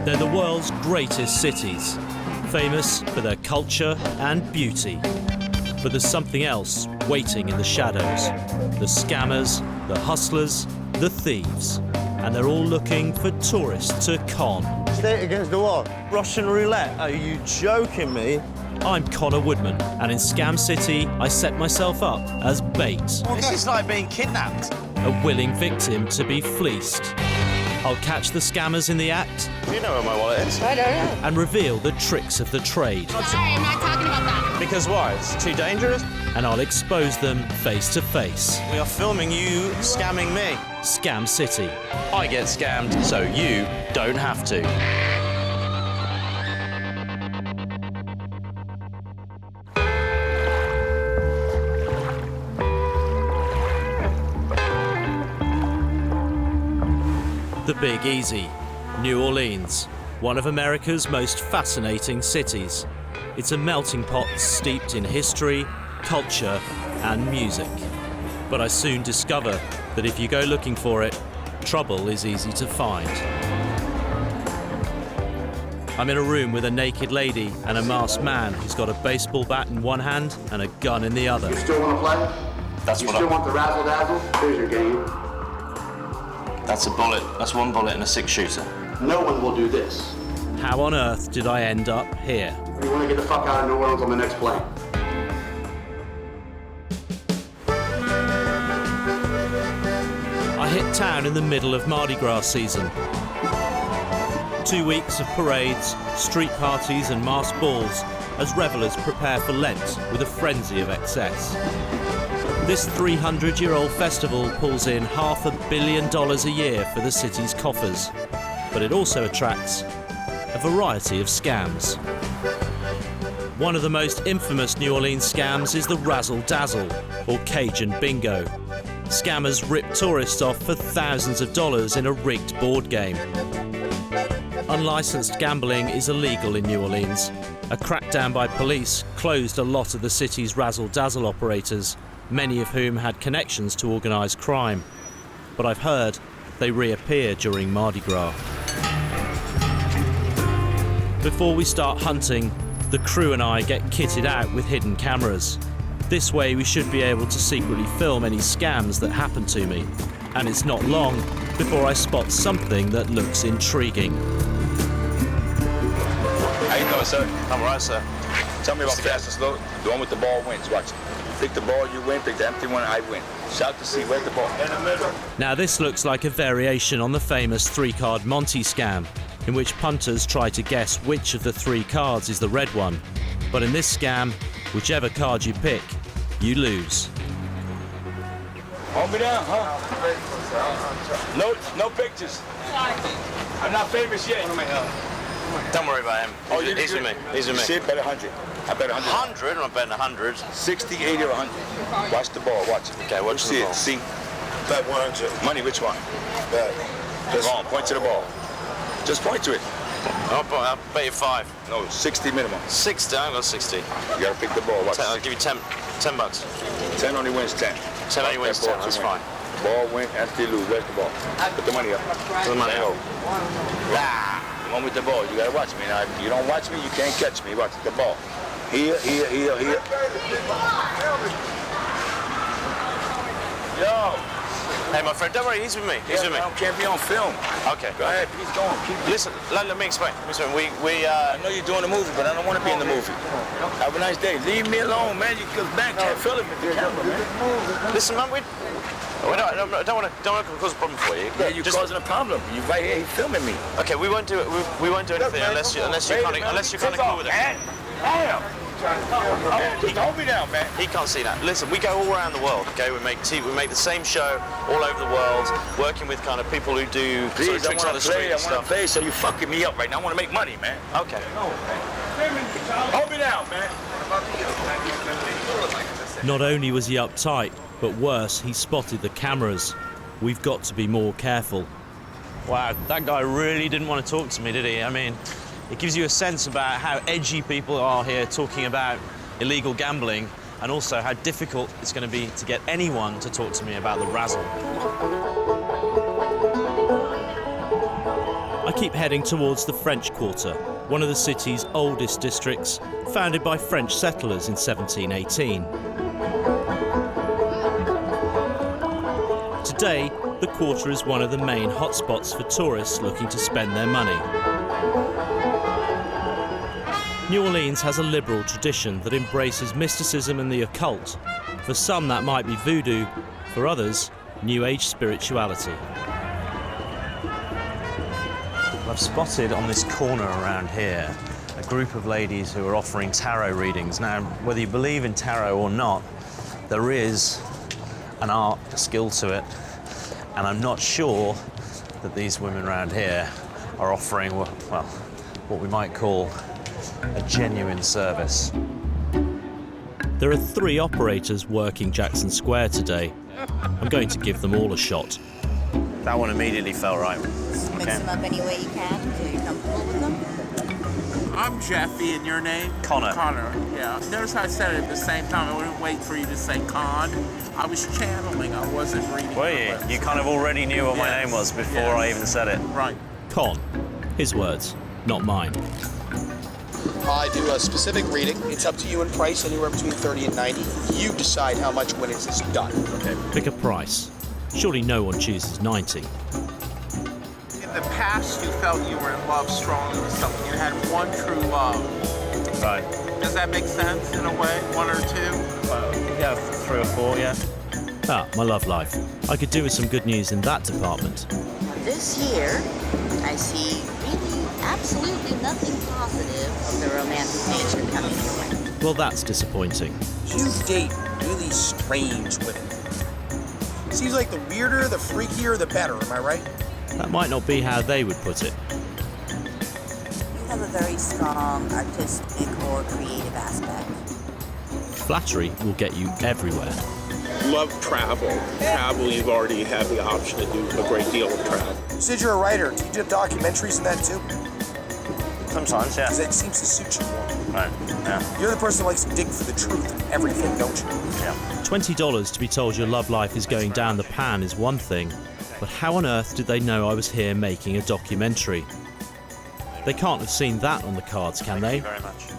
They're the world's greatest cities, famous for their culture and beauty. But there's something else waiting in the shadows. The scammers, the hustlers, the thieves. And they're all looking for tourists to con. Stake against the wall. Russian roulette? Are you joking me? I'm Conor Woodman, and in Scam City, I set myself up as bait. This is like being kidnapped. A willing victim to be fleeced. I'll catch the scammers in the act. You know where my wallet is. I don't know. And reveal the tricks of the trade. Sorry, I'm not talking about that. Because why? It's too dangerous? And I'll expose them face to face. We are filming you scamming me. Scam City. I get scammed, so you don't have to. The Big Easy, New Orleans, one of America's most fascinating cities. It's a melting pot steeped in history, culture, and music. But I soon discover that if you go looking for it, trouble is easy to find. I'm in a room with a naked lady and a masked man who's got a baseball bat in one hand and a gun in the other. You still want to play? That's you what still want the razzle-dazzle? Here's your game. That's a bullet. That's one bullet in a six-shooter. No one will do this. How on earth did I end up here? You want to get the fuck out of New Orleans on the next plane. I hit town in the middle of Mardi Gras season. 2 weeks of parades, street parties and masked balls as revellers prepare for Lent with a frenzy of excess. This 300-year-old festival pulls in $500 million a year for the city's coffers, but it also attracts a variety of scams. One of the most infamous New Orleans scams is the razzle-dazzle, or Cajun bingo. Scammers rip tourists off for thousands of dollars in a rigged board game. Unlicensed gambling is illegal in New Orleans. A crackdown by police closed a lot of the city's razzle-dazzle operators, many of whom had connections to organised crime. But I've heard they reappear during Mardi Gras. Before we start hunting, the crew and I get kitted out with hidden cameras. This way we should be able to secretly film any scams that happen to me. And it's not long before I spot something that looks intriguing. How you doing, sir? I'm right, sir. Tell me about fast and slow. The one with the ball wins. Watch. Pick the ball, you win. Pick the empty one, I win. Shout to see where's the ball. In the middle. Now this looks like a variation on the famous three-card Monty scam, in which punters try to guess which of the three cards is the red one. But in this scam, whichever card you pick, you lose. Hold me down, huh? No pictures. I'm not famous yet. Don't worry about him. Oh, he's with me. He's with me. See, bet 100. I bet 100. 100? I'm betting 100. 60, 80, or 100. Watch the ball. Watch it. Okay, watch the see ball. it. See. Bet 100. Money, which one? Bet. Just point to the ball. Just point to it. I'll bet you 5. No, 60 minimum. 60? I got 60. You gotta pick the ball. Watch. I'll give you 10 bucks. 10 only wins 10. 10 only wins 10. That's fine. Ball win, empty lose. Where's the ball? Put the money up. Put the money up. The one with the ball. You gotta watch me. Now, if you don't watch me, you can't catch me. Watch the ball. Here. Yo. Hey, my friend, don't worry. He's with me. He's with me. I can't be on film. Okay. Go ahead. Please go on. Listen, let me explain. I know you're doing a movie, but I don't want to be in the movie. Have a nice day. Leave me alone, man. Because back can't feel it with the camera, man. Listen, man, I don't want to cause a problem for you. Yeah, you're causing a problem. You right here filming me. Okay, we won't do it. We won't do anything unless you're kind of cool with it. Damn. Just hold me down, man. He can't see that. Listen, we go all around the world. Okay, we make the same show all over the world, working with kind of people who do sort of tricks on the street and stuff. I want to play, so you fucking me up right now. I want to make money, man. Okay. Hold me down, man. Not only was he uptight, but worse, he spotted the cameras. We've got to be more careful. Wow, that guy really didn't want to talk to me, did he? I mean, it gives you a sense about how edgy people are here talking about illegal gambling, and also how difficult it's going to be to get anyone to talk to me about the razzle. I keep heading towards the French Quarter, one of the city's oldest districts, founded by French settlers in 1718. Today, the quarter is one of the main hotspots for tourists looking to spend their money. New Orleans has a liberal tradition that embraces mysticism and the occult. For some, that might be voodoo. For others, New Age spirituality. I've spotted on this corner around here a group of ladies who are offering tarot readings. Now, whether you believe in tarot or not, there is an art, a skill to it, and I'm not sure that these women around here are offering, well, what we might call a genuine service. There are 3 operators working Jackson Square today. I'm going to give them all a shot. That one immediately felt right. Just mix them up any way you can until you're comfortable with them. I'm Jeffy, and your name? Conor. Conor, yeah. Notice I said it at the same time. I wouldn't wait for you to say Con. I was channeling. I wasn't reading. Were you? You kind of already knew what my name was before I even said it. Right. Con. His words, not mine. I do a specific reading. It's up to you in price, anywhere between 30 and 90. You decide how much when it's done. Okay. Pick a price. Surely no one chooses 90. In the past, you felt you were in love strongly with something. You had one true love. Right. Does that make sense in a way? 1 or 2? Yeah, 3 or 4, yeah. Ah, my love life. I could do with some good news in that department. This year, I see really absolutely nothing positive of the romantic nature coming your way. Well, that's disappointing. You date really strange women. Seems like the weirder, the freakier, the better, am I right? That might not be how they would put it. You have a very strong artistic or creative aspect. Flattery will get you everywhere. Love travel. Travel, you've already had the option to do a great deal of travel. You said you're a writer. Do you do documentaries and that too? Sometimes, yeah. 'Cause it seems to suit you more. Right, yeah. You're the person who likes to dig for the truth in everything, don't you? Yeah. $20 to be told your love life is going down the pan is one thing, but how on earth did they know I was here making a documentary? They can't have seen that on the cards, can they? Thank you very much.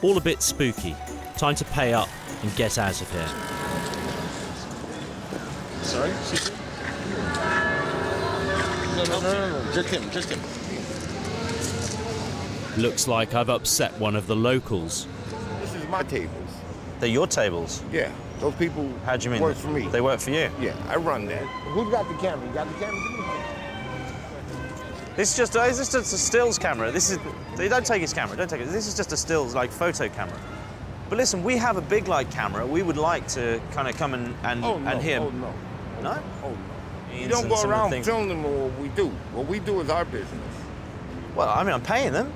All a bit spooky. Time to pay up and get out of here. Sorry? No. Just him. Looks like I've upset one of the locals. This is my tables. They're your tables? Yeah, those people How do you mean? work for me. They work for you? Yeah, I run that. Who's got the camera? You got the camera? This is just a stills camera. They don't take his camera, don't take it. This is just a stills, like, photo camera. But listen, we have a big light camera. We would like to kind of come and hear. Oh, no. No? Oh, no. You don't go around filming what we do. What we do is our business. Well, I mean, I'm paying them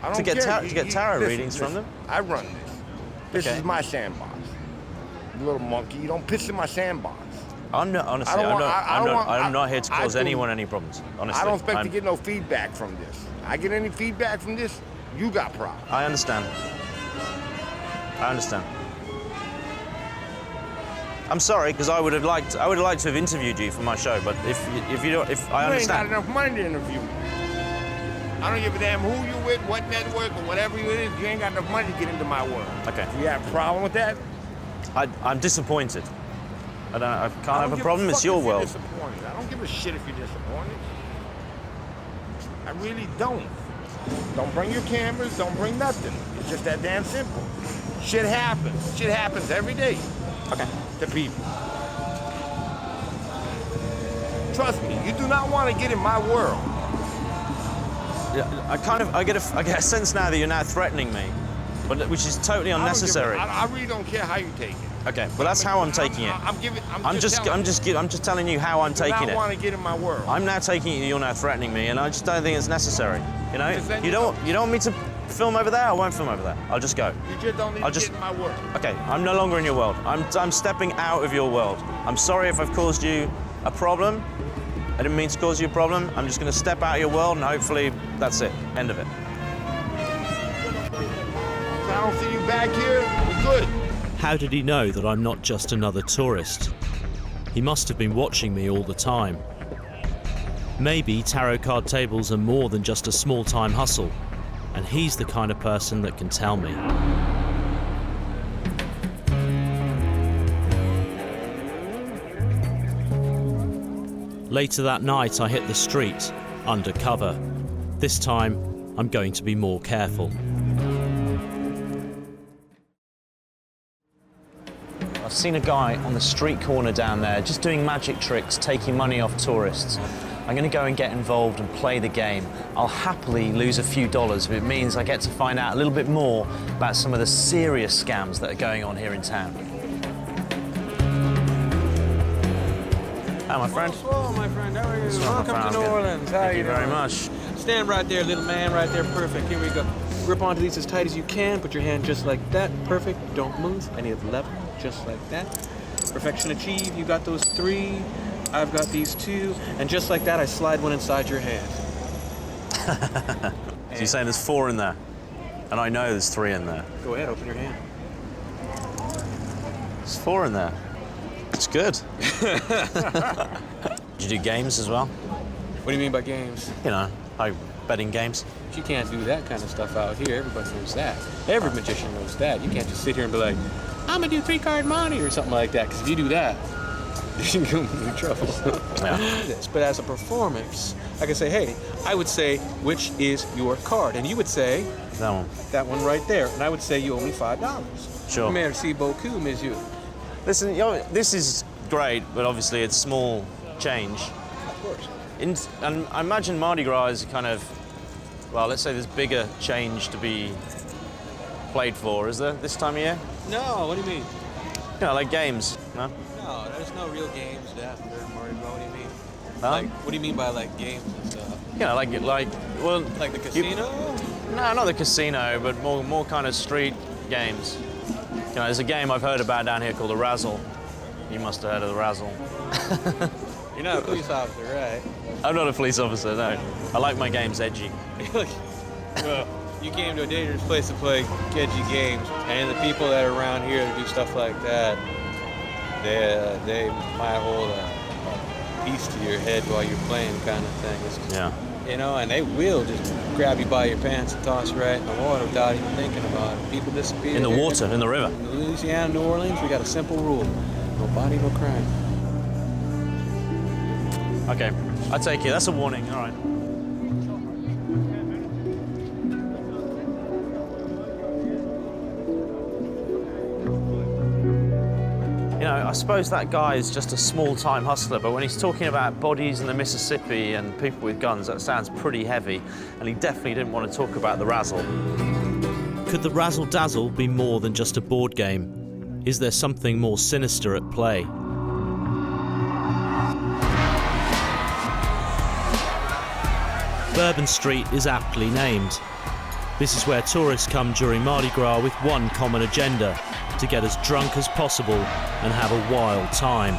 I don't to get care. tarot Listen, readings from them. I run this. This Okay. is my sandbox. You little monkey, you don't piss in my sandbox. I'm not, honestly, I'm not here to cause anyone any problems, honestly. I don't expect to get no feedback from this. I get any feedback from this, you got problems. I understand. I'm sorry, because I would have liked to have interviewed you for my show, but if I You understand. ain't got enough money to interview me. I don't give a damn who you with, what network, or whatever it is. You ain't got enough money to get into my world. Okay. If you have a problem with that? I'm disappointed. I can't have a problem. It's your world. I don't give a shit if you're disappointed. I really don't. Don't bring your cameras. Don't bring nothing. It's just that damn simple. Shit happens. Shit happens every day. Okay. To people. Trust me. You do not want to get in my world. Yeah, I get a sense now that you're now threatening me, which is totally unnecessary. I really don't care how you take it. Okay, well that's how I'm taking it. I'm just telling you how I'm taking it. I want to get in my world. I'm now taking it. You're now threatening me, and I just don't think it's necessary. You know, you don't want me to film over there. I won't film over there. I'll just go. You just don't need to get in my world. Okay, I'm no longer in your world. I'm stepping out of your world. I'm sorry if I've caused you a problem. I didn't mean to cause you a problem. I'm just going to step out of your world, and hopefully that's it. End of it. If I don't see you back here, we're good. How did he know that I'm not just another tourist? He must have been watching me all the time. Maybe tarot card tables are more than just a small-time hustle, and he's the kind of person that can tell me. Later that night, I hit the street, undercover. This time, I'm going to be more careful. I've seen a guy on the street corner down there just doing magic tricks, taking money off tourists. I'm going to go and get involved and play the game. I'll happily lose a few dollars if it means I get to find out a little bit more about some of the serious scams that are going on here in town. Hi, my friend. Hello, my friend. How are you? Welcome to New Orleans. How are you doing? Thank you very much. Stand right there, little man, right there. Perfect. Here we go. Grip onto these as tight as you can. Put your hand just like that. Perfect. Don't move. I need a level, just like that. Perfection achieved. You got those 3. I've got these 2. And just like that, I slide one inside your hand. So you're saying there's 4 in there? And I know there's 3 in there. Go ahead, open your hand. There's 4 in there. It's good. Do you do games as well? What do you mean by games? You know, like betting games. But you can't do that kind of stuff out here. Everybody knows that. Every magician knows that. You can't just sit here and be like, I'm gonna do 3-card money or something like that. Because if you do that, you can go into trouble. Yeah. But as a performance, I can say, hey, I would say, which is your card? And you would say, that one. That one right there. And I would say, you owe me $5. Sure. Merci beaucoup, monsieur. Listen, you know, this is great, but obviously it's small change. Of course. And I imagine Mardi Gras is kind of, well, let's say there's bigger change to be played for, is there, this time of year? No, what do you mean? You know, like games, no? No, there's no real games after Mardi Gras. What do you mean? Huh? Like, what do you mean by like games and stuff? You know, well... Like the casino? No, not the casino, but more kind of street games. You know, there's a game I've heard about down here called the Razzle. You must have heard of the Razzle. You're not a police officer, right? I'm not a police officer, no. I like my games edgy. Well, you came to a dangerous place to play edgy games, and the people that are around here that do stuff like that, they might hold a piece to your head while you're playing, kind of thing. Yeah. You know, and they will just grab you by your pants and toss you right in the water without even thinking about it. People disappear. In the water, in the river. In Louisiana, New Orleans, we got a simple rule: no body, no crime. Okay, I take it. That's a warning. All right. You know, I suppose that guy is just a small-time hustler, but when he's talking about bodies in the Mississippi and people with guns, that sounds pretty heavy, and he definitely didn't want to talk about the Razzle. Could the razzle-dazzle be more than just a board game? Is there something more sinister at play? Bourbon Street is aptly named. This is where tourists come during Mardi Gras with one common agenda: to get as drunk as possible and have a wild time.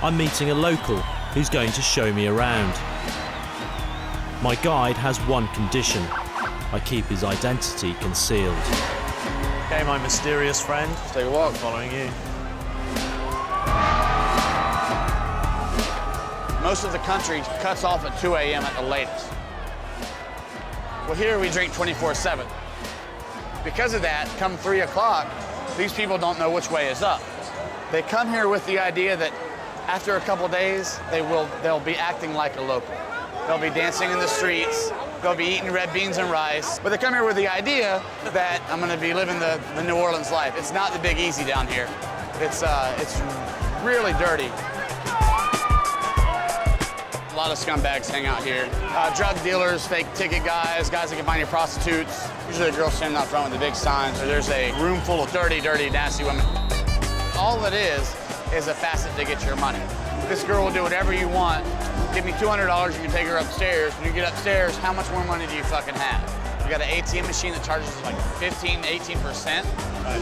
I'm meeting a local who's going to show me around. My guide has one condition: I keep his identity concealed. Okay, my mysterious friend. Let's take a walk. Following you. Most of the country cuts off at 2 a.m. at the latest. Well, here we drink 24/7. Because of that, come 3 o'clock, these people don't know which way is up. They come here with the idea that after a couple days, they'll be acting like a local. They'll be dancing in the streets. They'll be eating red beans and rice. But they come here with the idea that I'm going to be living the New Orleans life. It's not the Big Easy down here. It's really dirty. A lot of scumbags hang out here. Drug dealers, fake ticket guys that can find you prostitutes. Usually the girls standing out front with the big signs, or there's a room full of dirty, nasty women. All it is a facet to get your money. This girl will do whatever you want. Give me $200, you can take her upstairs. When you get upstairs, how much more money do you fucking have? You got an ATM machine that charges like 15, 18%.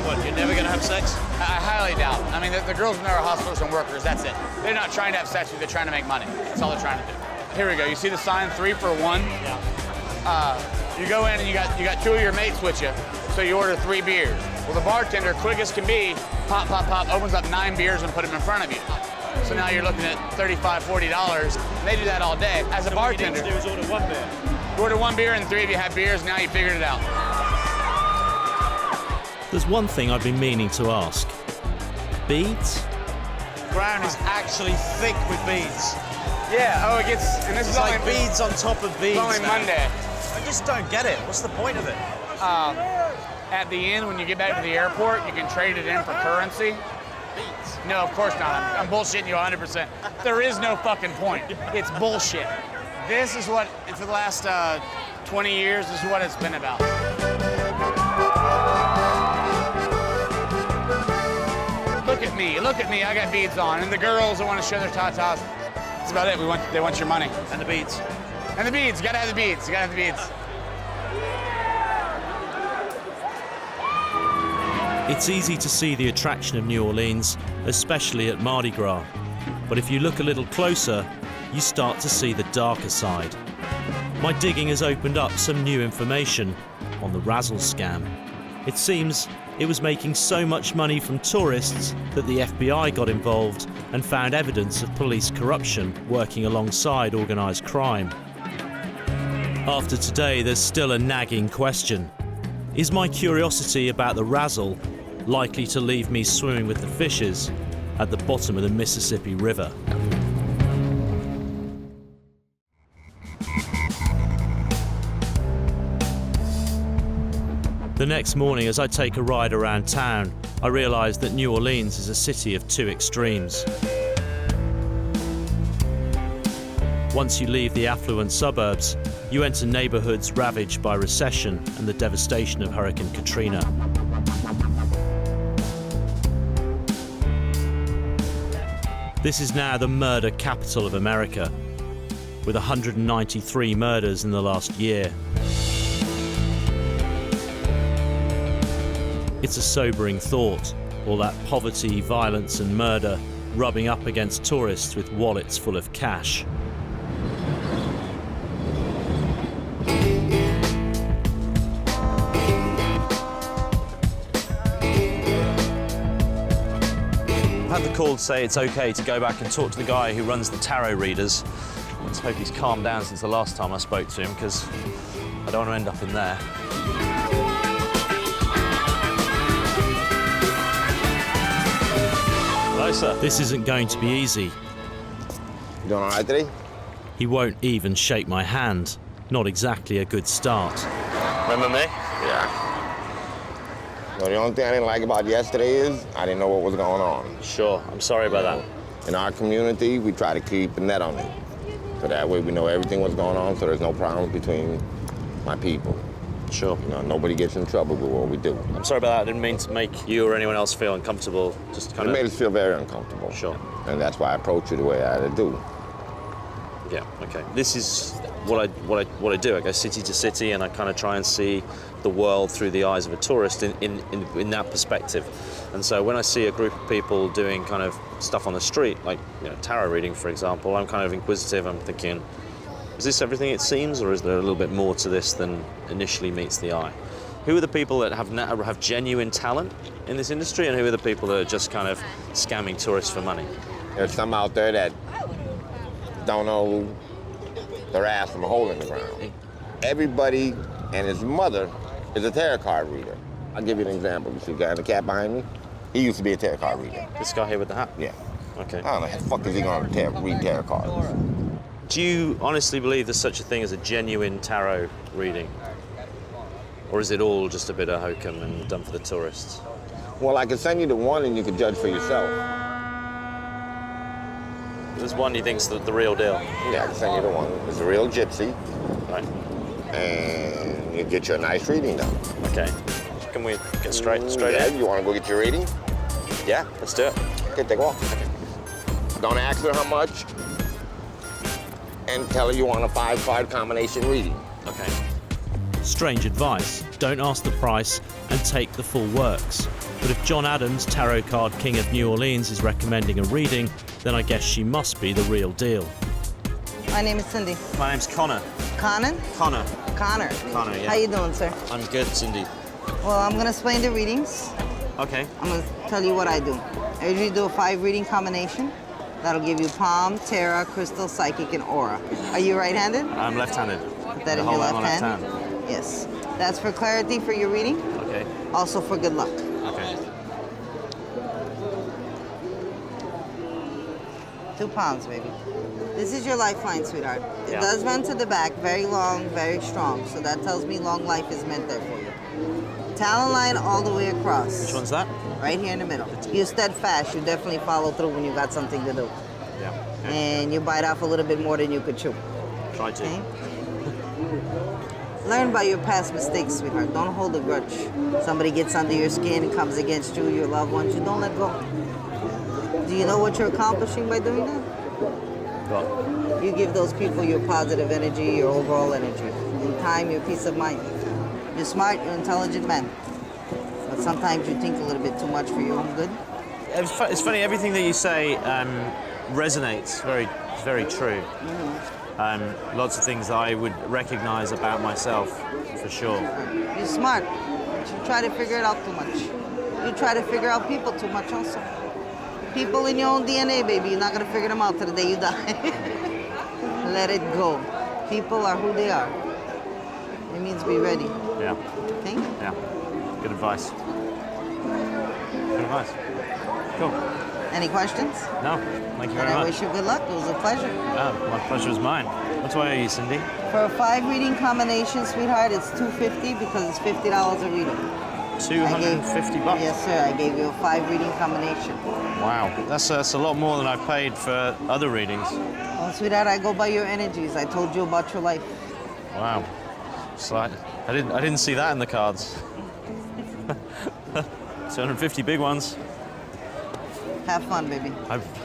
What, you're never gonna have sex? I highly doubt. I mean, the girls are hustlers and workers, that's it. They're not trying to have sex with you, they're trying to make money. That's all they're trying to do. Here we go, you see the sign 3 for 1? Yeah. You go in and you got 2 of your mates with you, so you order 3 beers. Well, the bartender, quick as can be, pop, opens up 9 beers and put them in front of you. So now you're looking at $35, $40. And they do that all day. As a bartender, What you need to do is order one beer. you order one beer and three of you have beers. Now you figured it out. There's one thing I've been meaning to ask. Beads? Ground is actually thick with beads. Yeah. Oh, it gets. And this It's is like only beads on top of beads. It's only now. Monday. I just don't get it. What's the point of it? At the end, when you get back to the airport, you can trade it in for currency. Beads. No, of course not. I'm bullshitting you 100%. There is no fucking point. It's bullshit. This is what, for the last 20 years, this is what it's been about. Look at me, I got beads on. And the girls that want to show their tatas, that's about it. They want your money. And the beads. And the beads, you gotta have the beads, you gotta have the beads. It's easy to see the attraction of New Orleans, especially at Mardi Gras. But if you look a little closer, you start to see the darker side. My digging has opened up some new information on the Razzle scam. It seems it was making so much money from tourists that the FBI got involved and found evidence of police corruption working alongside organised crime. After today, there's still a nagging question. Is my curiosity about the Razzle likely to leave me swimming with the fishes at the bottom of the Mississippi River? The next morning, as I take a ride around town, I realise that New Orleans is a city of two extremes. Once you leave the affluent suburbs, you enter neighbourhoods ravaged by recession and the devastation of Hurricane Katrina. This is now the murder capital of America, with 193 murders in the last year. It's a sobering thought, all that poverty, violence and murder rubbing up against tourists with wallets full of cash. I've had the call to say it's okay to go back and talk to the guy who runs the tarot readers. Let's hope he's calmed down since the last time I spoke to him, because I don't want to end up in there. Hello, sir. This isn't going to be easy. You doing all right today? He won't even shake my hand. Not exactly a good start. Remember me? Yeah. Well, the only thing I didn't like about yesterday is I didn't know what was going on. Sure, I'm sorry about that. In our community, we try to keep a net on it. So that way we know everything was going on, so there's no problems between my people. Sure. You know, nobody gets in trouble with what we do. I'm sorry about that. I didn't mean to make you or anyone else feel uncomfortable. Just kind It of made us feel very uncomfortable. Sure. And that's why I approach you the way I do. Yeah, okay. This is what I do. I go city to city and I kind of try and see the world through the eyes of a tourist in that perspective. And so when I see a group of people doing kind of stuff on the street, like tarot reading, for example, I'm kind of inquisitive. I'm thinking, is this everything it seems, or is there a little bit more to this than initially meets the eye? Who are the people that have genuine talent in this industry, and who are the people that are just kind of scamming tourists for money? There's some out there that don't know their ass from a hole in the ground. Everybody and his mother is a tarot card reader. I'll give you an example. You see the guy in the cap behind me? He used to be a tarot card reader. This guy here with the hat? Yeah. Okay. I don't know how the fuck is he gonna read tarot cards? Do you honestly believe there's such a thing as a genuine tarot reading? Or is it all just a bit of hokum and done for the tourists? Well, I can send you the one and you can judge for yourself. There's one you think's the real deal? Yeah, I can send you the one. It's a real gypsy. Right. And you get you a nice reading done. Okay. Can we get straight yeah, in? You want to go get your reading? Yeah, let's do it. Okay, take a walk. Okay. Don't ask her how much, and tell her you want a 5-card combination reading. Okay. Strange advice. Don't ask the price and take the full works. But if John Adams, Tarot Card King of New Orleans, is recommending a reading, then I guess she must be the real deal. My name is Cindy. My name's Connor. Connor? Connor. Connor. Connor, yeah. How you doing, sir? I'm good, Cindy. Well, I'm gonna explain the readings. Okay. I'm gonna tell you what I do. I usually do a 5 reading combination. That'll give you palm, terra, crystal, psychic, and aura. Are you right-handed? I'm left-handed. Put that in your left hand. Yes. That's for clarity for your reading. Okay. Also for good luck. Okay. 2 pounds, baby. This is your lifeline, sweetheart. It Yeah. does run to the back, very long, very strong. So that tells me long life is meant there for you. Talon line all the way across. Which one's that? Right here in the middle. You're steadfast. You definitely follow through when you got something to do. Yeah. And you bite off a little bit more than you could chew. Try to. Okay? Learn by your past mistakes, sweetheart. Don't hold a grudge. Somebody gets under your skin and comes against you, your loved ones. You don't let go. Do you know what you're accomplishing by doing that? What? You give those people your positive energy, your overall energy. In time, your peace of mind. You're smart, you're an intelligent man. But sometimes you think a little bit too much for your own good. It's funny, everything that you say resonates. Very true. Lots of things that I would recognize about myself, for sure. You're smart, but you try to figure it out too much. You try to figure out people too much also. People in your own DNA, baby. You're not going to figure them out till the day you die. Let it go. People are who they are. It means be ready. Yeah. Okay? Yeah. Good advice. Good advice. Cool. Any questions? No. Thank you And very I much. wish you good luck. It was a pleasure. Oh, my pleasure is mine. What do I owe you, Cindy? For a 5 reading combination, sweetheart, it's $250 because it's $50 a reading. $250? Yes, sir. I gave you a 5 reading combination. Wow. That's a lot more than I've paid for other readings. Well, sweetheart, I go by your energies. I told you about your life. Wow. It's like, I didn't see that in the cards. 250 big ones. Have fun, baby.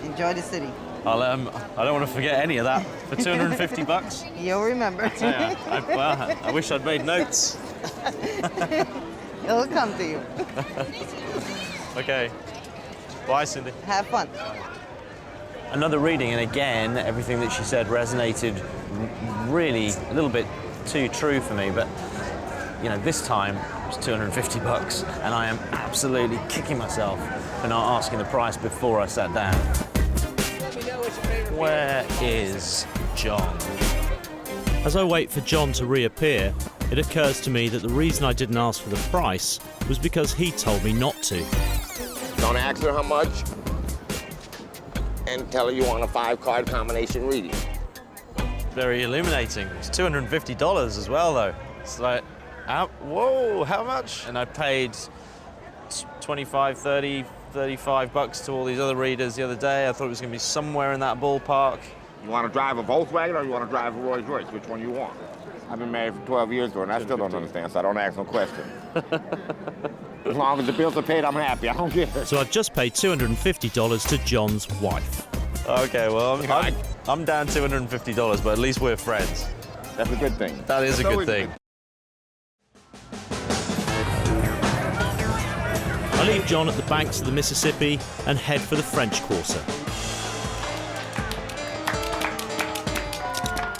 Enjoy the city. I don't want to forget any of that for 250 bucks. You'll remember. Yeah, I wish I'd made notes. It'll come to you. Okay. Bye, Cindy. Have fun. Another reading, and again, everything that she said resonated really a little bit too true for me, but you know, this time it was 250 bucks, and I am absolutely kicking myself for not asking the price before I sat down. Where is John? As I wait for John to reappear, it occurs to me that the reason I didn't ask for the price was because he told me not to. Don't ask her how much, and tell her you want a 5-card combination reading. Very illuminating. It's $250 as well, though. It's like, whoa, how much? And I paid 25, 30, 35 bucks to all these other readers the other day. I thought it was going to be somewhere in that ballpark. You want to drive a Volkswagen or you want to drive a Rolls Royce? Which one you want? I've been married for 12 years, and I still don't understand, so I don't ask no question. As long as the bills are paid, I'm happy. I don't care. So I've just paid $250 to John's wife. Okay, well, I'm down $250, but at least we're friends. That's a good thing. That is a good thing. I leave John at the banks of the Mississippi and head for the French Quarter.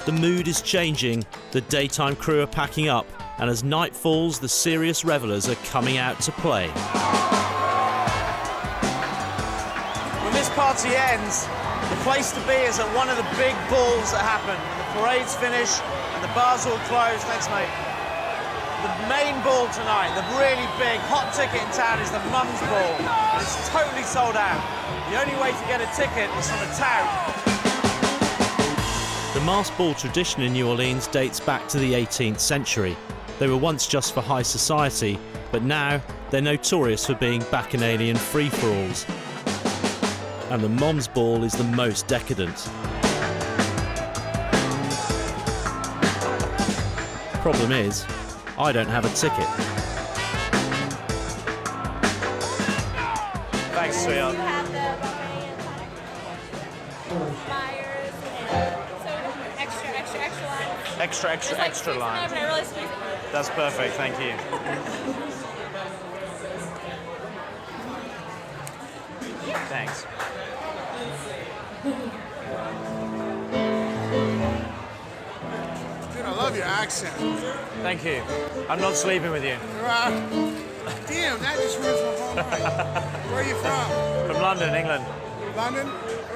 The mood is changing, the daytime crew are packing up, and as night falls, the serious revelers are coming out to play. When this party ends, the place to be is at one of the big balls that happen. When the parade's finished and the bars all closed. Thanks, mate. The main ball tonight, the really big, hot ticket in town is the Mum's Ball. It's totally sold out. The only way to get a ticket is from a tout. The masked ball tradition in New Orleans dates back to the 18th century. They were once just for high society, but now they're notorious for being bacchanalian free-for-alls. And the Mom's Ball is the most decadent. Problem is, I don't have a ticket. Thanks, sweetheart. Extra line. That's perfect, thank you. Thanks. Dude, I love your accent. Thank you. I'm not sleeping with you. Damn, that just ruins my whole night. Where are you from? From London, England. London?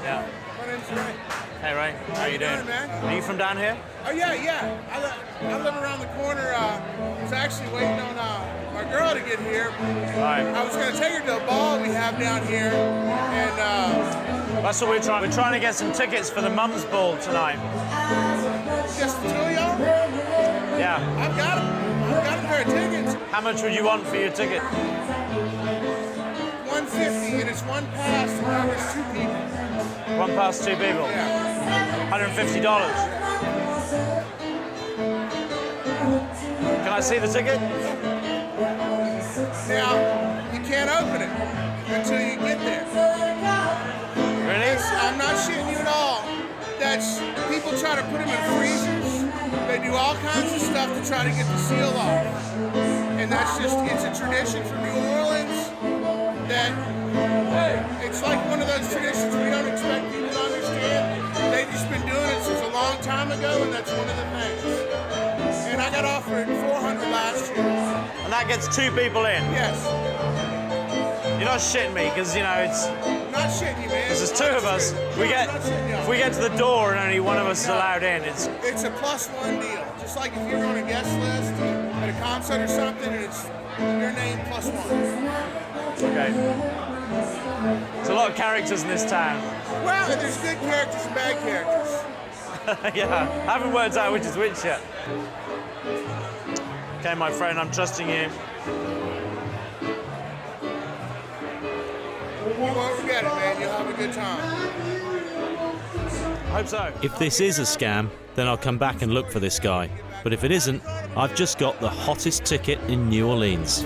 Yeah. name's Ray. Hey, Ray. How you doing? Man? Are you from down here? Oh, yeah. I live around the corner. I was actually waiting on my girl to get here. Right. I was going to take her to a ball we have down here, and that's what we're trying. We're trying to get some tickets for the Mum's Ball tonight. Just the two of y'all? Yeah. I've got a pair of tickets. How much would you want for your ticket? $150, and it's one pass, and now there's two people. One pass, two people? Yeah. $150. Can I see the ticket? Now, you can't open it until you get there. Really? I'm not shitting you at all. That's, people try to put them in freezers. They do all kinds of stuff to try to get the seal off. And that's just, it's a tradition from New Orleans that it's like one of those traditions we don't expect people to understand. They've just been doing it since a long time ago, and that's one of the things. And I got offered $400 last year. And that gets two people in? Yes. You're not shitting me, because, you know, it's... I'm not shitting you, man. Because there's two of us. If we get to the door and only one of us is allowed in, it's a +1 deal. Just like if you're on a guest list at a concert or something, and it's your name +1. Okay. There's a lot of characters in this town. Well, there's good characters and bad characters. Yeah, I haven't worked out which is which yet. Okay, my friend, I'm trusting you. You won't forget it, man. You'll have a good time. I hope so. If this is a scam, then I'll come back and look for this guy. But if it isn't, I've just got the hottest ticket in New Orleans.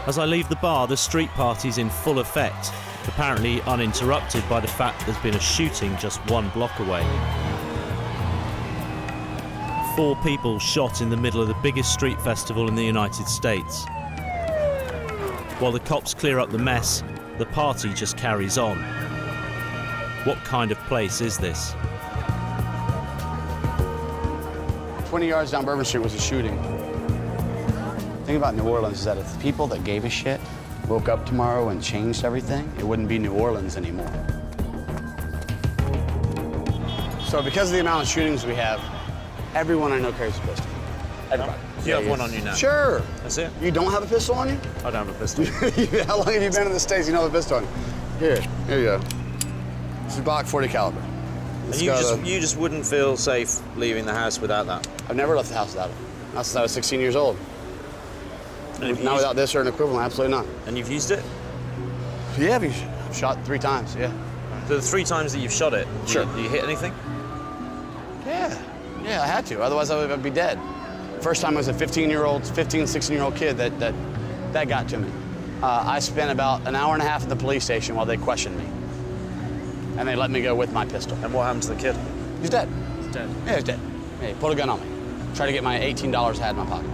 As I leave the bar, the street party's in full effect, apparently uninterrupted by the fact there's been a shooting just 1 block away. 4 people shot in the middle of the biggest street festival in the United States. While the cops clear up the mess, the party just carries on. What kind of place is this? 20 yards down Bourbon Street was a shooting. The thing about New Orleans is that if the people that gave a shit woke up tomorrow and changed everything, it wouldn't be New Orleans anymore. So because of the amount of shootings we have, everyone I know carries a pistol. Everybody. You have one on you now? Sure. That's it? You don't have a pistol on you? I don't have a pistol. How long have you been in the States? You don't have a pistol on you? Here you go. This is a Glock 40 caliber. And you just wouldn't feel safe leaving the house without that? I've never left the house without it. Not since I was 16 years old. Not without this or an equivalent, absolutely not. And you've used it? Yeah, I've shot 3 times, yeah. So the 3 times that you've shot it, sure. Do you hit anything? Yeah, I had to, otherwise I would be dead. First time I was a 15, 16-year-old kid that got to me. I spent about an hour and a half at the police station while they questioned me. And they let me go with my pistol. And what happened to the kid? He's dead. He's dead? Yeah, he's dead. Yeah, he pulled a gun on me. Tried to get my $18 I had in my pocket.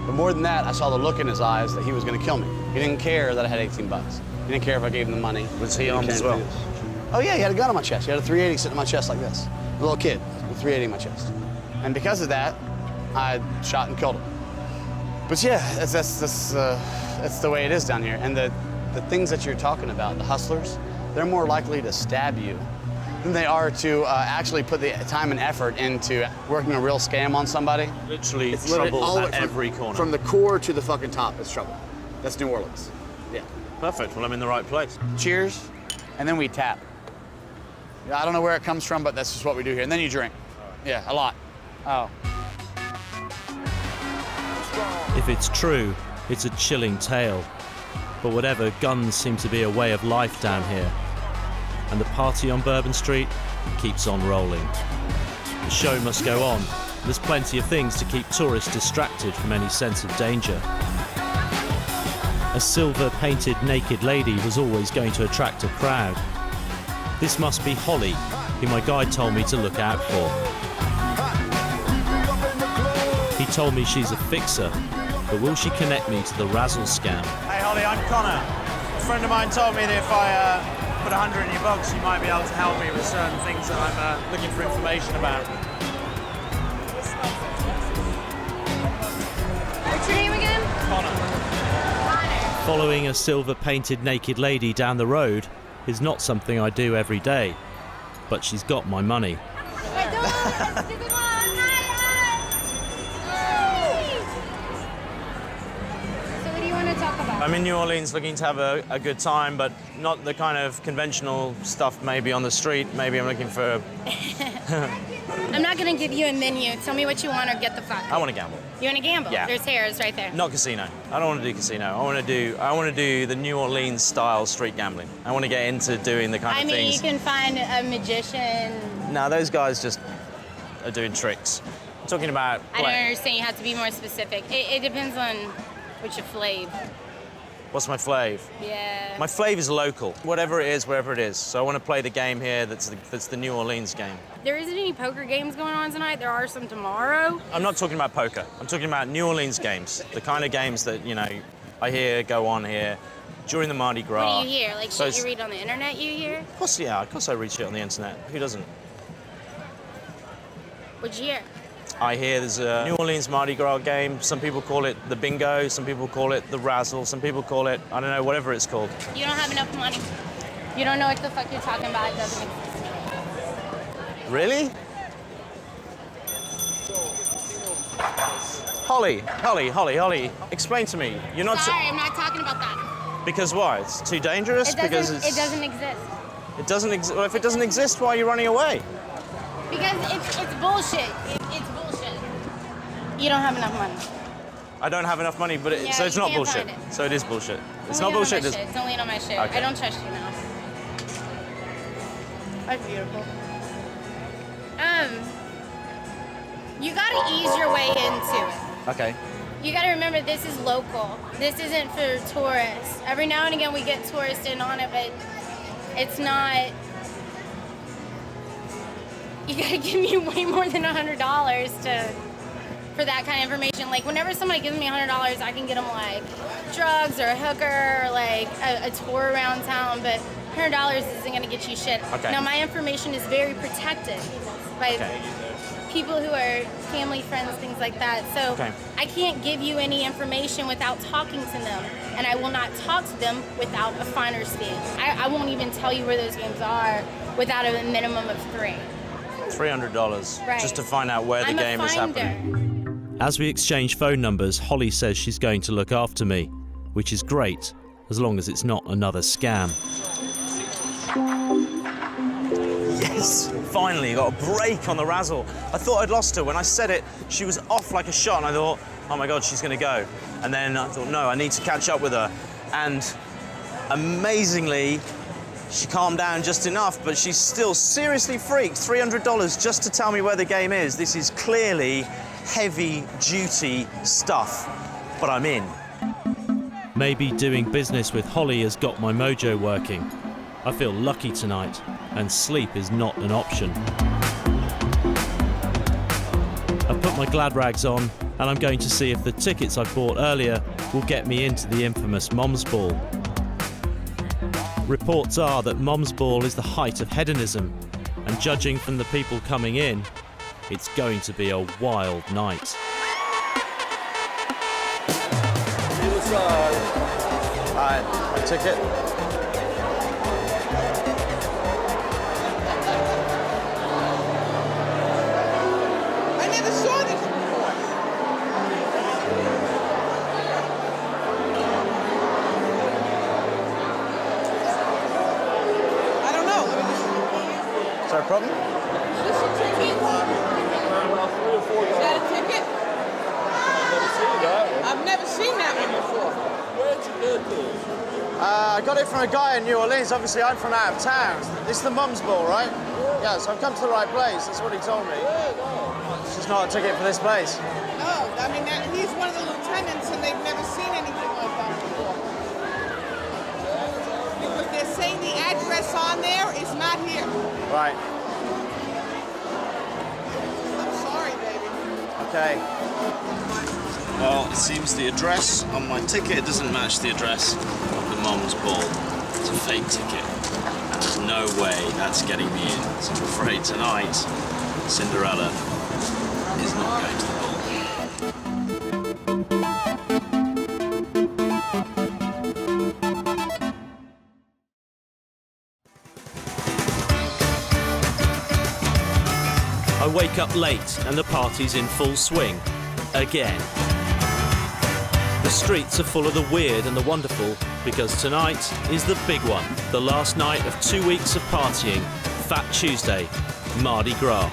But more than that, I saw the look in his eyes that he was going to kill me. He didn't care that I had 18 bucks. He didn't care if I gave him the money. Was he armed as well? Oh yeah, he had a gun on my chest. He had a .380 sitting on my chest like this. A little kid with .380 in my chest. And because of that, I shot and killed him. But yeah, that's the way it is down here. And the things that you're talking about, the hustlers, they're more likely to stab you than they are to actually put the time and effort into working a real scam on somebody. Literally trouble at every corner. From the core to the fucking top, it's trouble. That's New Orleans. Yeah. Perfect. Well, I'm in the right place. Cheers, and then we tap. I don't know where it comes from, but that's just what we do here. And then you drink. Yeah, a lot. Oh. If it's true, it's a chilling tale. But whatever, guns seem to be a way of life down here. And the party on Bourbon Street keeps on rolling. The show must go on. There's plenty of things to keep tourists distracted from any sense of danger. A silver-painted naked lady was always going to attract a crowd. This must be Holly, who my guide told me to look out for. He told me she's a fixer, but will she connect me to the razzle scam? Hey Holly, I'm Conor. A friend of mine told me that if I put 100 in your box, you might be able to help me with certain things that I'm looking for information about. What's your name again? Conor. Following a silver-painted naked lady down the road, is not something I do every day, but she's got my money. I'm in New Orleans looking to have a good time, but not the kind of conventional stuff maybe on the street. Maybe I'm looking for... I'm not going to give you a menu. Tell me what you want or get the fuck. I want to gamble. You want to gamble? Yeah. There's Harris right there. Not casino. I don't want to do casino. I want to do the New Orleans style street gambling. I want to get into doing the kind of things. You can find a magician. No, those guys just are doing tricks. I'm talking about... I don't understand. You have to be more specific. It depends on what your flavor. What's my flav? Yeah. My flav is local. Whatever it is, wherever it is. So I want to play the game here that's the New Orleans game. There isn't any poker games going on tonight. There are some tomorrow. I'm not talking about poker. I'm talking about New Orleans games. The kind of games that, you know, I hear go on here during the Mardi Gras. What do you hear? Like shit you read on the internet you hear? Of course, yeah. Of course I read shit on the internet. Who doesn't? What'd you hear? I hear there's a New Orleans Mardi Gras game. Some people call it the bingo. Some people call it the razzle. Some people call it, I don't know, whatever it's called. You don't have enough money. You don't know what the fuck you're talking about. It doesn't exist. Really? Holly, explain to me. You're not... Sorry, I'm not talking about that. Because why? It's too dangerous? It doesn't exist. It doesn't exist? Well, if it doesn't exist, why are you running away? Because it's bullshit. It's bullshit. You don't have enough money. I don't have enough money, but so it's not bullshit. So it is bullshit. It's not bullshit. It's only on my shit. Okay. I don't trust you now. That's beautiful. You gotta ease your way into it. Okay. You gotta remember this is local. This isn't for tourists. Every now and again we get tourists in on it, but it's not. You gotta give me way more than $100 for that kind of information. Like whenever somebody gives me $100, I can get them like drugs or a hooker or like a tour around town, but $100 isn't gonna get you shit. Okay. Now my information is very protected by people who are family, friends, things like that. So I can't give you any information without talking to them, and I will not talk to them without a finder's fee. I won't even tell you where those games are without a minimum of 3. $300 Right. just to find out where the game is happening. As we exchange phone numbers, Holly says she's going to look after me, which is great, as long as it's not another scam. Yes! Finally, got a break on the razzle. I thought I'd lost her. When I said it, she was off like a shot, and I thought, oh my God, she's gonna go. And then I thought, no, I need to catch up with her. And amazingly, she calmed down just enough, but she's still seriously freaked. $300 just to tell me where the game is. This is clearly heavy-duty stuff, but I'm in. Maybe doing business with Holly has got my mojo working. I feel lucky tonight, and sleep is not an option. I've put my glad rags on, and I'm going to see if the tickets I bought earlier will get me into the infamous Mom's Ball. Reports are that Mom's Ball is the height of hedonism, and judging from the people coming in, it's going to be a wild night. Alright, my ticket. I never saw this before. I don't know. Let me just... Is there a problem? Is this a ticket? Is that a ticket? I've never seen that one before. Where'd you get this? I got it from a guy in New Orleans. Obviously, I'm from out of town. This is the Mum's Ball, right? Yeah, so I've come to the right place. That's what he told me. It's just not a ticket for this place. No, I mean, he's one of the lieutenants and they've never seen anything like that before. Because they're saying the address on there is not here. Right. I'm sorry, baby. Okay. Well, it seems the address on my ticket doesn't match the address of the Mom's Ball. It's a fake ticket, and there's no way that's getting me in. So I'm afraid tonight, Cinderella is not going to the ball. I wake up late and the party's in full swing again. The streets are full of the weird and the wonderful because tonight is the big one, the last night of 2 weeks of partying, Fat Tuesday, Mardi Gras.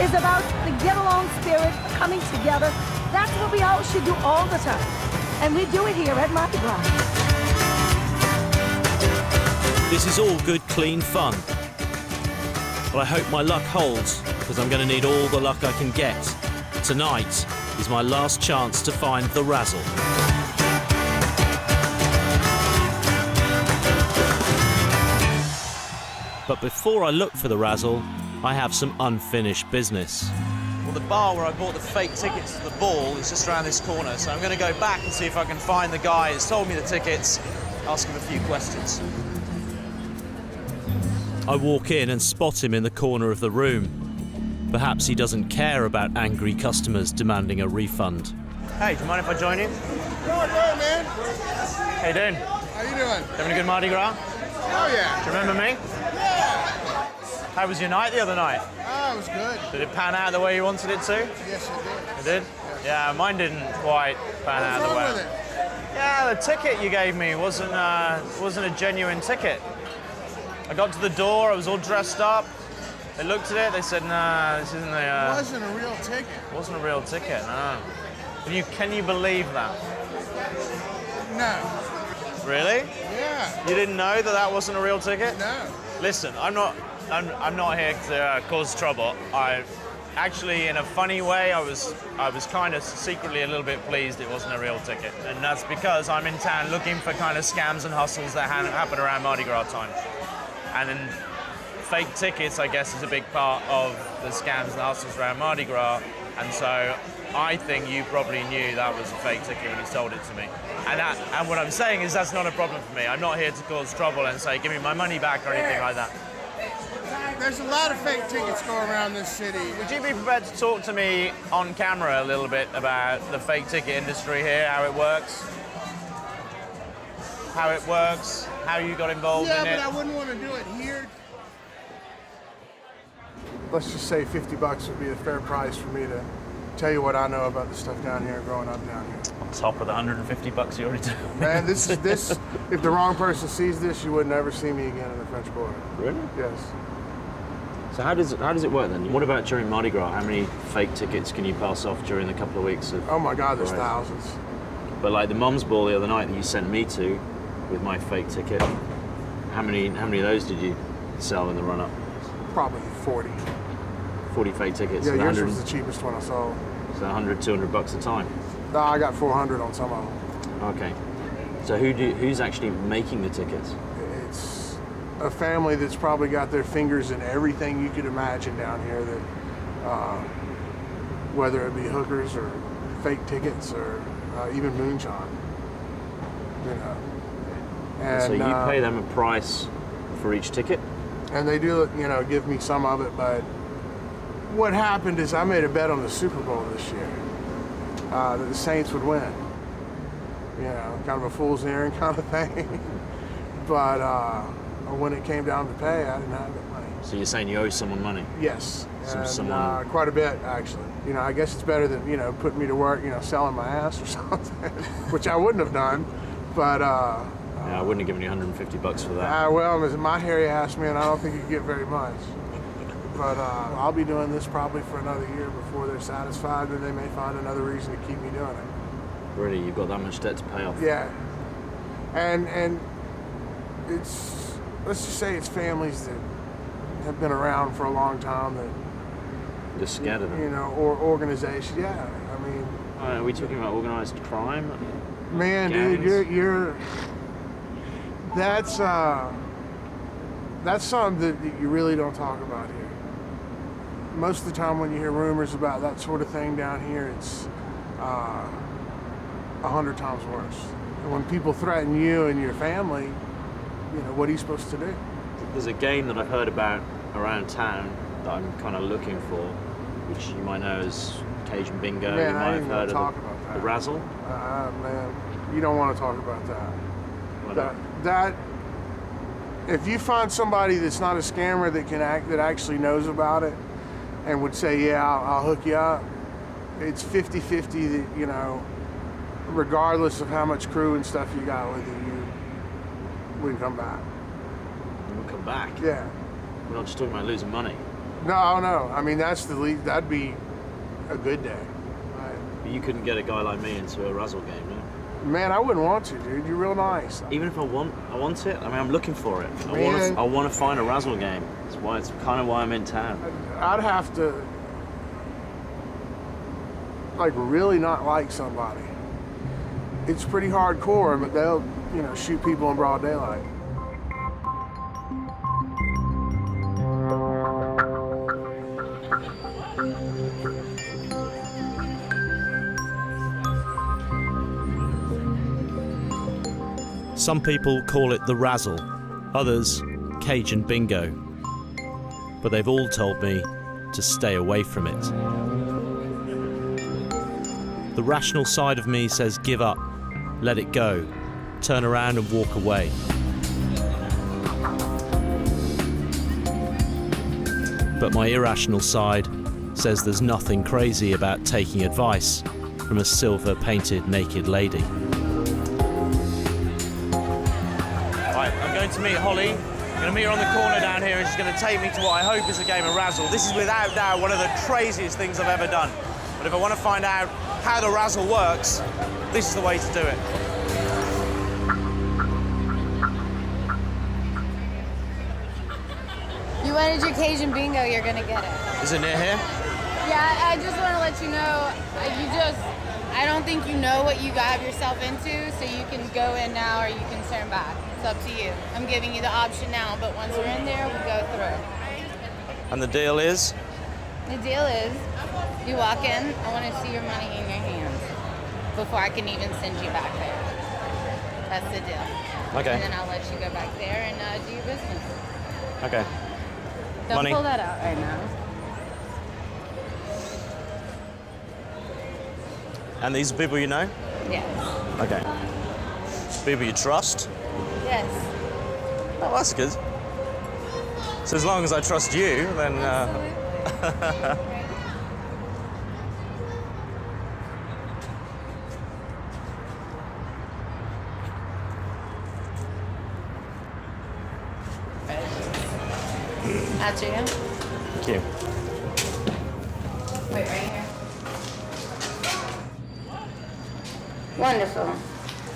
Is about the get-along spirit, coming together. That's what we all should do all the time. And we do it here at Mardi Gras. This is all good, clean fun. But I hope my luck holds, because I'm going to need all the luck I can get. Tonight is my last chance to find the razzle. But before I look for the razzle, I have some unfinished business. Well, the bar where I bought the fake tickets to the ball is just around this corner, so I'm going to go back and see if I can find the guy who's told me the tickets, ask him a few questions. I walk in and spot him in the corner of the room. Perhaps he doesn't care about angry customers demanding a refund. Hey, do you mind if I join you? Go on, man. How you doing? How you doing? Having a good Mardi Gras? Oh, yeah. Do you remember me? Yeah. How was your night the other night? Oh, it was good. Did it pan out the way you wanted it to? Yes, it did. It did? Yeah, mine didn't quite pan out the way. What's wrong with it? Yeah, the ticket you gave me wasn't a genuine ticket. I got to the door, I was all dressed up. They looked at it, they said, nah, this isn't a... It wasn't a real ticket. It wasn't a real ticket, no. Can you believe that? No. Really? Yeah. You didn't know that wasn't a real ticket? No. Listen, I'm not here to cause trouble. I actually, in a funny way, I was kind of secretly a little bit pleased it wasn't a real ticket, and that's because I'm in town looking for kind of scams and hustles that happen around Mardi Gras time, and then fake tickets, I guess, is a big part of the scams and hustles around Mardi Gras, and so I think you probably knew that was a fake ticket when you sold it to me. And what I'm saying is that's not a problem for me. I'm not here to cause trouble and say, give me my money back or anything like that. There's a lot of fake tickets going around this city. Would you be prepared to talk to me on camera a little bit about the fake ticket industry here, how it works? How you got involved in it? Yeah, but I wouldn't want to do it here. Let's just say $50 would be a fair price for me to tell you what I know about the stuff down here, growing up down here. On top of the $150 you already do. Man, this, if the wrong person sees this, you would never see me again in the French Quarter. Really? Yes. So how does it work then? What about during Mardi Gras? How many fake tickets can you pass off during the couple of weeks of... Oh my God, there's thousands. But like the Mum's Ball the other night that you sent me to with my fake ticket, how many of those did you sell in the run-up? Probably 40. 40 fake tickets. Yeah, yours was the cheapest one I sold. So $100-200 a time. No, I got 400 on some of them. Okay. So who's actually making the tickets? It's a family that's probably got their fingers in everything you could imagine down here. That whether it be hookers or fake tickets or even moonshine. You know. And so you pay them a price for each ticket? And they do, give me some of it, but what happened is I made a bet on the Super Bowl this year that the Saints would win. Kind of a fool's errand kind of thing. But when it came down to pay, I didn't have that money. So you're saying you owe someone money? Yes, and quite a bit actually. I guess it's better than putting me to work, selling my ass or something, which I wouldn't have done. But yeah, I wouldn't have given you $150 for that. Well, it's my hairy ass, man. I don't think you get very much. But I'll be doing this probably for another year before they're satisfied, and they may find another reason to keep me doing it. Really, you've got that much debt to pay off? Yeah, and it's, let's just say it's families that have been around for a long time that just scared of them. Or organizations. Yeah, I mean. Are we talking about organized crime? Man, gangs? Dude, you're. That's something that you really don't talk about here. Most of the time when you hear rumors about that sort of thing down here, it's 100 times worse. And when people threaten you and your family, what are you supposed to do? There's a game that I've heard about around town that I'm kind of looking for, which you might know as Cajun Bingo. Man, you might have heard of the Razzle. Man, you don't want to talk about that. That if you find somebody that's not a scammer that actually knows about it and would say, yeah, I'll hook you up, it's 50-50 that, regardless of how much crew and stuff you got with you, we can come back. We'll come back? Yeah. We're not just talking about losing money. No. I mean, that'd be a good day. But you couldn't get a guy like me into a Razzle game, no? Man, I wouldn't want to, dude. You're real nice. Even if I want it. I mean, I'm looking for it. I want to find a Razzle game. It's kind of why I'm in town. I'd have to, really not like somebody. It's pretty hardcore, but they'll, shoot people in broad daylight. Some people call it the Razzle, others Cajun Bingo, but they've all told me to stay away from it. The rational side of me says give up, let it go, turn around and walk away. But my irrational side says there's nothing crazy about taking advice from a silver-painted naked lady. I'm going to meet Holly. I'm going to meet her on the corner down here, and she's going to take me to what I hope is a game of Razzle. This is without doubt one of the craziest things I've ever done. But if I want to find out how the Razzle works, this is the way to do it. You wanted your Cajun Bingo, you're going to get it. Is it near here? Yeah, I just want to let you know, I don't think you know what you have yourself into, so you can go in now or you can turn back. It's up to you. I'm giving you the option now, but once we're in there, we'll go through. And the deal is? The deal is, you walk in, I want to see your money in your hands before I can even send you back there. That's the deal. Okay. And then I'll let you go back there and do your business. Okay. Don't Money. pull that out right now. And these are people you know? Yes. Okay. People you trust? Yes. Oh, that's good. So as long as I trust you, then... That's you. Thank you. Wait, right here. Wonderful.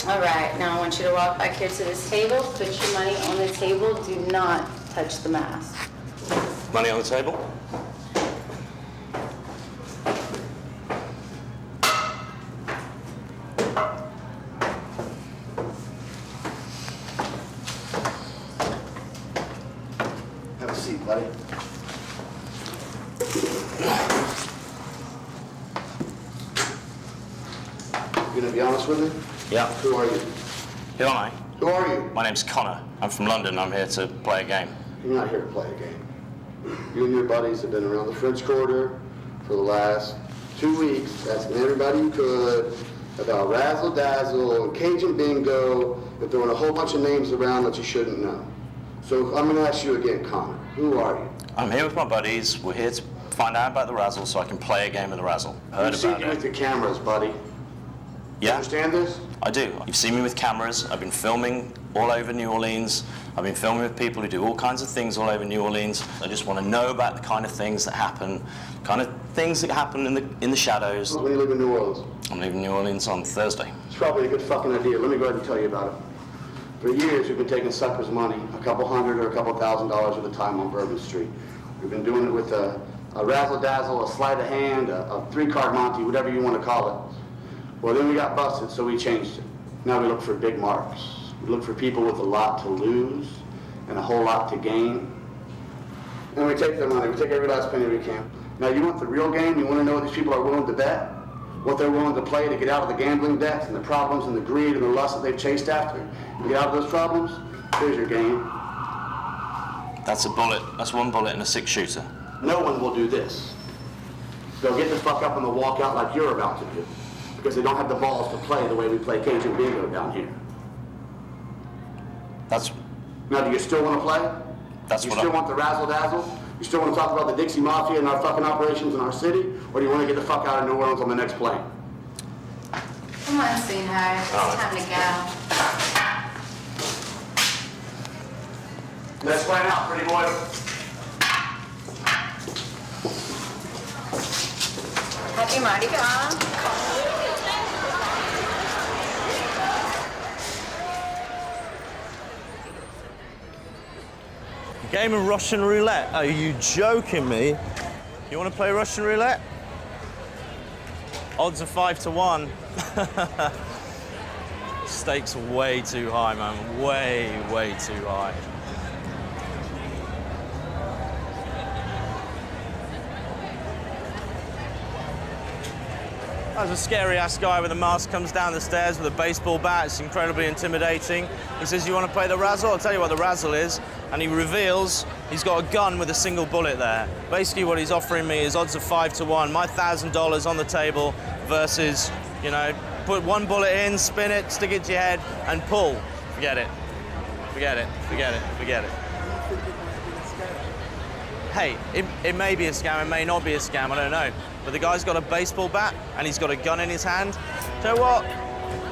All right, now I want you to walk back here to this table, put your money on the table, do not touch the mask. Money on the table? Have a seat, buddy. You gonna be honest with me? Yeah. Who are you? Who am I? Who are you? My name's Conor. I'm from London. I'm here to play a game. You're not here to play a game. You and your buddies have been around the French Quarter for the last 2 weeks, asking everybody you could about Razzle Dazzle and Cajun Bingo, and throwing a whole bunch of names around that you shouldn't know. So I'm gonna ask you again, Conor, who are you? I'm here with my buddies. We're here to find out about the Razzle so I can play a game of the Razzle. Heard You've seen about you it. with your cameras, buddy. Yeah? You understand this? I do. You've seen me with cameras. I've been filming all over New Orleans. I've been filming with people who do all kinds of things all over New Orleans. I just want to know about the kind of things that happen, in the shadows. When you live in New Orleans? I'm leaving New Orleans on Thursday. It's probably a good fucking idea. Let me go ahead and tell you about it. For years, we've been taking suckers' money, a couple $100 or a couple $1,000 at a time on Bourbon Street. We've been doing it with a razzle-dazzle, a sleight of hand, a three-card Monte, whatever you want to call it. Well, then we got busted, so we changed it. Now we look for big marks. We look for people with a lot to lose and a whole lot to gain. And we take their money. We take every last penny we can. Now, you want the real game? You want to know what these people are willing to bet? What they're willing to play to get out of the gambling debts and the problems and the greed and the lust that they've chased after? To get out of those problems? Here's your game. That's a bullet. That's one bullet in a 6-shooter. No one will do this. They'll get the fuck up and they'll walk out like you're about to do, because they don't have the balls to play the way we play Cajun bingo down here. Now, do you still want to play? That's you what still want the razzle-dazzle? You still want to talk about the Dixie Mafia and our fucking operations in our city? Or do you want to get the fuck out of New Orleans on the next plane? Come on, sweetheart. It's time to go. Let's find out, pretty boy. Happy Mardi Gras. Game of Russian roulette. Are you joking me? You want to play Russian roulette? Odds are 5 to 1. Stakes are way too high, man. Way too high. As a scary-ass guy with a mask comes down the stairs with a baseball bat. It's incredibly intimidating. He says, you want to play the razzle? I'll tell you what the razzle is. And he reveals he's got a gun with a single bullet there. Basically what he's offering me is odds of 5 to 1, my $1,000 on the table versus, you know, put one bullet in, spin it, stick it to your head, and pull. Forget it. Forget it. Forget it. Forget it. Hey, it may be a scam, it may not be a scam, I don't know. But the guy's got a baseball bat and he's got a gun in his hand. You know what?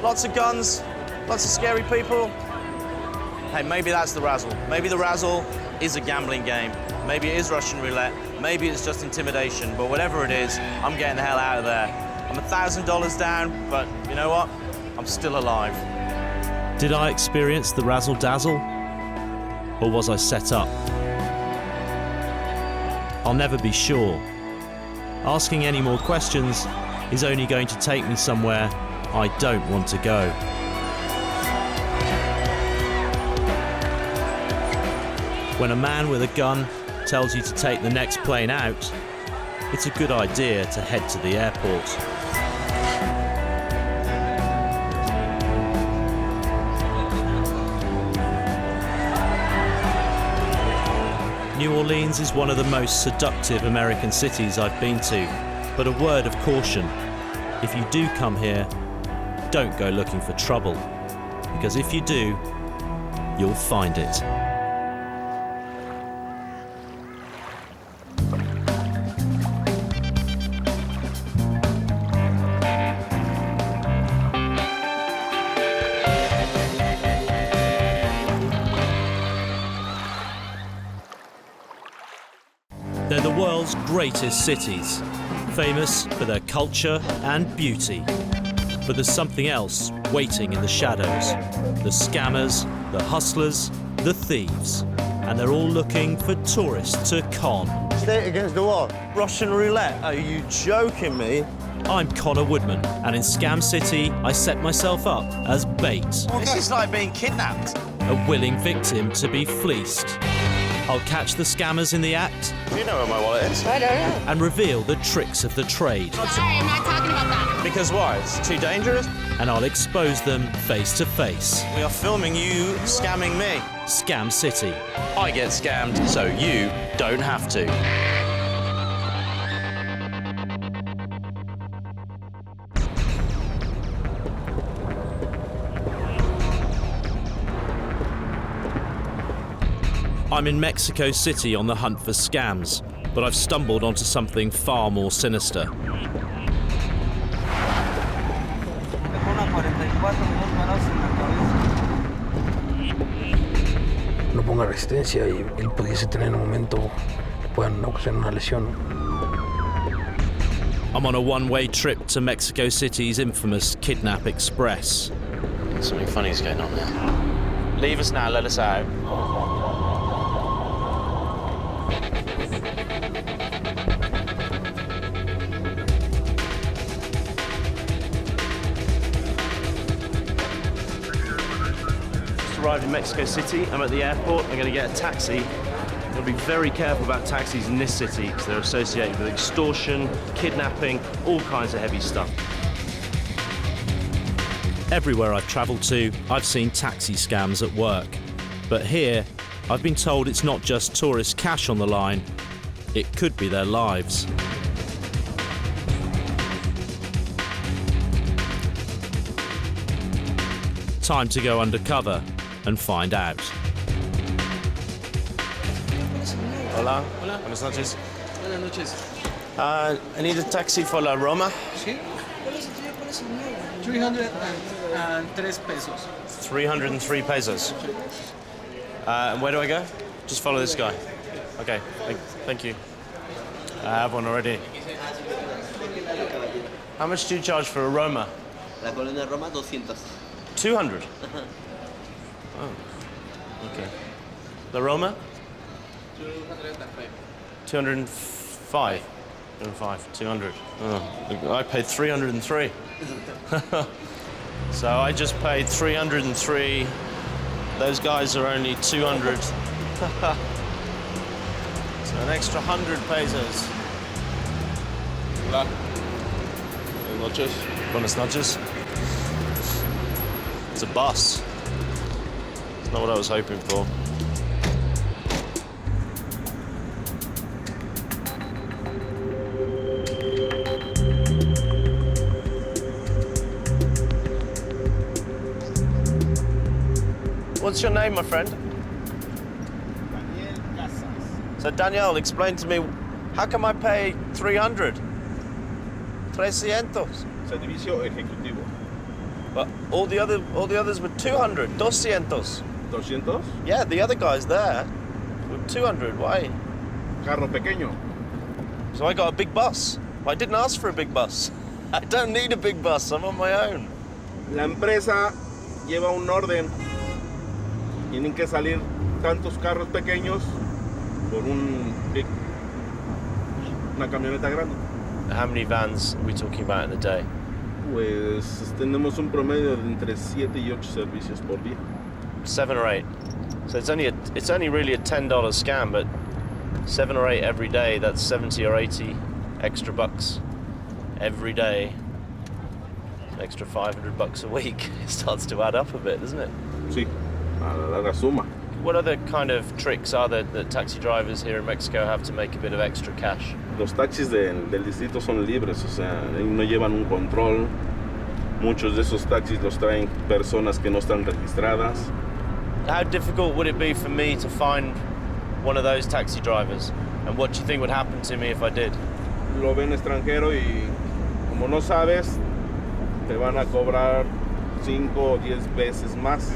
Lots of guns, lots of scary people. Hey, maybe that's the razzle. Maybe the razzle is a gambling game. Maybe it is Russian roulette. Maybe it's just intimidation. But whatever it is, I'm getting the hell out of there. I'm $1,000 down, but you know what? I'm still alive. Did I experience the razzle-dazzle? Or was I set up? I'll never be sure. Asking any more questions is only going to take me somewhere I don't want to go. When a man with a gun tells you to take the next plane out, it's a good idea to head to the airport. New Orleans is one of the most seductive American cities I've been to, but a word of caution. If you do come here, don't go looking for trouble, because if you do, you'll find it. They're the world's greatest cities, famous for their culture and beauty. But there's something else waiting in the shadows. The scammers, the hustlers, the thieves. And they're all looking for tourists to con. Stay against the wall. Russian roulette? Are you joking me? I'm Conor Woodman, and in Scam City, I set myself up as bait. This is like being kidnapped. A willing victim to be fleeced. I'll catch the scammers in the act. You know where my wallet is. I don't know. And reveal the tricks of the trade. Sorry, I'm not talking about that. Because why? It's too dangerous? And I'll expose them face to face. We are filming you scamming me. Scam City. I get scammed, so you don't have to. I'm in Mexico City on the hunt for scams, but I've stumbled onto something far more sinister. No ponga resistencia y él pudiese tener en un momento puedan ocasionar una lesión. I'm on a one-way trip to Mexico City's infamous Kidnap Express. Something funny's going on there. Leave us now, let us out. Arrived in Mexico City. I'm at the airport. I'm going to get a taxi. I've got to be very careful about taxis in this city because they're associated with extortion, kidnapping, all kinds of heavy stuff. Everywhere I've travelled to, I've seen taxi scams at work. But here, I've been told it's not just tourist cash on the line, it could be their lives. Time to go undercover and find out. Hola. Hola. Buenas noches. Buenas noches. I need a taxi for La Roma. Sí. 303 pesos. 303 pesos. And where do I go? Just follow this guy. Okay, thank you. I have one already. How much do you charge for a Roma? La colonia Roma, 200. 200? Oh, okay. La Roma? 205. 200. Oh, I paid 303. So I just paid 303. Those guys are only 200. So an extra 100 pesos. Hola. Buenas noches. Buenas noches. It's a bus. It's not what I was hoping for. What's your name, my friend? Daniel Casas. So Daniel, explain to me, how come I pay 300? 300. Servicio ejecutivo. But all the others were 200. 200. 200? Yeah, the other guys there were 200. Why? Carro pequeño. So I got a big bus. I didn't ask for a big bus. I don't need a big bus. I'm on my own. La empresa lleva un orden. Tienen que salir tantos carros pequeños por una camioneta grande. How many vans are we talking about in a day? Pues tenemos un promedio de entre 7 y 8 servicios por día. 7 or 8. So it's only really a $10 scam, but 7 or 8 every day, that's 70 or 80 extra bucks every day. An extra $500 a week. It starts to add up a bit, doesn't it? Sí, a la larga suma. What other kind of tricks are there that taxi drivers here in Mexico have to make a bit of extra cash? Los taxis del distrito son libres, o sea, no llevan un control. Muchos de esos taxis los traen personas que no están registradas. How difficult would it be for me to find one of those taxi drivers? And what do you think would happen to me if I did? Lo ven extranjero y como no sabes, te van a cobrar 5 o 10 veces más.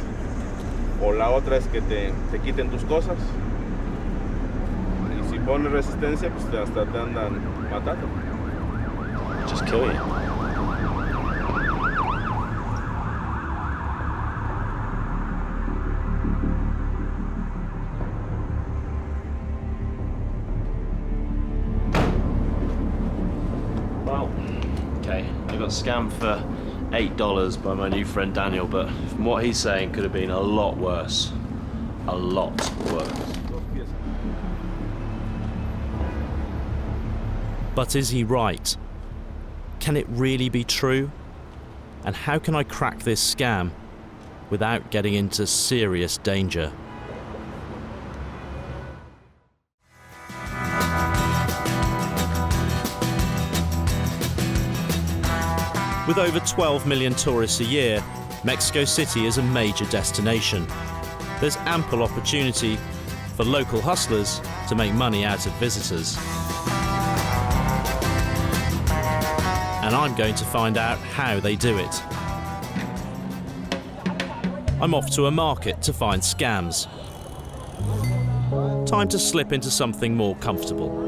O la otra es que te quiten tus cosas. Y si pones resistencia, pues hasta te andan matando. Just kill you. Well, okay, I got scammed for $8 by my new friend Daniel, but from what he's saying, could have been a lot worse. A lot worse. But is he right? Can it really be true? And how can I crack this scam without getting into serious danger? With over 12 million tourists a year, Mexico City is a major destination. There's ample opportunity for local hustlers to make money out of visitors. And I'm going to find out how they do it. I'm off to a market to find scams. Time to slip into something more comfortable.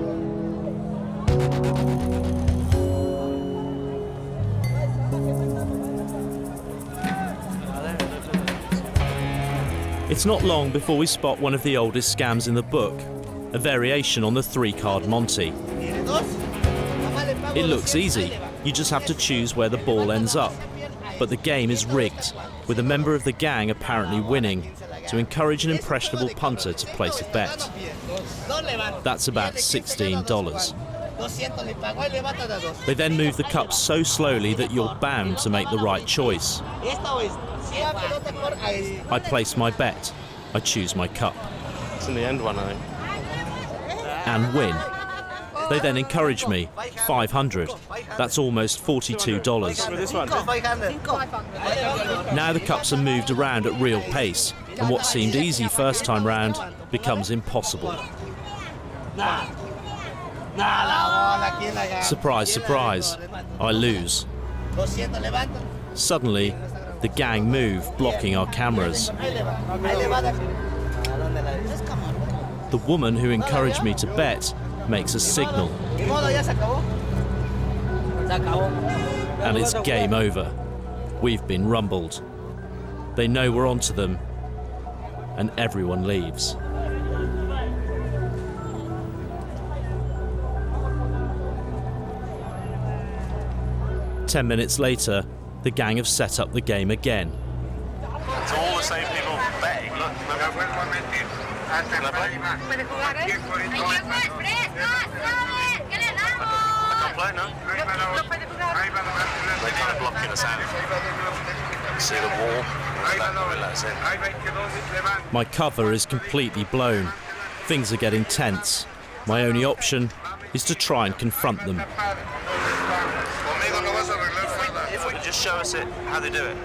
It's not long before we spot one of the oldest scams in the book, a variation on the 3-card Monty. It looks easy, you just have to choose where the ball ends up. But the game is rigged, with a member of the gang apparently winning, to encourage an impressionable punter to place a bet. That's about $16. They then move the cup so slowly that you're bound to make the right choice. I place my bet, I choose my cup. It's in the end one, I think. And win. They then encourage me. 500. That's almost $42. This one. Now the cups are moved around at real pace, and what seemed easy first time round becomes impossible. Surprise, surprise, I lose. Suddenly, the gang move, blocking our cameras. The woman who encouraged me to bet makes a signal. And it's game over. We've been rumbled. They know we're onto them, and everyone leaves. Ten minutes later, the gang have set up the game again. It's all the same people betting. Look. I can't play now. They're kind of blocking us out. You see the wall? That's it. My cover is completely blown. Things are getting tense. My only option is to try and confront them. If we could just show us it, how they do it.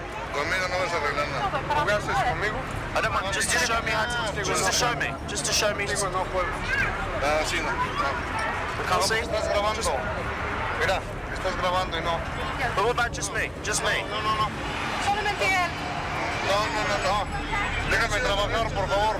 I don't mind, just to show me how to, just to show me. We can't see? But what about just me? Just me? No. Déjame trabajar, por favor.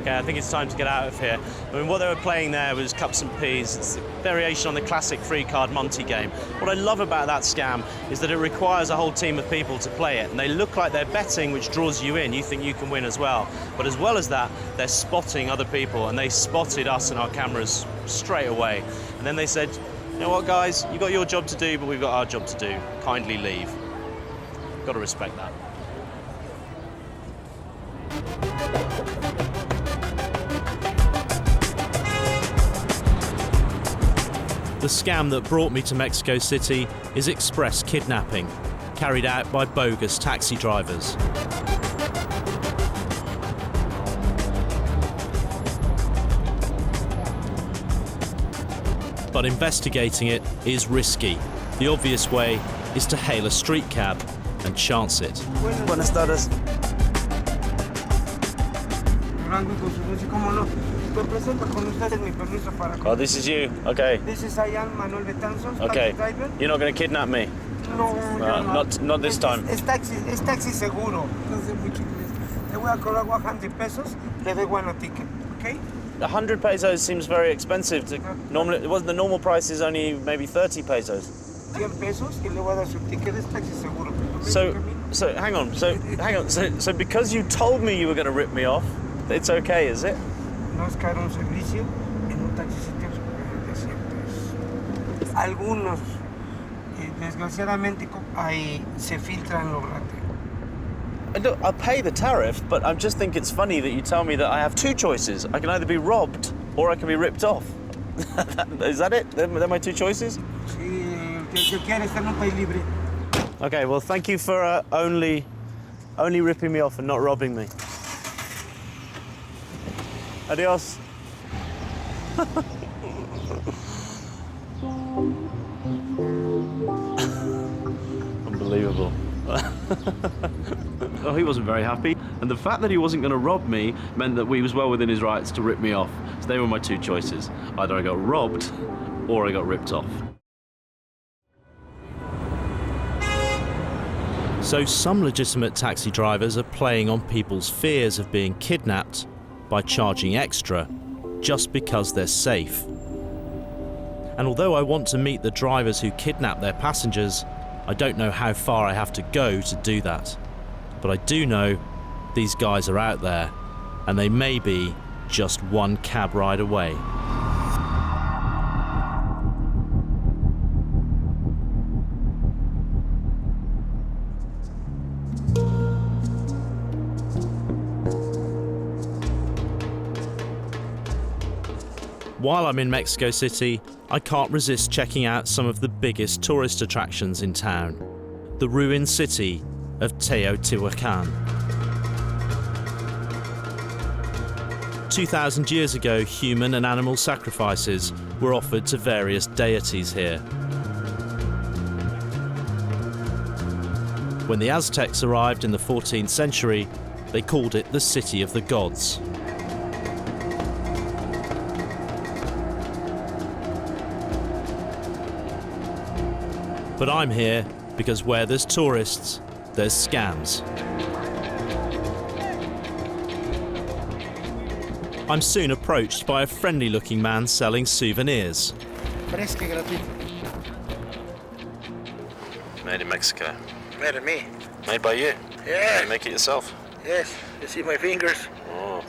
Okay, I think it's time to get out of here. I mean, what they were playing there was cups and peas. It's a variation on the classic free-card Monty game. What I love about that scam is that it requires a whole team of people to play it, and they look like they're betting, which draws you in. You think you can win as well. But as well as that, they're spotting other people, and they spotted us and our cameras straight away. And then they said, you know what, guys, you've got your job to do, but we've got our job to do. Kindly leave. Got to respect that. The scam that brought me to Mexico City is express kidnapping, carried out by bogus taxi drivers. But investigating it is risky. The obvious way is to hail a street cab and chance it. Buenas tardes. Oh, this is you. Okay. This is Manuel Betanzos. Okay. You're not going to kidnap me. No, not this time. Es taxi seguro. No sé mucho inglés. Le voy a cobrar 100 pesos. Le doy one ticket. Okay. 100 pesos seems very expensive. Normally, it wasn't the normal price is only maybe 30 pesos. 100 pesos y le voy a dar su ticket. Es taxi seguro. So hang on. So because you told me you were going to rip me off, it's okay, is it? No es caro un servicio. En un taxi se tiene de 100 pesos. Algunos, desgraciadamente, ahí se filtran los rateros. Look, I'll pay the tariff, but I just think it's funny that you tell me that I have two choices. I can either be robbed or I can be ripped off. Is that it? They're my two choices? Sí, que quiere estar en un país libre. Okay, well, thank you for only ripping me off and not robbing me. Adios. Unbelievable. Well, he wasn't very happy, and the fact that he wasn't going to rob me meant that he was well within his rights to rip me off. So they were my two choices. Either I got robbed or I got ripped off. So some legitimate taxi drivers are playing on people's fears of being kidnapped by charging extra just because they're safe. And although I want to meet the drivers who kidnap their passengers, I don't know how far I have to go to do that. But I do know these guys are out there, and they may be just one cab ride away. While I'm in Mexico City, I can't resist checking out some of the biggest tourist attractions in town. the ruined city of Teotihuacan. 2,000 years ago, human and animal sacrifices were offered to various deities here. When the Aztecs arrived in the 14th century, they called it the City of the Gods. But I'm here because where there's tourists, there's scams. I'm soon approached by a friendly-looking man selling souvenirs. Made in Mexico. Made in me. Made by you? Yeah. You make it yourself? Yes. You see my fingers? Oh.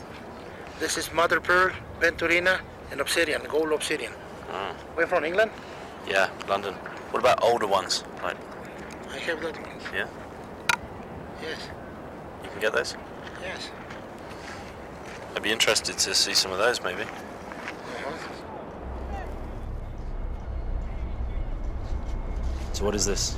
This is mother pearl, venturina, and obsidian, gold obsidian. Oh. We're from England? Yeah, London. What about older ones? Like, I have that one. yeah? Yes. You can get those? Yes. I'd be interested to see some of those, maybe. So what is this?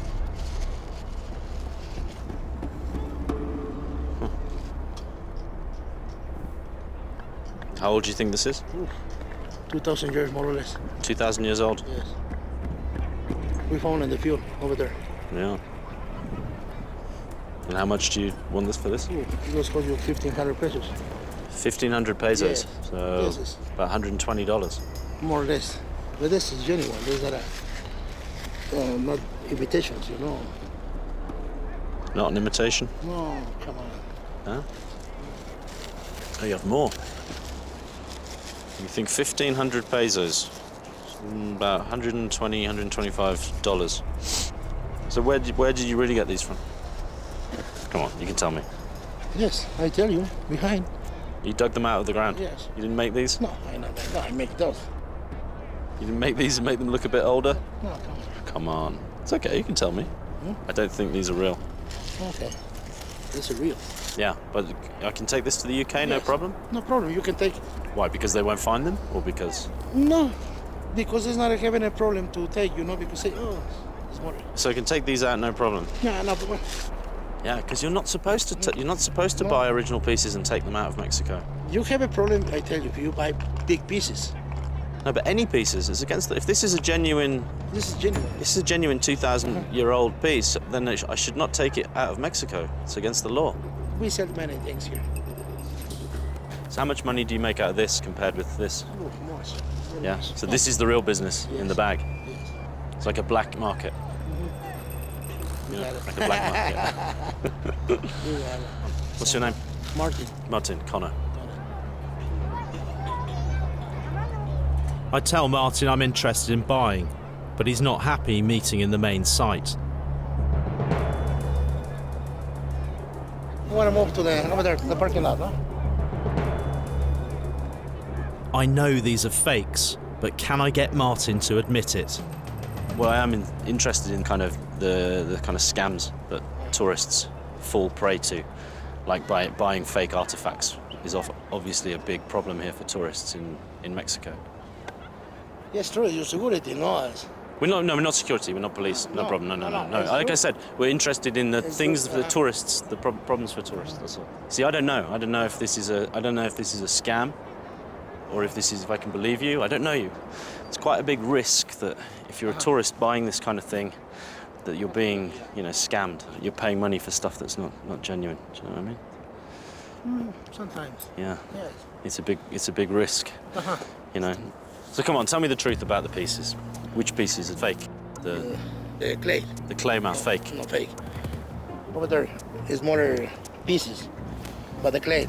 How old do you think this is? 2,000 years, more or less. 2,000 years old? Yes. We found in the field over there. Yeah. And how much do you want this for this? It was cost you 1,500 pesos. 1,500 pesos. Yes. So Yes. about $120. More or less. But this is genuine. These are not imitations, you know. Not an imitation? No, come on. Huh? Oh, you have more. You think 1,500 pesos? About $120, $125. So where did you really get these from? Come on, you can tell me. Yes, I tell you, behind. You dug them out of the ground? Yes. You didn't make these? No, I make those. You didn't make these and make them look a bit older? No, come on. Come on. It's okay, you can tell me. I don't think these are real. Okay. This is real. Yeah, but I can take this to the UK, no problem? No problem, you can take it. Why, because they won't find them? Or because... No, because it's not having a problem to take, you know, because say, oh, it's more. So I can take these out, no problem? Yeah, no problem. Yeah, because you're not supposed to buy original pieces and take them out of Mexico. You have a problem, I tell you, if you buy big pieces. No, but any pieces is against. If this is a genuine, this is genuine. This is a genuine 2,000-year-old piece. Then I should not take it out of Mexico. It's against the law. We sell many things here. So how much money do you make out of this compared with this? Oh, much. Yeah. So this is the real business in the bag. Yes. It's like a black market. You got it. Like a black market. What's your name? Martin. Martin. Conor. I tell Martin I'm interested in buying, but he's not happy meeting in the main site. I want to move to over there, to the parking lot, no? I know these are fakes, but can I get Martin to admit it? Well, I am interested in kind of the kind of scams that tourists fall prey to, like buying fake artifacts is obviously a big problem here for tourists in Mexico. Yes, true. Your security, no. We're not security. We're not police. No problem. No. Like I said, we're interested in the things for the tourists, the problems for tourists. That's all. See, I don't know. I don't know if this is a scam, or if I can believe you. I don't know you. It's quite a big risk that if you're a tourist buying this kind of thing, that you're being, scammed. You're paying money for stuff that's not genuine. Do you know what I mean? Sometimes. Yeah. Yes. It's a big risk. So come on, tell me the truth about the pieces. Which pieces are fake? The clay. The clay mouth, fake. No, fake. Over there is more pieces, but the clay.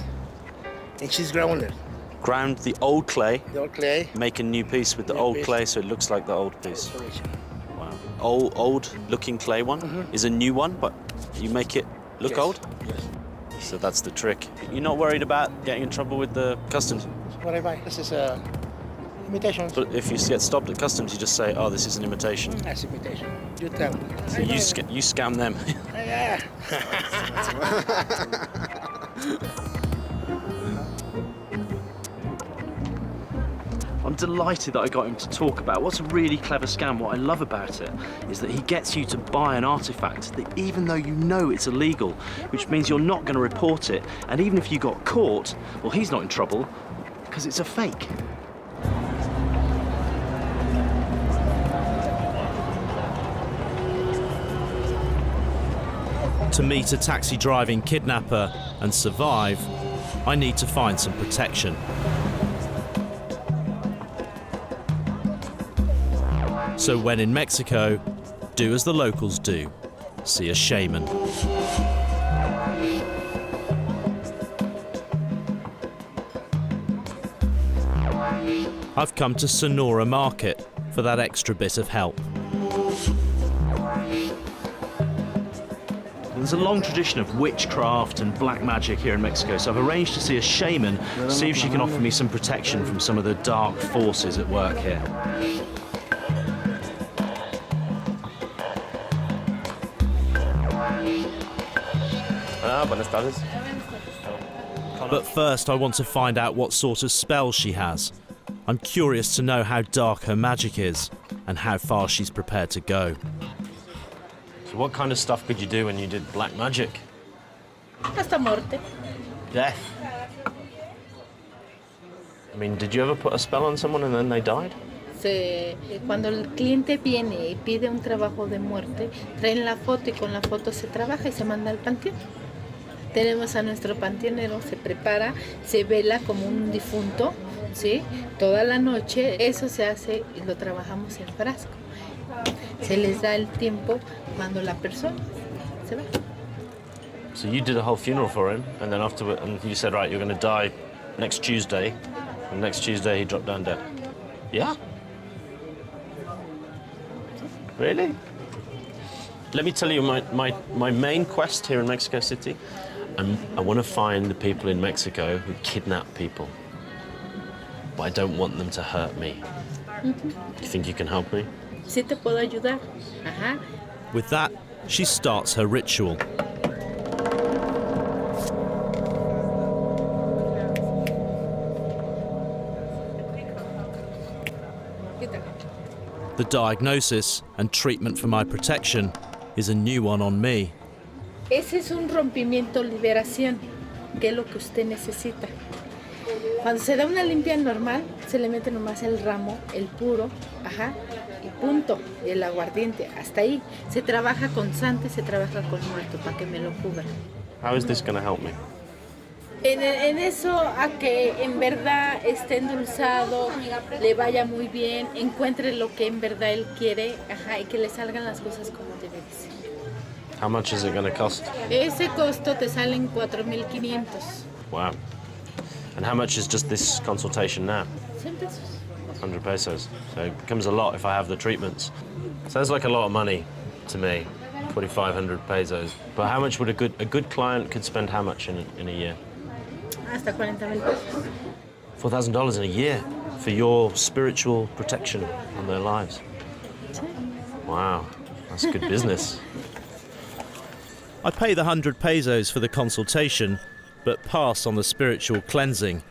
And she's grounded. Ground the old clay. The old clay. Make a new piece with the old clay so it looks like the old piece. Wow. Old looking clay one is a new one, but you make it look old? Yes. So that's the trick. You're not worried about getting in trouble with the customs? What I buy, this is imitation. But if you get stopped at customs, you just say, oh, this is an imitation. That's imitation. You tell them. So you scam them. Yeah. delighted that I got him to talk about. What's a really clever scam, what I love about it, is that he gets you to buy an artifact that even though you know it's illegal, which means you're not going to report it, and even if you got caught, well, he's not in trouble because it's a fake. To meet a taxi driving kidnapper and survive, I need to find some protection. So when in Mexico, do as the locals do. See a shaman. I've come to Sonora Market for that extra bit of help. There's a long tradition of witchcraft and black magic here in Mexico, so I've arranged to see a shaman, see if she can offer me some protection from some of the dark forces at work here. Buenas tardes. But first I want to find out what sort of spell she has. I'm curious to know how dark her magic is and how far she's prepared to go. So what kind of stuff could you do when you did black magic? Hasta muerte. Death. I mean, did you ever put a spell on someone and then they died? Cuando el cliente viene y pide un trabajo de muerte, traen la foto y con la foto se trabaja y se manda al panteón. Tenemos a nuestro panteonero, se prepara, se vela como un difunto, ¿sí? Toda la noche, eso se hace y lo trabajamos en frasco. Se les da el tiempo cuando la persona se va. So you did a whole funeral for him, and then afterward, and you said, right, you're going to die next Tuesday, and next Tuesday he dropped down dead. Yeah? Really? Let me tell you my main quest here in Mexico City. I want to find the people in Mexico who kidnap people, but I don't want them to hurt me. Do you think you can help me? Sí te puedo ayudar. Ajá. With that, she starts her ritual. The diagnosis and treatment for my protection is a new one on me. Ese es un rompimiento, liberación, que es lo que usted necesita. Cuando se da una limpia normal, se le mete nomás el ramo, el puro, ajá, y punto, el aguardiente, hasta ahí. Se trabaja con sante, se trabaja con muerto, para que me lo cubra. How is this going to help me? En eso, a que en verdad esté endulzado, le vaya muy bien, encuentre lo que en verdad él quiere, ajá, y que le salgan las cosas como debe de ser. How much is it going to cost? Ese costo te salen 4,500. Wow. And how much is just this consultation now? 100 pesos. 100 pesos. So it becomes a lot if I have the treatments. Sounds like a lot of money to me, 4,500 pesos. But how much would a good client could spend how much in a year? Hasta 40,000 pesos. $4,000 in a year for your spiritual protection on their lives. Wow, that's good business. I pay the 100 pesos for the consultation, but pass on the spiritual cleansing.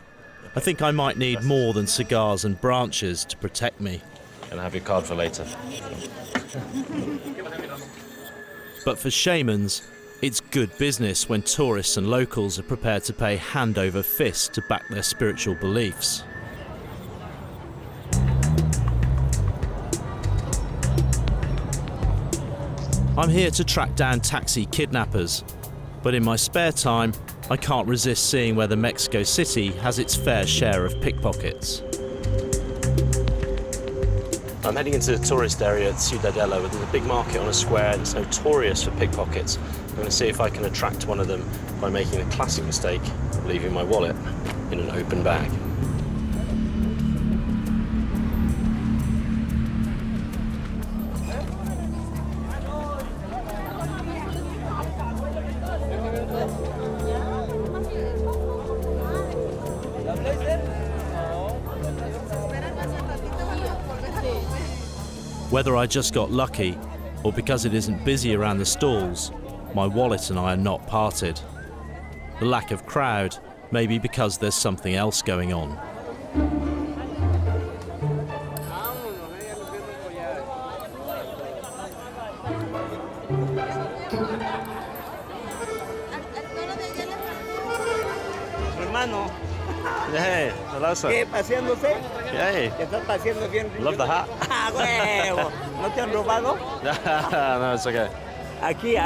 I think I might need more than cigars and branches to protect me. Can I have your card for later? But for shamans, it's good business when tourists and locals are prepared to pay hand over fist to back their spiritual beliefs. I'm here to track down taxi kidnappers, but in my spare time, I can't resist seeing whether Mexico City has its fair share of pickpockets. I'm heading into the tourist area at Ciudadela, where there's a big market on a square that's notorious for pickpockets. I'm going to see if I can attract one of them by making the classic mistake of leaving my wallet in an open bag. Whether I just got lucky, or because it isn't busy around the stalls, my wallet and I are not parted. The lack of crowd may be because there's something else going on. Hermano. Hey, hello, sir. ¿Qué? ¿Paseándose? Hey. ¿Te estás paseando bien? Love the hat. ¡Ah, huevo! ¿No te han robado? No, it's okay. Aquí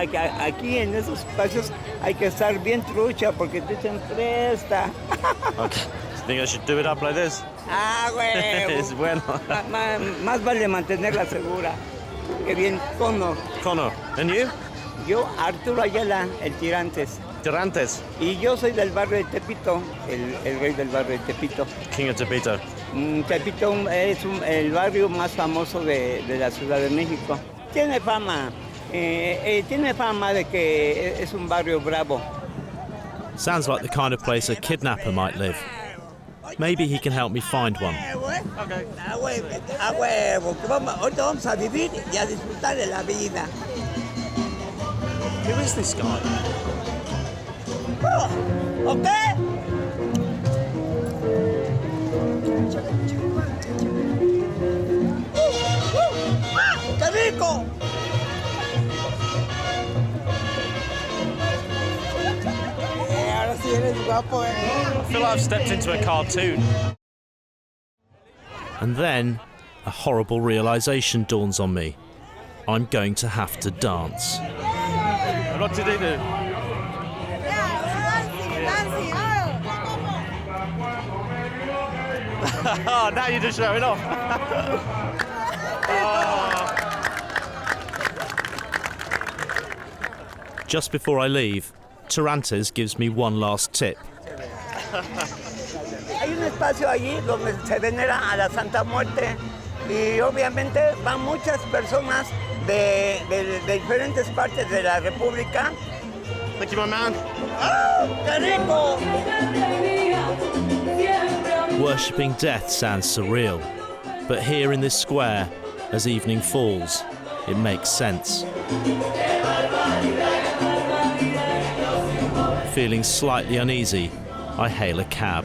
en esos espacios hay que estar bien trucha porque te echan presta. Okay. You think I should do it up like this? ¡Ah, huevo! Es bueno. Más vale mantenerla segura. Qué bien, Conor. Conor. And you? Yo, Arturo Ayala, el Tirantes. Tirantes. Y yo soy del barrio de Tepito, el rey del barrio de Tepito. King of Tepito. Tepito es el barrio más famoso de la Ciudad de México. Tiene fama de que es un barrio bravo. Sounds like the kind of place a kidnapper might live. Maybe he can help me find one. Okay. A huevo, que ahorita vamos a vivir y a disfrutar de la vida. Who is this guy? Okay. ¡Qué rico! Ahora sí eres guapo, I feel like I've stepped into a cartoon. And then a horrible realization dawns on me. I'm going to have to dance. What did he do? Oh, now you're just showing off. Just before I leave, Tirantes gives me one last tip. Hay un espacio allí donde se venera a la Santa Muerte y obviamente van muchas personas de diferentes partes de la República. Thank you, my man. ¡Oh, qué rico! Worshipping death sounds surreal, but here in this square, as evening falls, it makes sense. Feeling slightly uneasy, I hail a cab.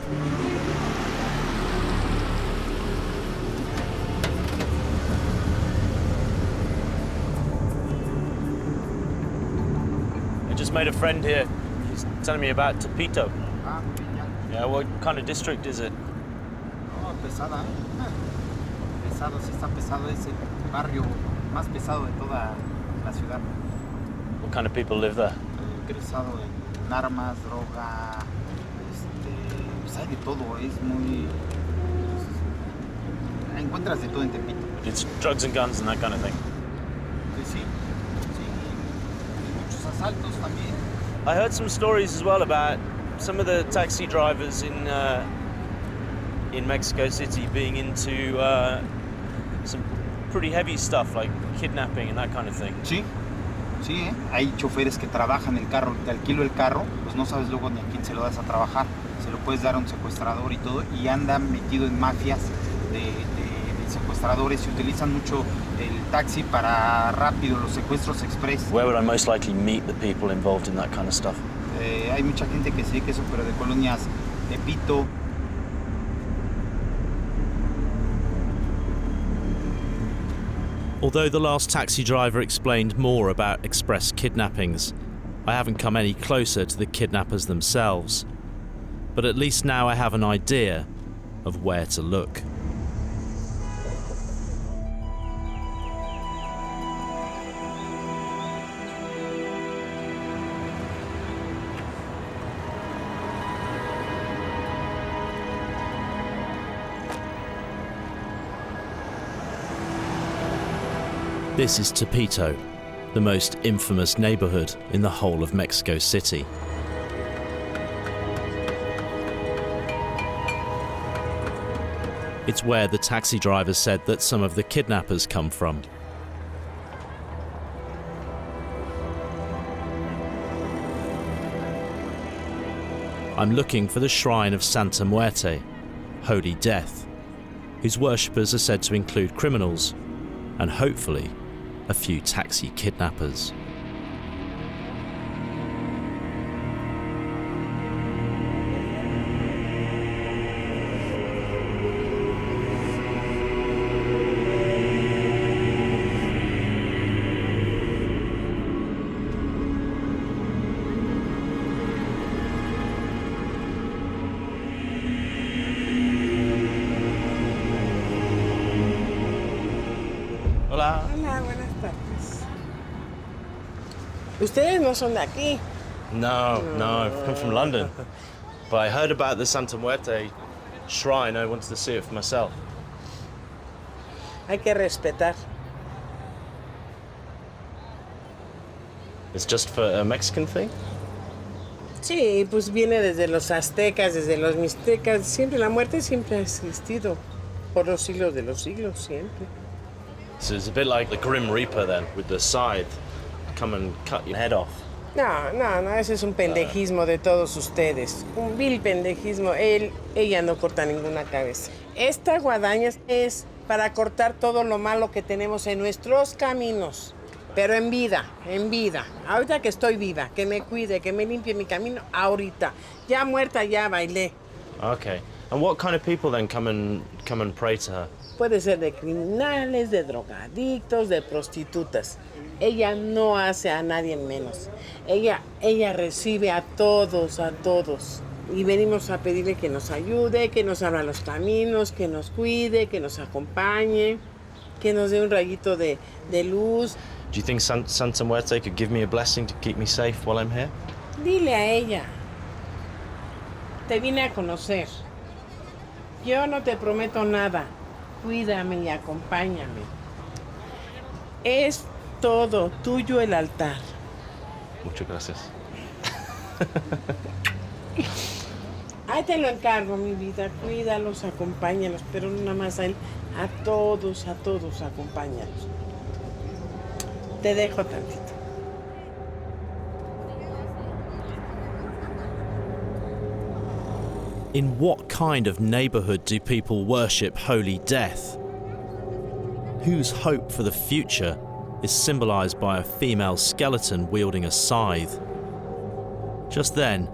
I just made a friend here. He's telling me about Tepito. Yeah, what kind of district is it? Oh, pesada, pesado, sí está pesado, es el barrio más pesado de toda la ciudad. What kind of people live there? Egresado en armas, droga, pues hay de todo, es muy... encuentras de todo en Tepito. It's drugs and guns and that kind of thing. Pues sí, muchos asaltos también. I heard some stories as well about some of the taxi drivers in Mexico City being into some pretty heavy stuff like kidnapping and that kind of thing. Sí, sí, hay choferes que trabajan el carro, te alquilo el carro, pues no sabes luego ni a quién se lo das a trabajar, se lo puedes dar a un secuestrador y todo, y andan metido en mafias de secuestradores y utilizan mucho el taxi para rápido, los secuestros express. Where would I most likely meet the people involved in that kind of stuff? Hay mucha gente que se dedica a eso, pero de colonias Tepito. Although the last taxi driver explained more about express kidnappings, I haven't come any closer to the kidnappers themselves. But at least now I have an idea of where to look. This is Tepito, the most infamous neighborhood in the whole of Mexico City. It's where the taxi driver said that some of the kidnappers come from. I'm looking for the shrine of Santa Muerte, Holy Death, whose worshippers are said to include criminals and hopefully a few taxi kidnappers. Ustedes no son de aquí. No, I've come from London. But I heard about the Santa Muerte shrine. I wanted to see it for myself. Hay que respetar. It's just for a Mexican thing? Sí, pues viene desde los aztecas, desde los mixtecas. Siempre la muerte siempre ha existido. Por los siglos de los siglos, siempre. So it's a bit like the Grim Reaper then, with the scythe. Come and cut your head off. No, ese es un pendejismo de todos ustedes. Un vil pendejismo. Ella no corta ninguna cabeza. Esta guadaña es para cortar todo lo malo que tenemos en nuestros caminos. Pero en vida. Ahorita que estoy viva, que me cuide, que me limpie mi camino, ahorita. Ya muerta, ya bailé. Okay. And what kind of people then come and pray to her? Puede ser de criminales, de drogadictos, de prostitutas. Ella no hace a nadie menos. Ella recibe a todos. Y venimos a pedirle que nos ayude, que nos abra los caminos, que nos cuide, que nos acompañe, que nos dé un rayito de luz. Do you think Santa Muerte could give me a blessing to keep me safe while I'm here? Dile a ella. Te vine a conocer. Yo no te prometo nada. Cuídame y acompáñame. Es todo tuyo el altar. Muchas gracias. Ahí te lo encargo, mi vida. Cuídalos, acompáñalos, pero no nada más a él. A todos, acompáñalos. Te dejo tantito. In what kind of neighbourhood do people worship Holy Death? Whose hope for the future is symbolised by a female skeleton wielding a scythe? Just then,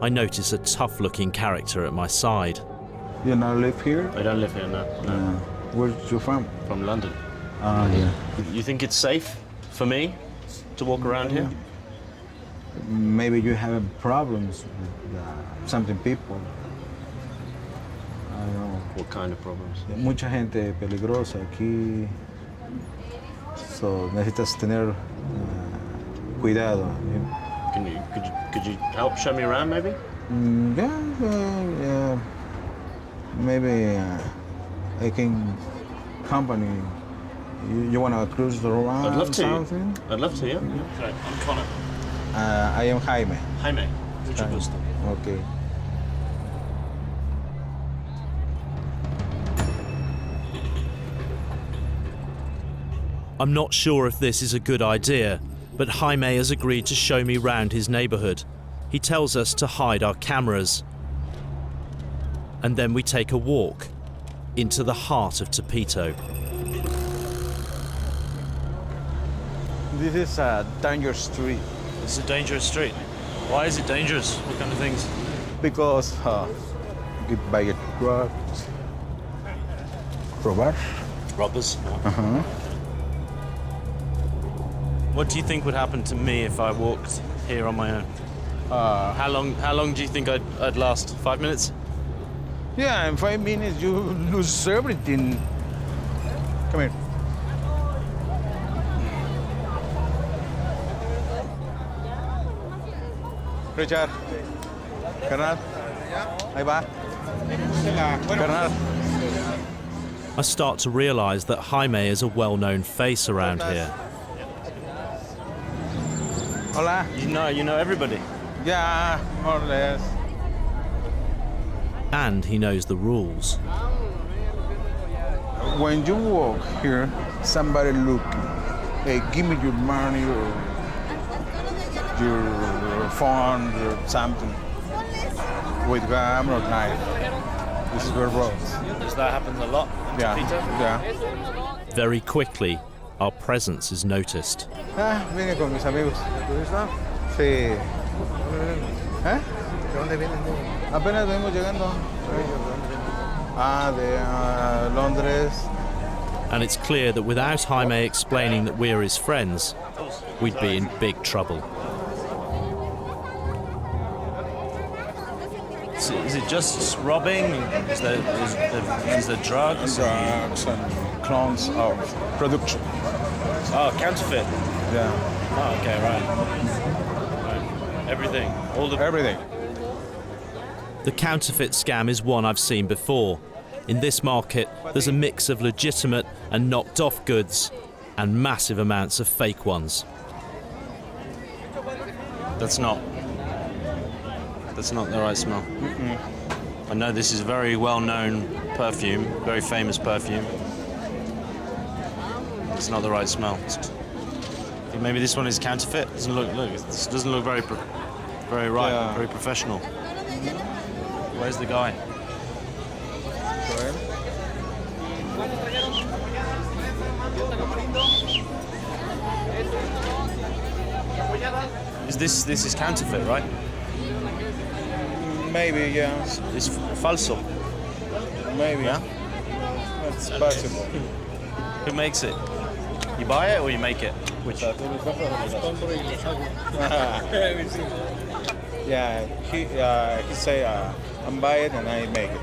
I notice a tough-looking character at my side. You not live here? I don't live here, no. Where you from? From London. Yeah. You think it's safe for me to walk around here? Maybe you have problems with something people. I don't know. What kind of problems? Mucha gente peligrosa aquí. So necesitas tener cuidado. Could you help show me around maybe? Yeah. Maybe I can accompany. You want to cruise around? I'd love to. Something? I'd love to, yeah. Sorry, I'm Conor. I am Jaime. Jaime. Mucho gusto. Okay. I'm not sure if this is a good idea, but Jaime has agreed to show me round his neighbourhood. He tells us to hide our cameras. And then we take a walk into the heart of Tepito. This is a dangerous street. It's a dangerous street. Why is it dangerous? What kind of things? Because you get by drugs, robbers. Robbers? Uh-huh. What do you think would happen to me if I walked here on my own? How long do you think I'd last? 5 minutes? Yeah, in 5 minutes you lose everything. Come here. Richard. Carnal. Ahí va. Carnal. I start to realise that Jaime is a well-known face around here. Hola. You know everybody? Yeah, more or less. And he knows the rules. When you walk here, somebody looking. Hey, give me your money or your phone or something. With gun or knife. This is where roads. Does that happen a lot? Yeah. Very quickly, our presence is noticed. Vine con mis amigos. Sí. ¿Eh? ¿De dónde vienes? Apenas venimos llegando. De Londres. And it's clear that without Jaime explaining that we're his friends, we'd be in big trouble. Is it just robbing? Is there drugs? Drugs and clones of production. Oh, counterfeit. Yeah. Oh, okay, right. Everything. Everything. The counterfeit scam is one I've seen before. In this market, there's a mix of legitimate and knocked-off goods and massive amounts of fake ones. That's not the right smell. I know this is a very well-known perfume, very famous perfume. It's not the right smell. Maybe this one is counterfeit. This doesn't look very right, Yeah. very professional. Where's the guy? This is counterfeit, right? Maybe, yeah. It's falso. Maybe. Yeah? It's possible. Who makes it? You buy it or you make it? Which? Yeah, he say, I'm buy it and I make it.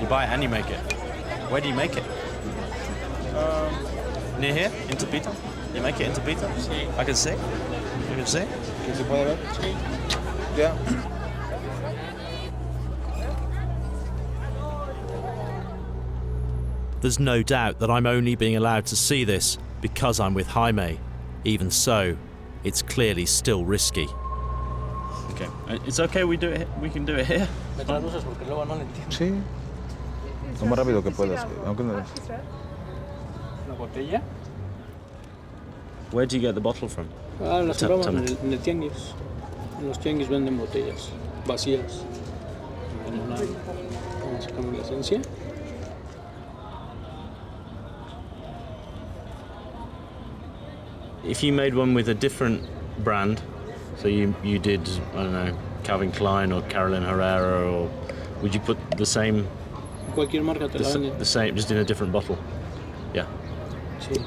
You buy it and you make it. Where do you make it? Near here? In Tepito? You make it in Tepito? I can see. You can see? ¿Que se puede ver? Yeah. There's no doubt that I'm only being allowed to see this because I'm with Jaime. Even so, it's clearly still risky. Okay. It's okay we can do it here. Sí. Lo más rápido que puedas. Aunque no. Where do you get the bottle from? Las compramos en el tianguis. En los tianguis venden botellas vacías. Sacamos la esencia. If you made one with a different brand, so you did, I don't know, Calvin Klein or Carolina Herrera, or would you put the same? Cualquier marca te la venden. The same, just in a different bottle. Yeah. Sí.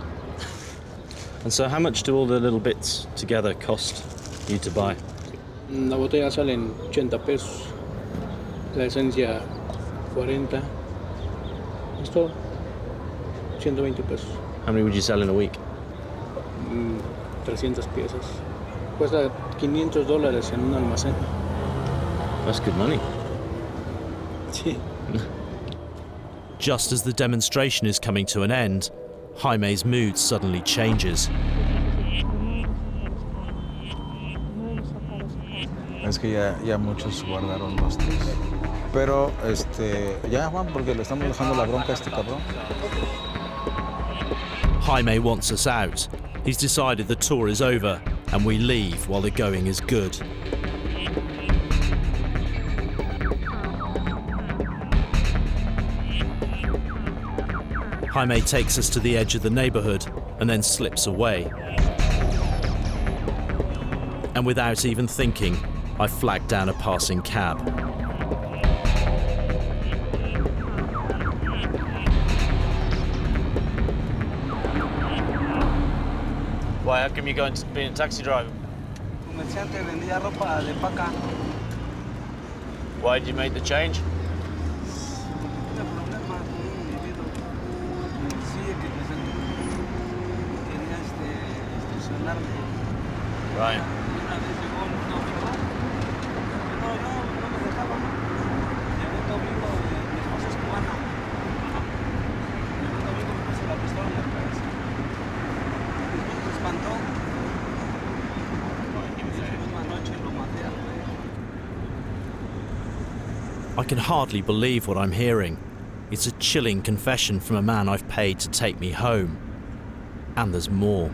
And so, how much do all the little bits together cost you to buy? La botella sale en 80 pesos. La esencia 40. Esto 120 pesos. How many would you sell in a week? 300 piezas. Cuesta $500 en un almacén. That's good money. Sí. Just as the demonstration is coming to an end, Jaime's mood suddenly changes. Es que ya muchos guardaron los tres. Pero ya Juan, porque le estamos dejando la bronca a este cabrón. Jaime wants us out. He's decided the tour is over and we leave while the going is good. Jaime takes us to the edge of the neighborhood and then slips away. And without even thinking, I flag down a passing cab. Why? How come you going to be a taxi driver? Comerciante vendía ropa de paca. Why did you make the change? Tenía problemas con un individuo. Sí, que quería extorsionarme. Right. Una vez llegó un doctor. No me dejaba. Llegó un domingo, mi esposa es cubana. Llegó un domingo, me puso la pistola en la cabeza. Me espantó. I can hardly believe what I'm hearing. It's a chilling confession from a man I've paid to take me home. And there's more.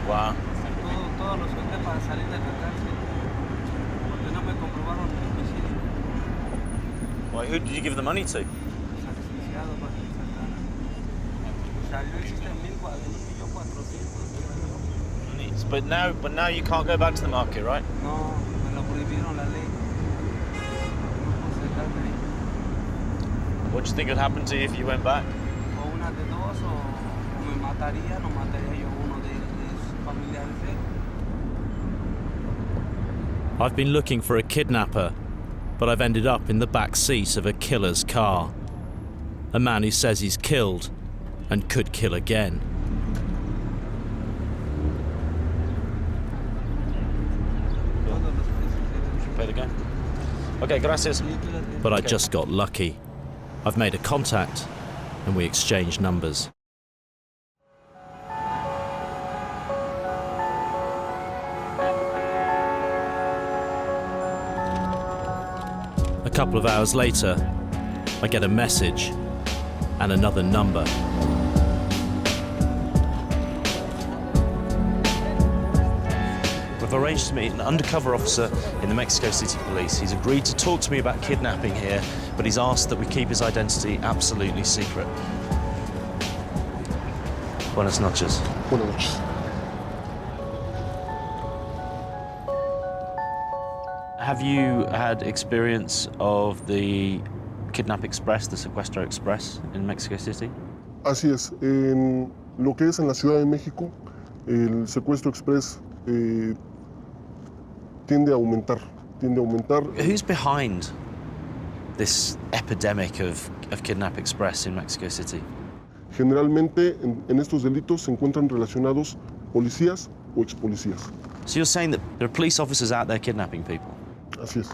Wow. Todo lo suelté para salir de la cárcel. Porque no me comprobaron el homicidio. Why? Who did you give the money to? Licenciado para que sacara. Salió el sistema 1,400,000. But now you can't go back to the market, right? No, me lo prohibieron la ley. No puedo sacarme ahí. What do you think would happen to you if you went back? O una de dos, o me mataría, no mataría yo uno de sus familiares de él. I've been looking for a kidnapper, but I've ended up in the back seat of a killer's car. A man who says he's killed and could kill again. Play the game. Okay, gracias. But I just got lucky. I've made a contact and we exchange numbers. A couple of hours later, I get a message and another number. We've arranged to meet an undercover officer in the Mexico City Police. He's agreed to talk to me about kidnapping here, but he's asked that we keep his identity absolutely secret. Buenas noches. Buenas noches. Have you had experience of the Kidnap Express, the Secuestro Express in Mexico City? Así es. En lo que es en la Ciudad de México, el Secuestro Express tiende a aumentar. Who's behind this epidemic of Kidnap Express in Mexico City? Generalmente en estos delitos se encuentran relacionados policías o expolicías. So you're saying that there are police officers out there kidnapping people? Así es.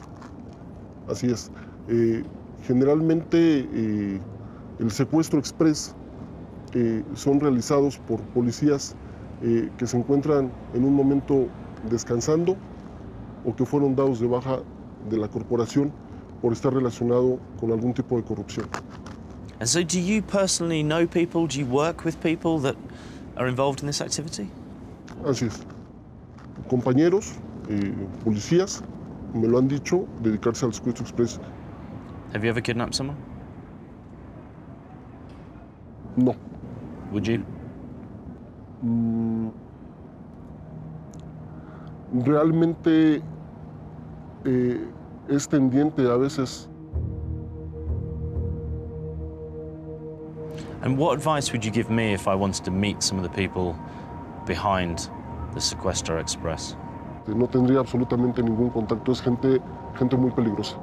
Así es. Generalmente el secuestro express son realizados por policías que se encuentran en un momento descansando o que fueron dados de baja de la corporación por estar relacionado con algún tipo de corrupción. And so do you personally know people, do you work with people that are involved in this activity? Así es. Compañeros, policías, me lo han dicho, dedicarse al secuestro express. Have you ever kidnapped someone? No. Would you? Realmente es tendiente a veces. And what advice would you give me if I wanted to meet some of the people behind the Secuestro Express? No tendría absolutamente ningún contacto, es gente muy peligrosa.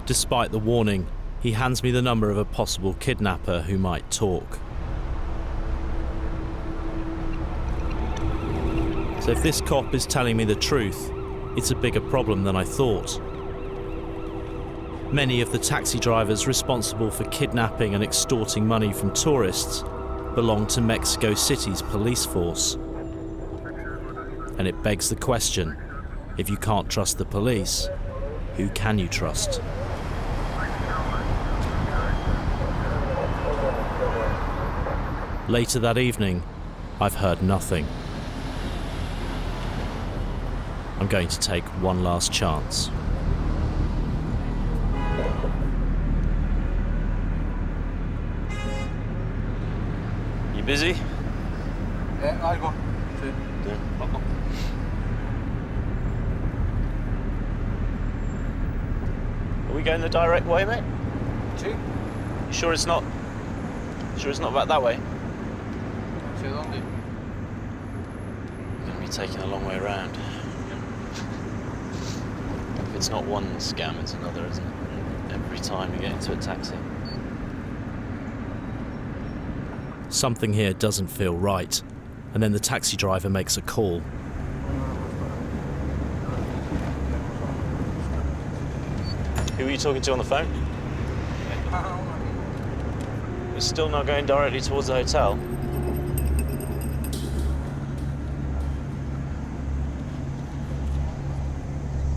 Despite the warning, he hands me the number of a possible kidnapper who might talk. So if this cop is telling me the truth, it's a bigger problem than I thought. Many of the taxi drivers responsible for kidnapping and extorting money from tourists belong to Mexico City's police force. And it begs the question, if you can't trust the police, who can you trust? Later that evening, I've heard nothing. I'm going to take one last chance. You busy? Algo. Sí. Poco. Are we going the direct way, mate? Sí. You sure it's not? Sure it's not back that way? ¿Hacia dónde? We're going to be taking a long way around. If it's not one scam, it's another, isn't it? Every time you get into a taxi. Something here doesn't feel right, and then the taxi driver makes a call. Who were you talking to on the phone? We're still not going directly towards the hotel.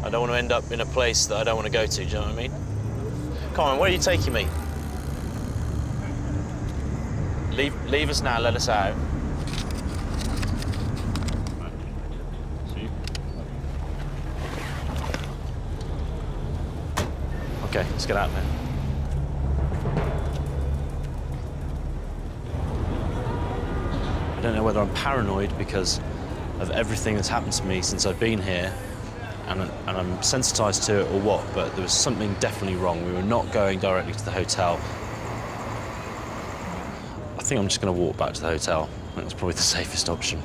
I don't want to end up in a place that I don't want to go to, do you know what I mean? Come on, where are you taking me? Leave us now, let us out. Okay, let's get out, man. I don't know whether I'm paranoid because of everything that's happened to me since I've been here, and I'm sensitized to it or what, but there was something definitely wrong. We were not going directly to the hotel. I think I'm just going to walk back to the hotel. That's probably the safest option.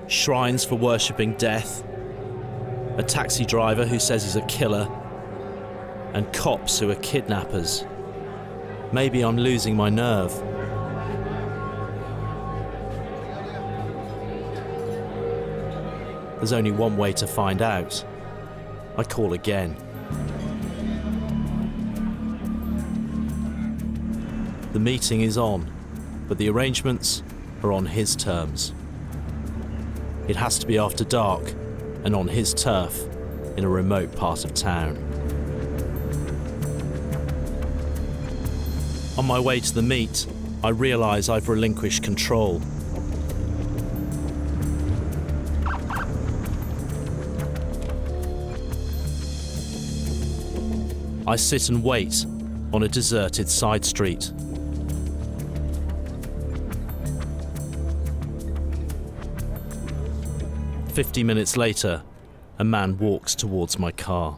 Shrines for worshipping death, a taxi driver who says he's a killer, and cops who are kidnappers. Maybe I'm losing my nerve. There's only one way to find out. I call again. The meeting is on, but the arrangements are on his terms. It has to be after dark and on his turf in a remote part of town. On my way to the meet, I realise I've relinquished control. I sit and wait on a deserted side street. "50 minutes later, a man walks towards my car.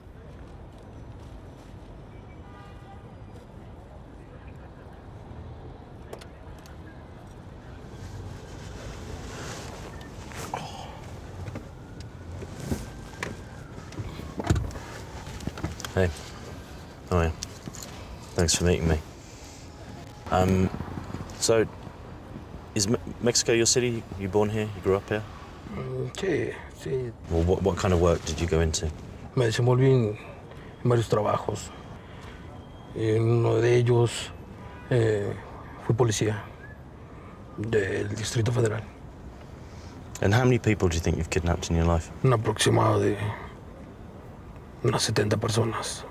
Hey. Oh yeah. Thanks for meeting me. So, is Mexico your city? You born here? You grew up here? Sí, sí. Well, what kind of work did you go into? Me desenvolví en varios trabajos. En uno de ellos fui policía del Distrito Federal. And how many people do you think you've kidnapped in your life? Un aproximado de unas 70 personas.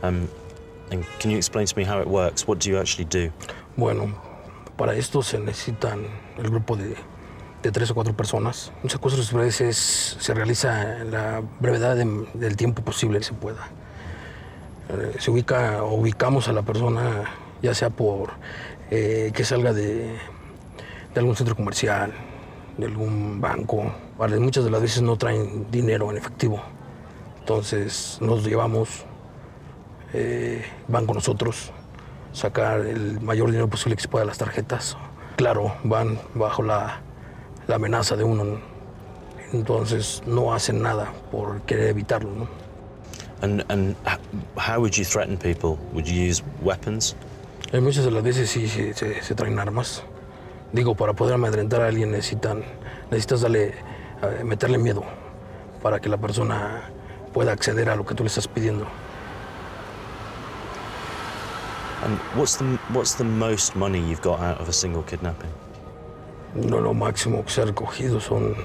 And can you explain to me how it works? What do you actually do? Bueno, para esto se necesitan el grupo de 3 o 4 personas. Un secuestro express se realiza en la brevedad del tiempo posible que se pueda. Ubicamos a la persona, ya sea por que salga de algún centro comercial, de algún banco. Muchas de las veces no traen dinero en efectivo. Entonces nos llevamos, van con nosotros, sacar el mayor dinero posible que se pueda de las tarjetas. Claro, van bajo la amenaza de uno, entonces no hacen nada por querer evitarlo, ¿no? And how would you threaten people? Would you use weapons? Muchas de las veces sí se traen armas. Digo, para poder amedrentar a alguien necesitas meterle miedo para que la persona pueda acceder a lo que tú le estás pidiendo. And what's the most money you've got out of a single kidnapping? No, lo máximo que se ha recogido son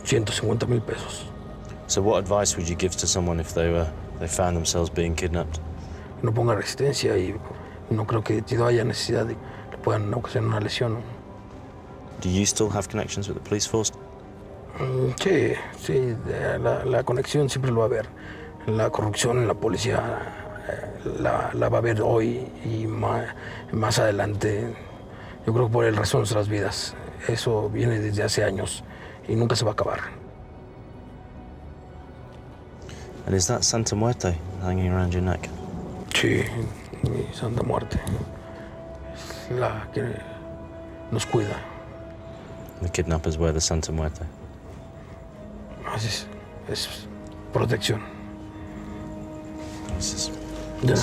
150,000 pesos. So what advice would you give to someone if they found themselves being kidnapped? No ponga resistencia y no creo que no haya necesidad de que puedan ocasionar una lesión, ¿no? Do you still have connections with the police force? Sí, la conexión siempre lo va a haber. La corrupción en la policía la va a haber hoy y más adelante. Yo creo que por el resto de nuestras vidas. Eso viene desde hace años y nunca se va a acabar. And is that Santa Muerte hanging around your neck? Sí, mi Santa Muerte. Es la que nos cuida. The kidnappers wear the Santa Muerte. Así es protección. Ya.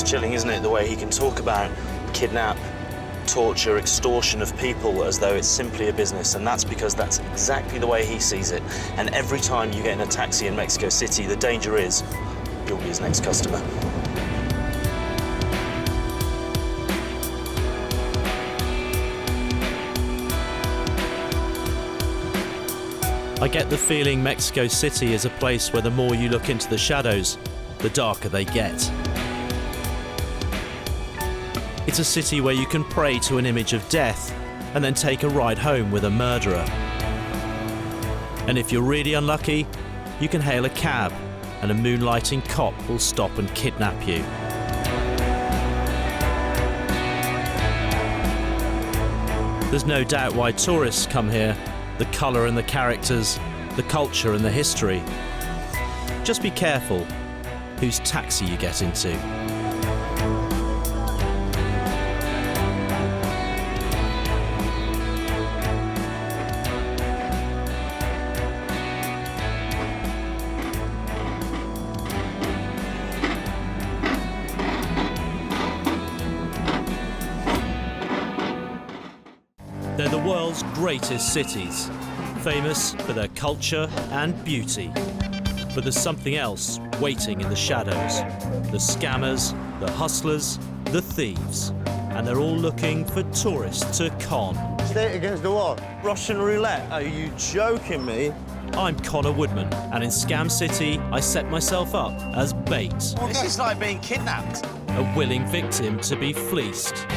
Chilling, isn't it, the way he can talk about kidnap, torture, extortion of people as though it's simply a business, and that's because that's exactly the way he sees it. And every time you get in a taxi in Mexico City, the danger is you'll be his next customer. I get the feeling Mexico City is a place where the more you look into the shadows, the darker they get. It's a city where you can pray to an image of death and then take a ride home with a murderer. And if you're really unlucky, you can hail a cab and a moonlighting cop will stop and kidnap you. There's no doubt why tourists come here. The colour and the characters, the culture and the history. Just be careful whose taxi you get into. They're the world's greatest cities, famous for their culture and beauty. But there's something else waiting in the shadows. The scammers, the hustlers, the thieves. And they're all looking for tourists to con. Stay against the wall. Russian roulette? Are you joking me? I'm Conor Woodman, and in Scam City, I set myself up as bait. This is like being kidnapped. A willing victim to be fleeced.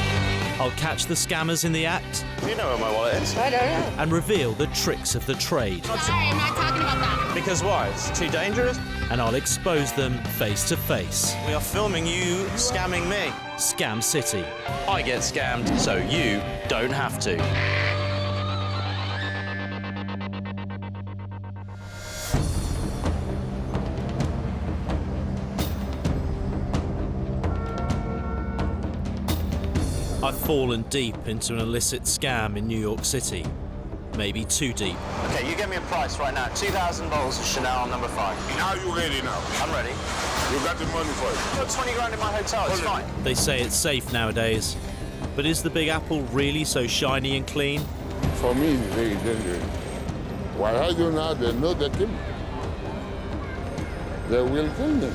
I'll catch the scammers in the act. Do you know where my wallet is? I don't know. And reveal the tricks of the trade. Sorry, I'm not talking about that. Because why? It's too dangerous? And I'll expose them face to face. We are filming you scamming me. Scam City. I get scammed, so you don't have to. I've fallen deep into an illicit scam in New York City. Maybe too deep. Okay, you get me a price right now. 2,000 bottles of Chanel number 5. Now you ready now? I'm ready. You got the money for it. I've got 20 grand in my hotel, it's fine. They say it's safe nowadays. But is the Big Apple really so shiny and clean? For me, it's very dangerous. What I do now, they know they kill me. They will kill me.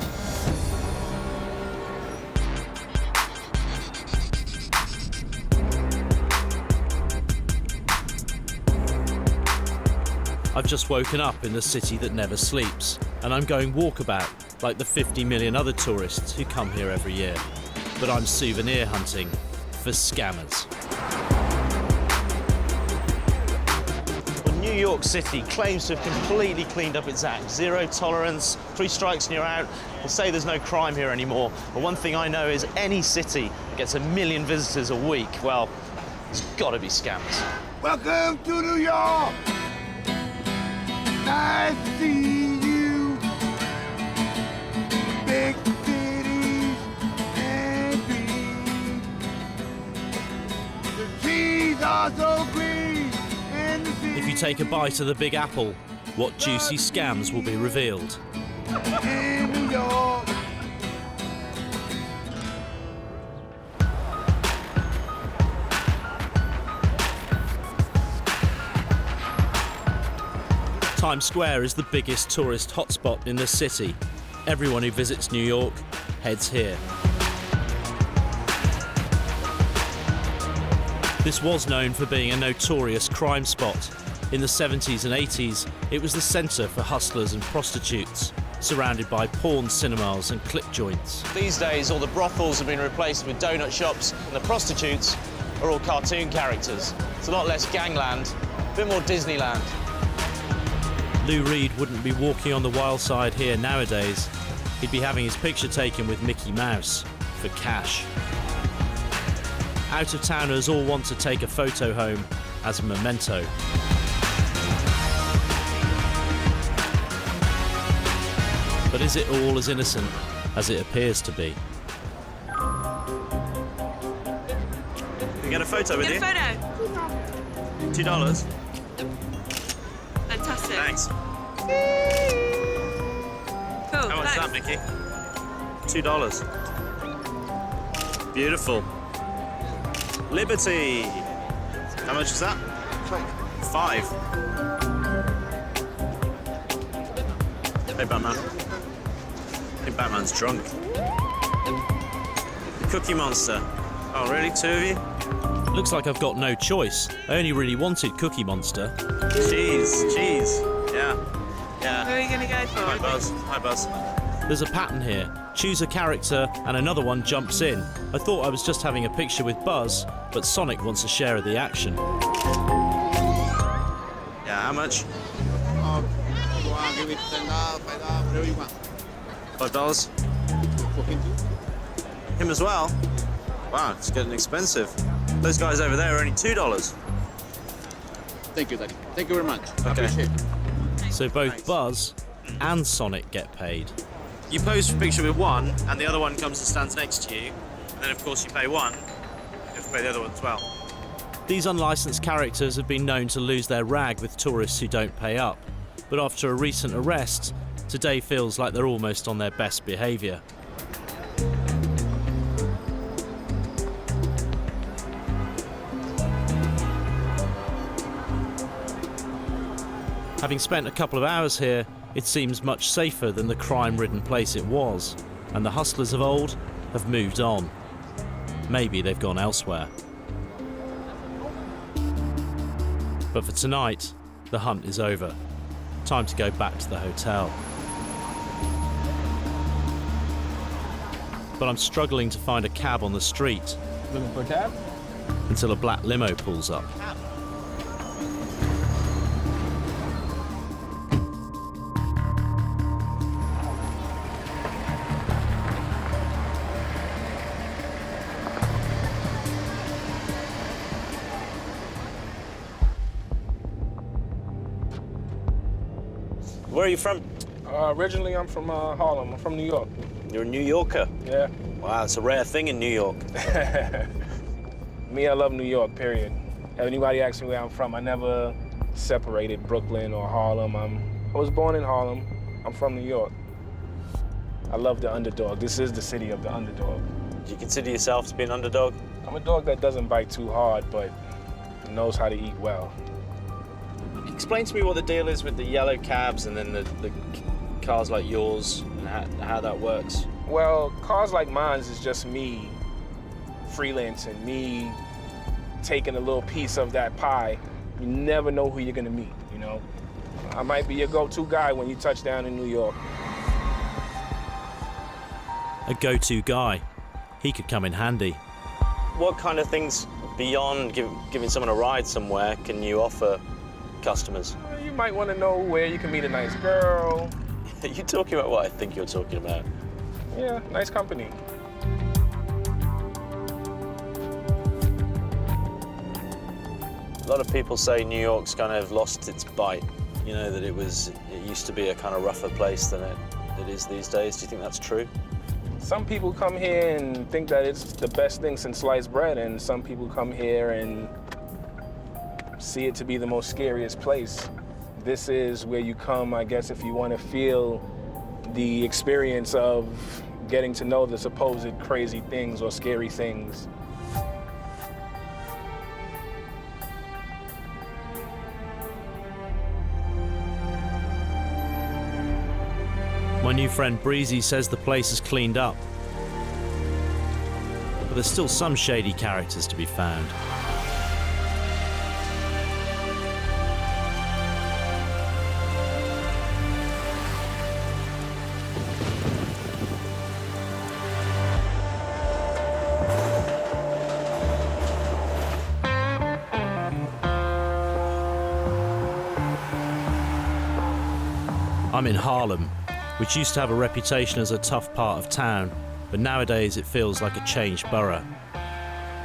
I've just woken up in the city that never sleeps, and I'm going walkabout like the 50 million other tourists who come here every year. But I'm souvenir hunting for scammers. Well, New York City claims to have completely cleaned up its act. Zero tolerance, 3 strikes and you're out. They say there's no crime here anymore. But one thing I know is any city that gets 1 million visitors a week, well, there's got to be scammers. Welcome to New York! Nice to see you. Big cities and green. The trees are so green. And If you take a bite of the Big Apple, what juicy scams will be revealed? in New York. Times Square is the biggest tourist hotspot in the city. Everyone who visits New York heads here. This was known for being a notorious crime spot. In the 70s and 80s, it was the centre for hustlers and prostitutes, surrounded by porn cinemas and clip joints. These days, all the brothels have been replaced with donut shops, and the prostitutes are all cartoon characters. It's a lot less gangland, a bit more Disneyland. Lou Reed wouldn't be walking on the wild side here nowadays. He'd be having his picture taken with Mickey Mouse for cash. Out-of-towners all want to take a photo home as a memento. But is it all as innocent as it appears to be? Can we get a photo with you? Get a photo. $2. Fantastic. Thanks. Cool. How much is that, Mickey? $2. Beautiful. Liberty. How much is that? 5. Hey, Batman. I think Batman's drunk. Cookie Monster. Oh, really? 2 of you? Looks like I've got no choice. I only really wanted Cookie Monster. Cheese. Yeah. Who are you going to go for? Hi, Buzz. Hi, Buzz. There's a pattern here. Choose a character and another one jumps in. I thought I was just having a picture with Buzz, but Sonic wants a share of the action. Yeah, how much? Give it $10, $5, whatever you want. $5? Him as well? Wow, it's getting expensive. Those guys over there are only $2. Thank you, Daddy. Thank you very much. Okay. Appreciate it. So both Buzz and Sonic get paid. You pose for a picture with one, and the other one comes and stands next to you, and then of course you pay one, you have to pay the other one as well. These unlicensed characters have been known to lose their rag with tourists who don't pay up. But after a recent arrest, today feels like they're almost on their best behaviour. Having spent a couple of hours here, it seems much safer than the crime-ridden place it was, and the hustlers of old have moved on. Maybe they've gone elsewhere. But for tonight, the hunt is over. Time to go back to the hotel. But I'm struggling to find a cab on the street. Looking for a cab? Until a black limo pulls up. Where are you from? Originally, I'm from Harlem. I'm from New York. You're a New Yorker? Yeah. Wow, it's a rare thing in New York. Me, I love New York, period. Anybody asks me where I'm from, I never separated Brooklyn or Harlem. I was born in Harlem. I'm from New York. I love the underdog. This is the city of the underdog. Do you consider yourself to be an underdog? I'm a dog that doesn't bite too hard, but knows how to eat well. Explain to me what the deal is with the yellow cabs and then the cars like yours and how that works. Well, cars like mine is just me freelancing, me taking a little piece of that pie. You never know who you're gonna meet, you know? I might be your go-to guy when you touch down in New York. A go-to guy. He could come in handy. What kind of things beyond giving someone a ride somewhere can you offer customers? You might want to know where you can meet a nice girl. Are you talking about what I think you're talking about? Yeah, nice company. A lot of people say New York's kind of lost its bite. You know, that it used to be a kind of rougher place than it is these days. Do you think that's true? Some people come here and think that it's the best thing since sliced bread, and some people come here and see it to be the most scariest place. This is where you come, I guess, if you want to feel the experience of getting to know the supposed crazy things or scary things. My new friend Breezy says the place is cleaned up. But there's still some shady characters to be found. I'm in Harlem, which used to have a reputation as a tough part of town, but nowadays it feels like a changed borough.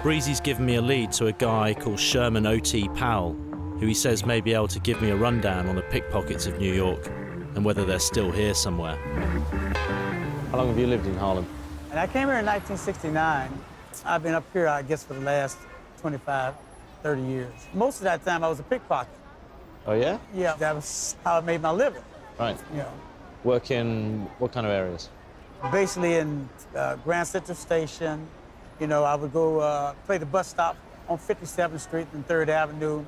Breezy's given me a lead to a guy called Sherman O.T. Powell, who he says may be able to give me a rundown on the pickpockets of New York and whether they're still here somewhere. How long have you lived in Harlem? And I came here in 1969. I've been up here, I guess, for the last 25, 30 years. Most of that time I was a pickpocket. Oh, yeah? Yeah, that was how I made my living. Right. You know, Work in what kind of areas? basically in Grand Central Station. You know, I would go play the bus stop on 57th Street and 3rd Avenue.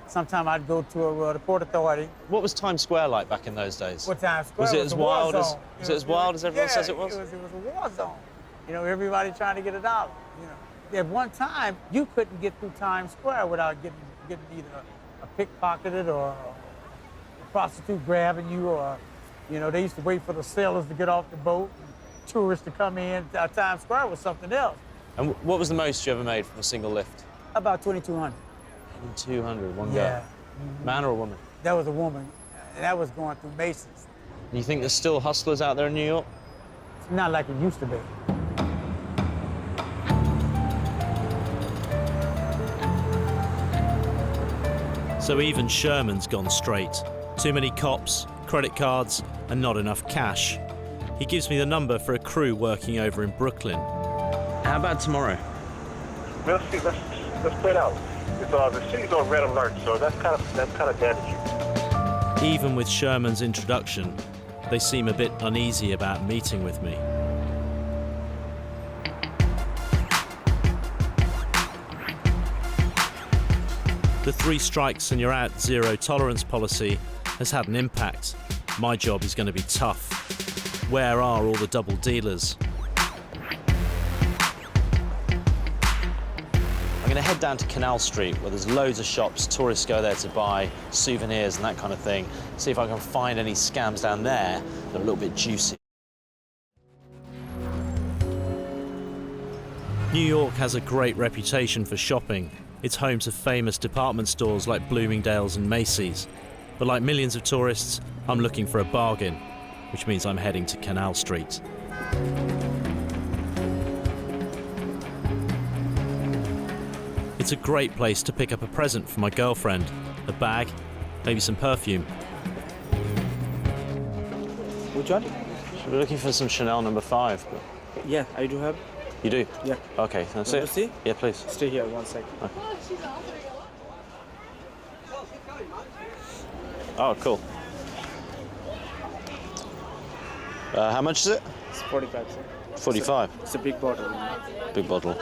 Sometime I'd go to the Port Authority. What was Times Square like back in those days? What Times Square Was it was as a war wild as zone. was it as wild as everyone says it was? It was a war zone. You know, everybody trying to get a dollar. You know, at one time you couldn't get through Times Square without getting either a pickpocketed or prostitute grabbing you, or, you know, they used to wait for the sailors to get off the boat, and tourists to come in. Times Square was something else. And what was the most you ever made from a single lift? About 2,200. 200, one Yeah. go. Man or a woman? That was a woman, and that was going through Macy's. Do you think there's still hustlers out there in New York? It's not like it used to be. So even Sherman's gone straight. Too many cops, credit cards, and not enough cash. He gives me the number for a crew working over in Brooklyn. How about tomorrow? Let's see. Let's play it out. The city's on red alert, so that's kind of damaging. Even with Sherman's introduction, they seem a bit uneasy about meeting with me. The 3 strikes and you're out zero tolerance policy has had an impact. My job is going to be tough. Where are all the double dealers? I'm going to head down to Canal Street, where there's loads of shops. Tourists go there to buy souvenirs and that kind of thing. See if I can find any scams down there that are a little bit juicy. New York has a great reputation for shopping. It's home to famous department stores like Bloomingdale's and Macy's. But like millions of tourists, I'm looking for a bargain, which means I'm heading to Canal Street. It's a great place to pick up a present for my girlfriend, a bag, maybe some perfume. Which one? We're looking for some Chanel No. 5. But... Yeah, I do have. You do? Yeah. Okay, that's it. See? Yeah, please. Stay here 1 second. Okay. Oh, cool. How much is it? It's 45, sir. 45? It's a big bottle. Big bottle.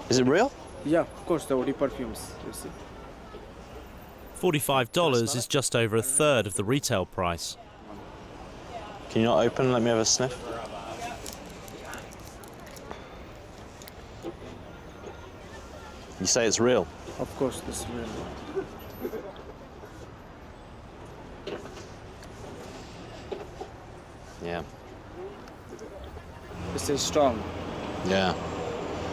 Is it real? Yeah, of course, the OD perfumes, you see. $45 is just over a third of the retail price. Can you not open and let me have a sniff? You say it's real? Of course, this is real. Yeah. This is strong. Yeah.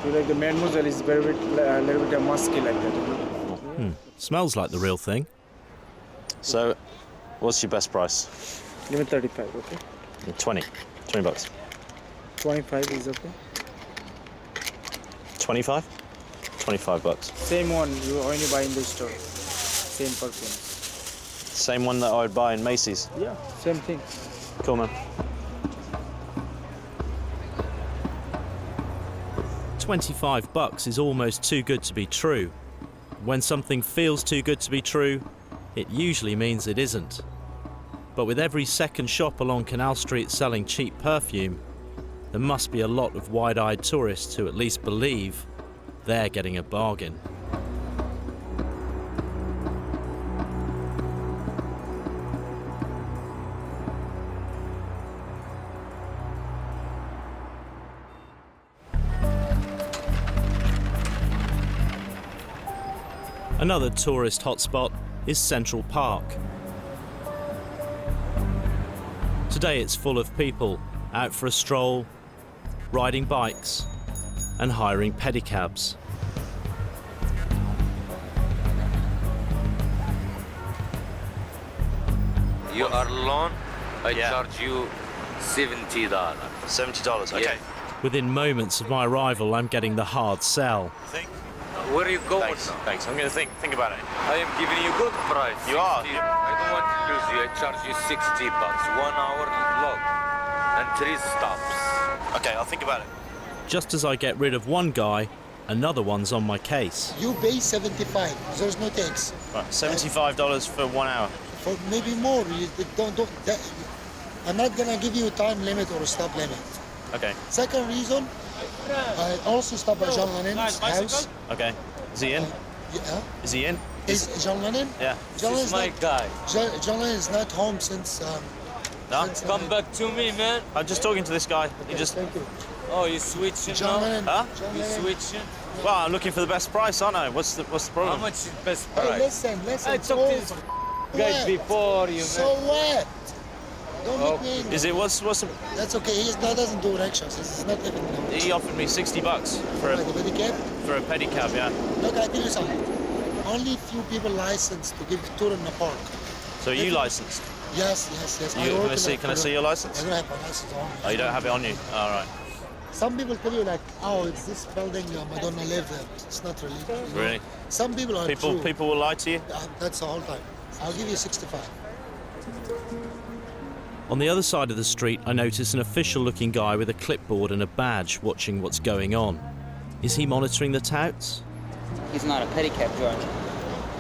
You like the mademoiselle is very a little bit musky like that. You know? Smells like the real thing. So, what's your best price? Give me 35, okay? 20. 20 bucks. 25 is okay. 25? 25 bucks. Same one you only buy in the store. Same perfume. Same one that I would buy in Macy's? Yeah, same thing. Cool, man. 25 bucks is almost too good to be true. When something feels too good to be true, it usually means it isn't. But with every second shop along Canal Street selling cheap perfume, there must be a lot of wide-eyed tourists who at least believe they're getting a bargain. Another tourist hotspot is Central Park. Today it's full of people out for a stroll, riding bikes and hiring pedicabs. You are alone, I charge you $70. $70, okay. Yeah. Within moments of my arrival, I'm getting the hard sell. Where are you going Thanks. now? Thanks. I'm going to think about it. I am giving you good price. You are? 60. I don't want to lose you. I charge you $60. 1 hour long and 3 stops. Okay, I'll think about it. Just as I get rid of one guy, another one's on my case. You pay 75. There's no tax. Right, $75 for 1 hour. For maybe more. You don't. I'm not gonna give you a time limit or a stop limit. Okay. Second reason, I also stopped by John Lennon's house. Okay. Is he in? Yeah. Is he in? Is John Lennon? Yeah. John This is my not, guy. John Lennon is not home since. No? Come back to me, man. I'm just talking to this guy. He just. Thank you. Oh, you switching John now? Lennon. Huh? John You Lennon. switching? Well, I'm looking for the best price, aren't I? What's the problem? How much is best Hey, price? listen. I It's talk all, to this guys before. You So what? Don't make me angry. Is it what's the? That's okay. He doesn't do rickshaws. It's not even. He offered me $60 for a pedicab. For a pedicab, yeah. Look, I tell you something. Only few people licensed to give tour in the park. So are you licensed? Yes. Can I see your license? I don't have my license on me. Oh, you don't have it on you? All right. Some people tell you like, oh, it's this building, Madonna lived there. It's not really. You know? Really? Some people are People will lie to you? That's the whole time. I'll give you 65. On the other side of the street, I notice an official-looking guy with a clipboard and a badge watching what's going on. Is he monitoring the touts? He's not a pedicab driver.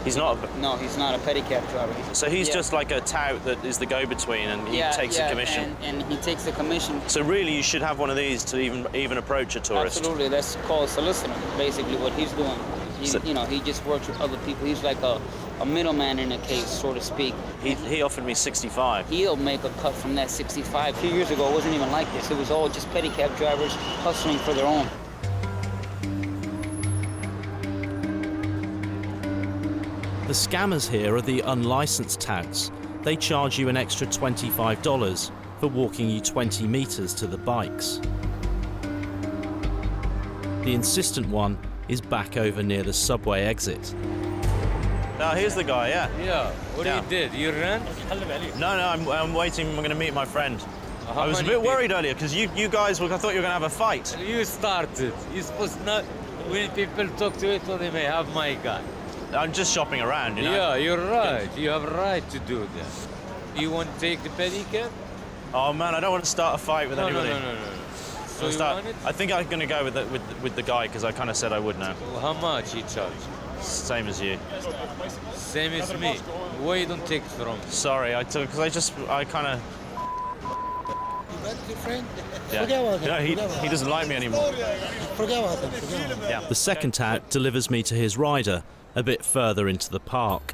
He's not? No, he's not a pedicab driver. So he's just like a tout that is the go-between, and he takes a commission? And he takes the commission. So really you should have one of these to even approach a tourist? Absolutely, that's called solicitor, basically what he's doing. He just works with other people. He's like a middleman in a case, so to speak. He offered me 65. He'll make a cut from that 65. A few years ago, it wasn't even like this. It was all just pedicab drivers hustling for their own. The scammers here are the unlicensed touts. They charge you an extra $25 for walking you 20 meters to the bikes. The insistent one is back over near the subway exit. Now here's the guy, yeah. Yeah. What you did? You ran? No, I'm waiting. I'm going to meet my friend. How I was a many bit worried earlier because you guys, I thought you were going to have a fight. You started. You're supposed not. When people talk to it, they may have my gun. I'm just shopping around, you know. Yeah, you're right. You have a right to do that. You want to take the pedicab? Oh man, I don't want to start a fight with anybody. No. So you want it? I think I'm going to go with the guy because I kind of said I would now. Well, how much he charge? Same as you. Same as me. Why you don't take it from me? Sorry, I took because I kind of. You got your friend? Yeah. Forget about him. He doesn't like me anymore. Forget about him. Yeah. The second tout delivers me to his rider a bit further into the park.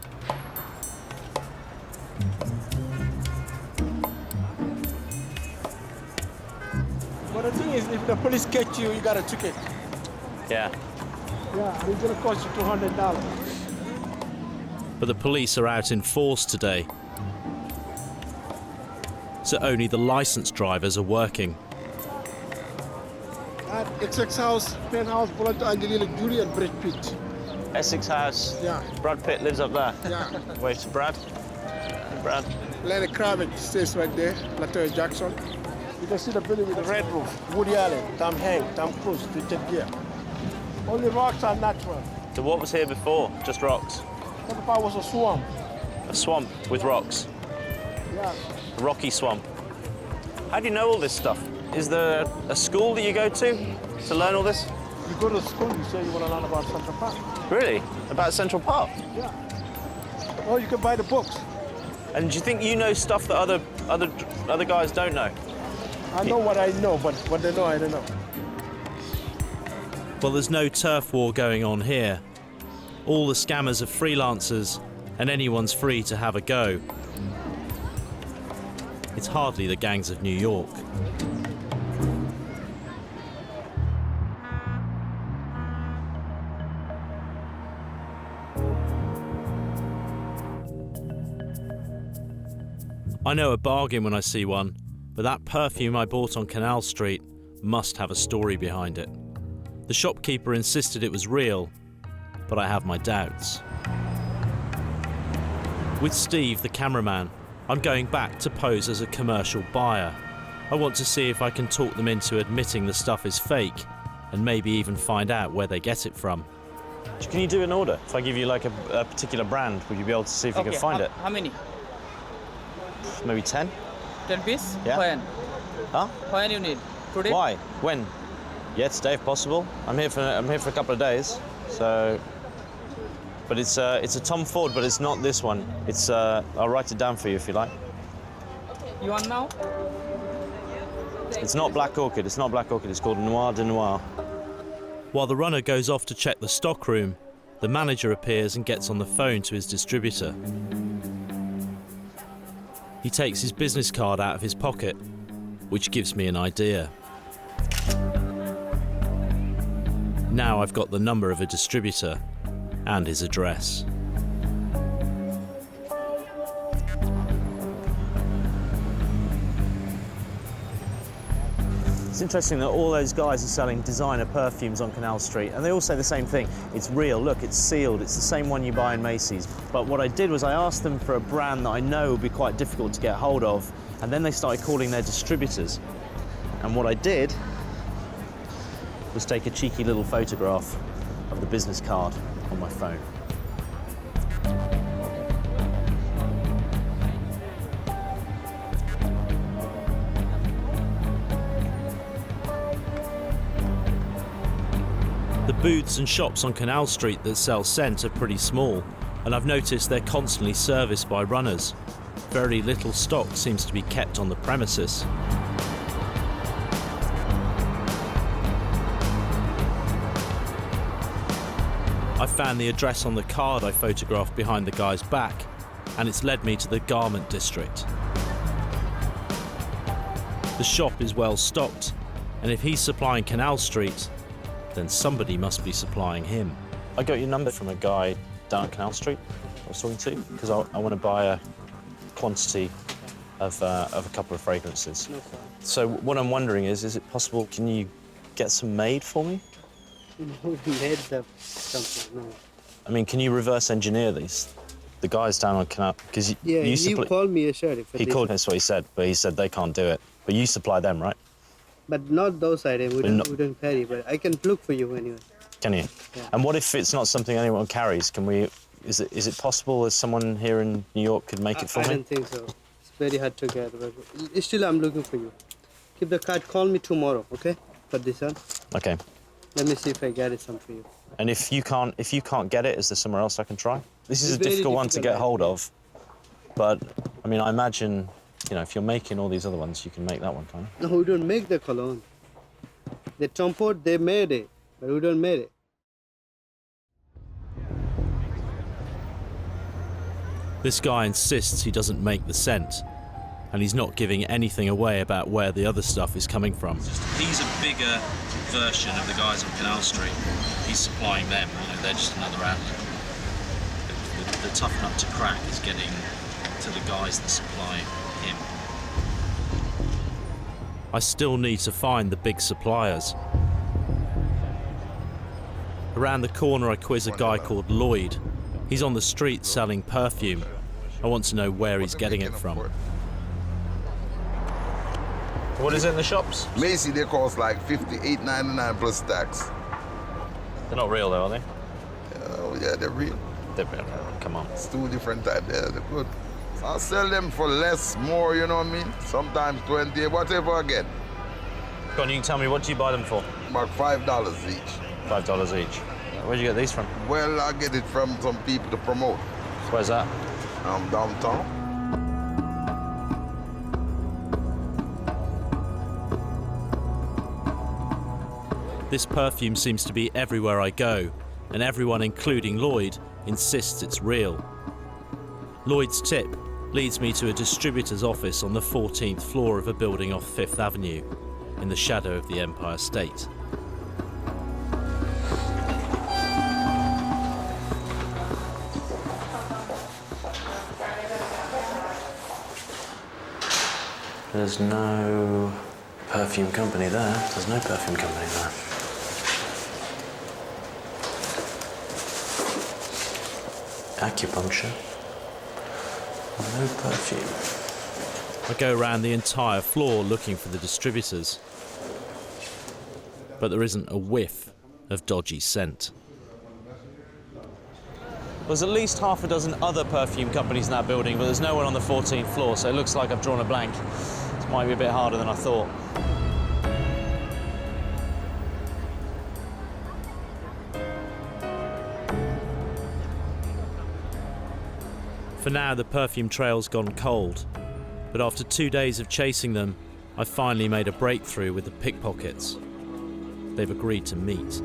But the thing is, if the police catch you, you got a ticket. Yeah. Yeah, and it's gonna cost you $200. But the police are out in force today, so only the licensed drivers are working. At Essex House, penthouse, belong to Angelina Jolie and Brad Pitt. Essex House. Yeah. Brad Pitt lives up there. Yeah. Wait, Brad. Brad. Lenny Kravitz stays right there. Latoya Jackson. You can see the building with the red roof. Woody Allen, Tom Hanks, Tom Cruise, Richard Gere. Only rocks are natural. So what was here before? Just rocks? The other part was a swamp. A swamp with rocks? Yeah. A rocky swamp. How do you know all this stuff? Is there a school that you go to learn all this? You go to school, you say you want to learn about Central Park. Really? About Central Park? Yeah. Or you can buy the books. And do you think you know stuff that other guys don't know? I know what I know, but what they know, I don't know. Well, there's no turf war going on here. All the scammers are freelancers, and anyone's free to have a go. It's hardly the gangs of New York. I know a bargain when I see one, but that perfume I bought on Canal Street must have a story behind it. The shopkeeper insisted it was real, but I have my doubts. With Steve, the cameraman, I'm going back to pose as a commercial buyer. I want to see if I can talk them into admitting the stuff is fake, and maybe even find out where they get it from. Can you do an order? If I give you like a particular brand, would you be able to see if you can find it? How many? Maybe 10? 10 piece? Yeah. When? Huh? When you need? Today? Why? When? Yeah, today if possible. I'm here for a couple of days, so. But it's a Tom Ford, but it's not this one. It's I'll write it down for you if you like. You want now? It's not Black Orchid. It's not Black Orchid. It's called Noir de Noir. While the runner goes off to check the stockroom, the manager appears and gets on the phone to his distributor. He takes his business card out of his pocket, which gives me an idea. Now I've got the number of a distributor and his address. It's interesting that all those guys are selling designer perfumes on Canal Street, and they all say the same thing. It's real, look, it's sealed, it's the same one you buy in Macy's. But what I did was I asked them for a brand that I know would be quite difficult to get hold of, and then they started calling their distributors. And what I did was take a cheeky little photograph of the business card on my phone. The booths and shops on Canal Street that sell scent are pretty small, and I've noticed they're constantly serviced by runners. Very little stock seems to be kept on the premises. I found the address on the card I photographed behind the guy's back, and it's led me to the garment district. The shop is well stocked, and if he's supplying Canal Street, then somebody must be supplying him. I got your number from a guy down at Canal Street I was talking to, because I want to buy a quantity of a couple of fragrances. No problem. So what I'm wondering is it possible, can you get some made for me? Who made the something? No. I mean, can you reverse engineer these? The guys down on Canal, because you called me, sure. He called, that's what he said, but he said they can't do it. But you supply them, right? But not those items. We don't carry. But I can look for you anyway. Can you? Yeah. And what if it's not something anyone carries? Can we? Is it possible that someone here in New York could make it for me? I don't think so. It's very hard to get. But still, I'm looking for you. Keep the card. Call me tomorrow, okay? For this one. Okay. Let me see if I get it some for you. And if you can't get it, is there somewhere else I can try? This is a difficult one to get hold of. But I mean, I imagine, if you're making all these other ones, you can make that one, can't you? No, we don't make the cologne. The Tom Ford, they made it, but we don't make it. This guy insists he doesn't make the scent, and he's not giving anything away about where the other stuff is coming from. He's a bigger version of the guys on Canal Street. He's supplying them, they're just another outlet. The tough nut to crack is getting to the guys that supply him. I still need to find the big suppliers. Around the corner I quiz a guy called Lloyd. He's on the street selling perfume. I want to know where he's getting it from. What is it in the shops? Macy, they cost like $58.99 plus tax. They're not real though, are they? Yeah, they're real. They're real. Come on. It's two different types. Yeah, they're good. I'll sell them for less, more, you know what I mean? Sometimes 20, whatever I get. Go on, you can tell me, what do you buy them for? About $5 each. $5 each. Where'd you get these from? Well, I get it from some people to promote. Where's that? Downtown. This perfume seems to be everywhere I go, and everyone, including Lloyd, insists it's real. Lloyd's tip leads me to a distributor's office on the 14th floor of a building off 5th Avenue, in the shadow of the Empire State. There's no perfume company there. There's no perfume company there. Acupuncture. No perfume. I go around the entire floor looking for the distributors, but there isn't a whiff of dodgy scent. There's at least half a dozen other perfume companies in that building, but there's no one on the 14th floor, so it looks like I've drawn a blank. This might be a bit harder than I thought. For now, the perfume trail's gone cold, but after 2 days of chasing them, I finally made a breakthrough with the pickpockets. They've agreed to meet.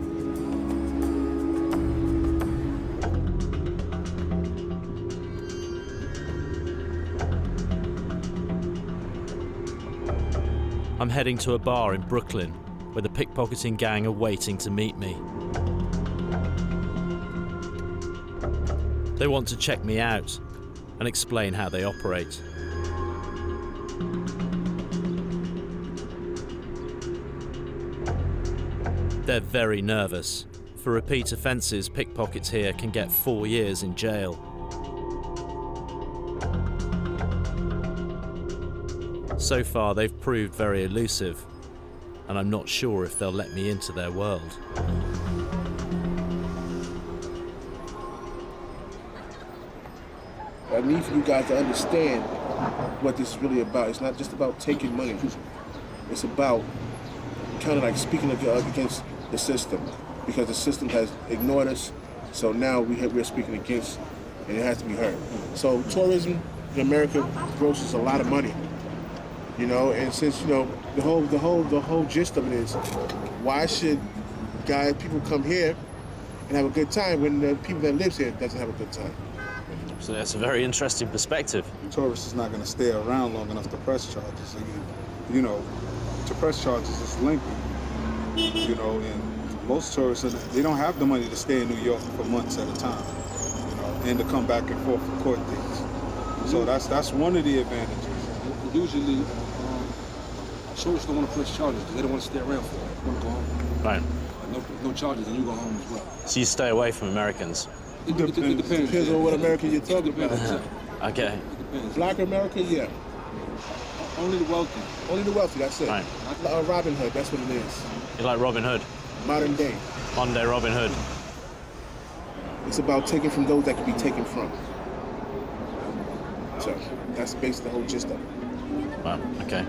I'm heading to a bar in Brooklyn, where the pickpocketing gang are waiting to meet me. They want to check me out and explain how they operate. They're very nervous. For repeat offences, pickpockets here can get 4 years in jail. So far, they've proved very elusive, and I'm not sure if they'll let me into their world. I need for you guys to understand what this is really about. It's not just about taking money. It's about kind of like speaking against the system, because the system has ignored us. So now we're speaking against, and it has to be heard. So tourism in America grosses a lot of money, you know. And since the whole gist of it is, why should people come here and have a good time when the people that lives here doesn't have a good time? So that's a very interesting perspective. The tourist is not going to stay around long enough to press charges. You know, to press charges is lengthy. You know, and most tourists, they don't have the money to stay in New York for months at a time. You know, and to come back and forth for court dates. So that's one of the advantages. Usually, tourists don't want to press charges because they don't want to stay around for it. They want to go home. Right. No charges, and you go home as well. So you stay away from Americans? It depends. Depends on what America you're talking about. Okay. Black America, yeah. Only the wealthy. Only the wealthy, that's it. Right. Robin Hood, that's what it is. You like Robin Hood? Modern day. Modern day Robin Hood. It's about taking from those that can be taken from. So that's basically the whole gist of it. Wow, okay.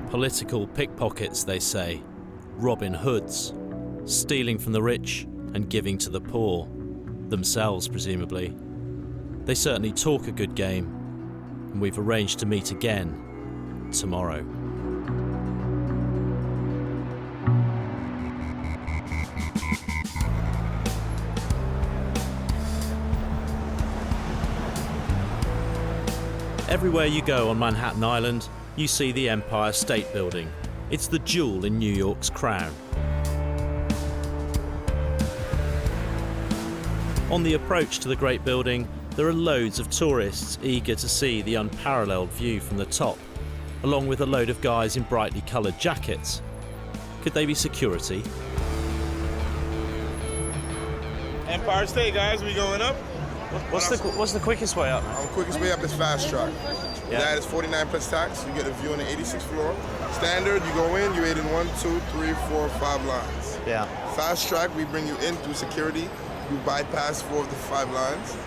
Political pickpockets, they say. Robin Hoods. Stealing from the rich and giving to the poor. Themselves, presumably. They certainly talk a good game, and we've arranged to meet again tomorrow. Everywhere you go on Manhattan Island, you see the Empire State Building. It's the jewel in New York's crown. On the approach to the great building, there are loads of tourists eager to see the unparalleled view from the top, along with a load of guys in brightly coloured jackets. Could they be security? Empire State, guys, we going up? What's the quickest way up? The quickest way up is fast track. Yeah. That is 49 plus tax. You get a view on the 86th floor. Standard, you go in, you wait in 1, 2, 3, 4, 5 lines. Yeah. Fast track, we bring you in through security. You bypass 4 of the 5 lines.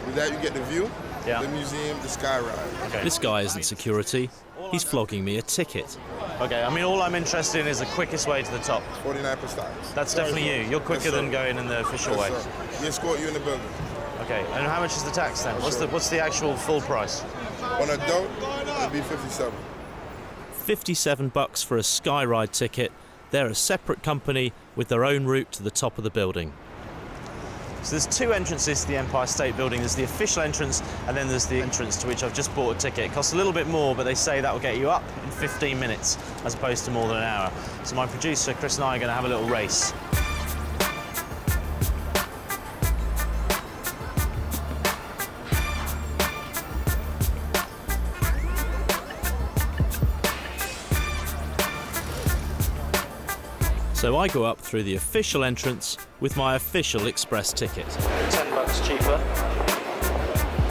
With that, you get the view, the museum, the sky ride. Okay. This guy isn't security. He's flogging me a ticket. Okay, I mean, all I'm interested in is the quickest way to the top. 49 plus tax. That's definitely you. You're quicker than going in the official way. Sir. We escort you in the building. Okay, and how much is the tax then? What's the actual full price? On adult, it'll be 57. $57 for a sky ride ticket. They're a separate company with their own route to the top of the building. So there's 2 entrances to the Empire State Building. There's the official entrance, and then there's the entrance to which I've just bought a ticket. It costs a little bit more, but they say that will get you up in 15 minutes, as opposed to more than an hour. So my producer, Chris, and I are going to have a little race. So I go up through the official entrance with my official express ticket. $10 cheaper.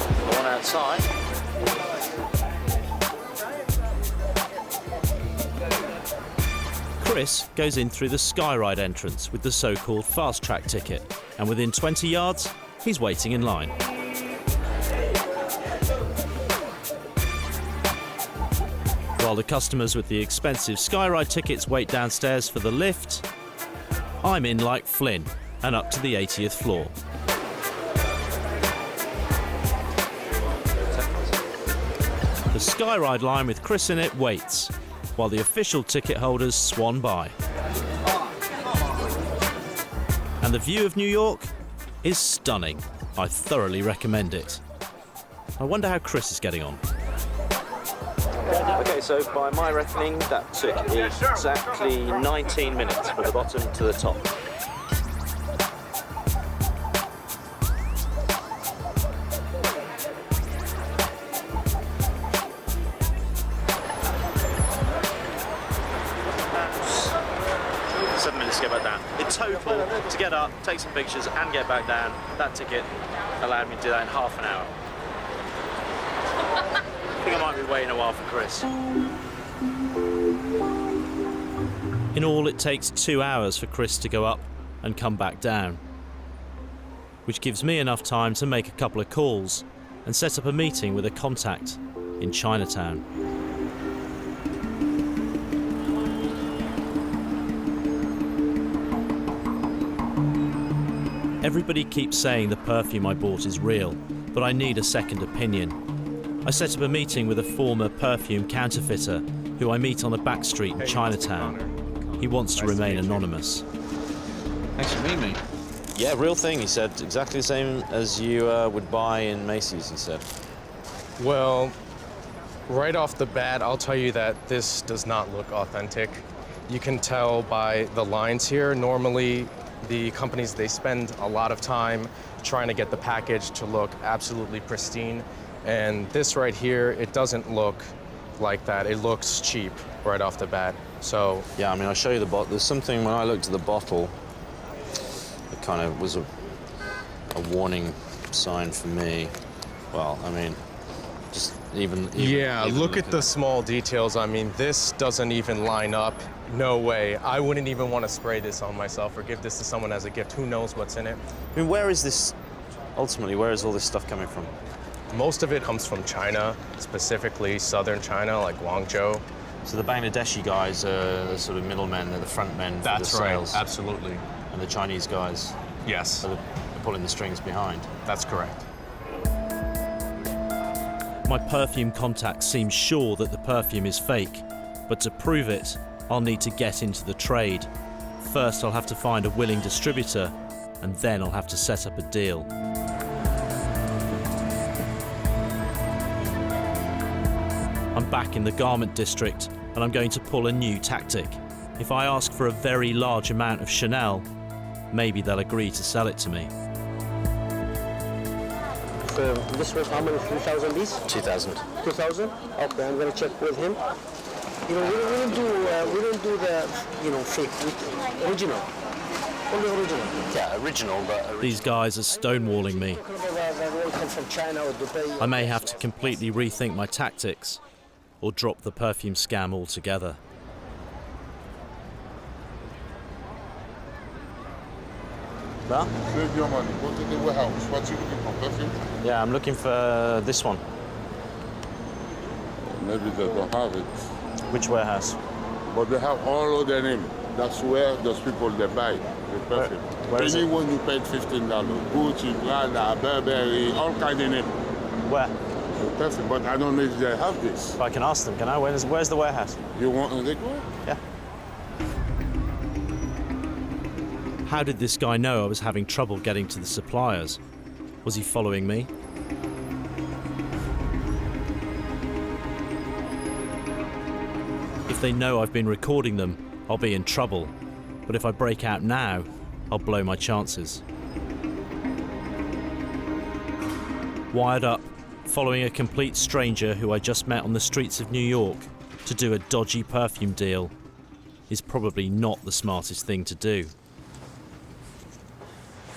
The one outside. Chris goes in through the Skyride entrance with the so-called fast track ticket, and within 20 yards, he's waiting in line. While the customers with the expensive Skyride tickets wait downstairs for the lift, I'm in like Flynn and up to the 80th floor. The Skyride line with Chris in it waits, while the official ticket holders swan by. And the view of New York is stunning. I thoroughly recommend it. I wonder how Chris is getting on. Okay, so by my reckoning, that took exactly 19 minutes from the bottom to the top. To get back down. In total, to get up, take some pictures and get back down, that ticket allowed me to do that in half an hour. I think I might be waiting a while for Chris. In all, it takes 2 hours for Chris to go up and come back down, which gives me enough time to make a couple of calls and set up a meeting with a contact in Chinatown. Everybody keeps saying the perfume I bought is real, but I need a second opinion. I set up a meeting with a former perfume counterfeiter who I meet on a back street in Chinatown. He wants to remain anonymous. Thanks for meeting me. Yeah, real thing, he said. Exactly the same as you would buy in Macy's, he said. Well, right off the bat, I'll tell you that this does not look authentic. You can tell by the lines here. Normally, the companies, they spend a lot of time trying to get the package to look absolutely pristine. And this right here, it doesn't look like that. It looks cheap right off the bat. So yeah, I mean, I'll show you the bottle. There's something, when I looked at the bottle, it kind of was a warning sign for me. Well, I mean, just even look at the small details. I mean, this doesn't even line up. No way. I wouldn't even want to spray this on myself or give this to someone as a gift. Who knows what's in it? I mean, where is this, ultimately, where is all this stuff coming from? Most of it comes from China, specifically southern China, like Guangzhou. So the Bangladeshi guys are the sort of middlemen, they're the front men for the sales. Right, absolutely. And the Chinese guys, yes, are pulling the strings behind. That's correct. My perfume contact seems sure that the perfume is fake, but to prove it, I'll need to get into the trade. First, I'll have to find a willing distributor, and then I'll have to set up a deal. I'm back in the garment district, and I'm going to pull a new tactic. If I ask for a very large amount of Chanel, maybe they'll agree to sell it to me. So this was how many? 3,000 these? 2,000. 2,000? Okay, I'm going to check with him. You know, we don't do the, fake, original. Only original. Yeah, original, but... These guys are stonewalling me. I may have to completely rethink my tactics or drop the perfume scam altogether. Well? Save your money. Go to the warehouse. What you looking for? Perfume? Yeah, I'm looking for this one. Maybe they don't have it. Which warehouse? But they have all of their name. That's where those people, they buy the perfume. Where is it? Anyone you paid $15. Gucci, Prada, Burberry, all kind of name. Where? The perfume, but I don't know if they have this. I can ask them, can I? Where's the warehouse? You want a liquid? Yeah. How did this guy know I was having trouble getting to the suppliers? Was he following me? If they know I've been recording them, I'll be in trouble. But if I break out now, I'll blow my chances. Wired up, following a complete stranger who I just met on the streets of New York to do a dodgy perfume deal is probably not the smartest thing to do.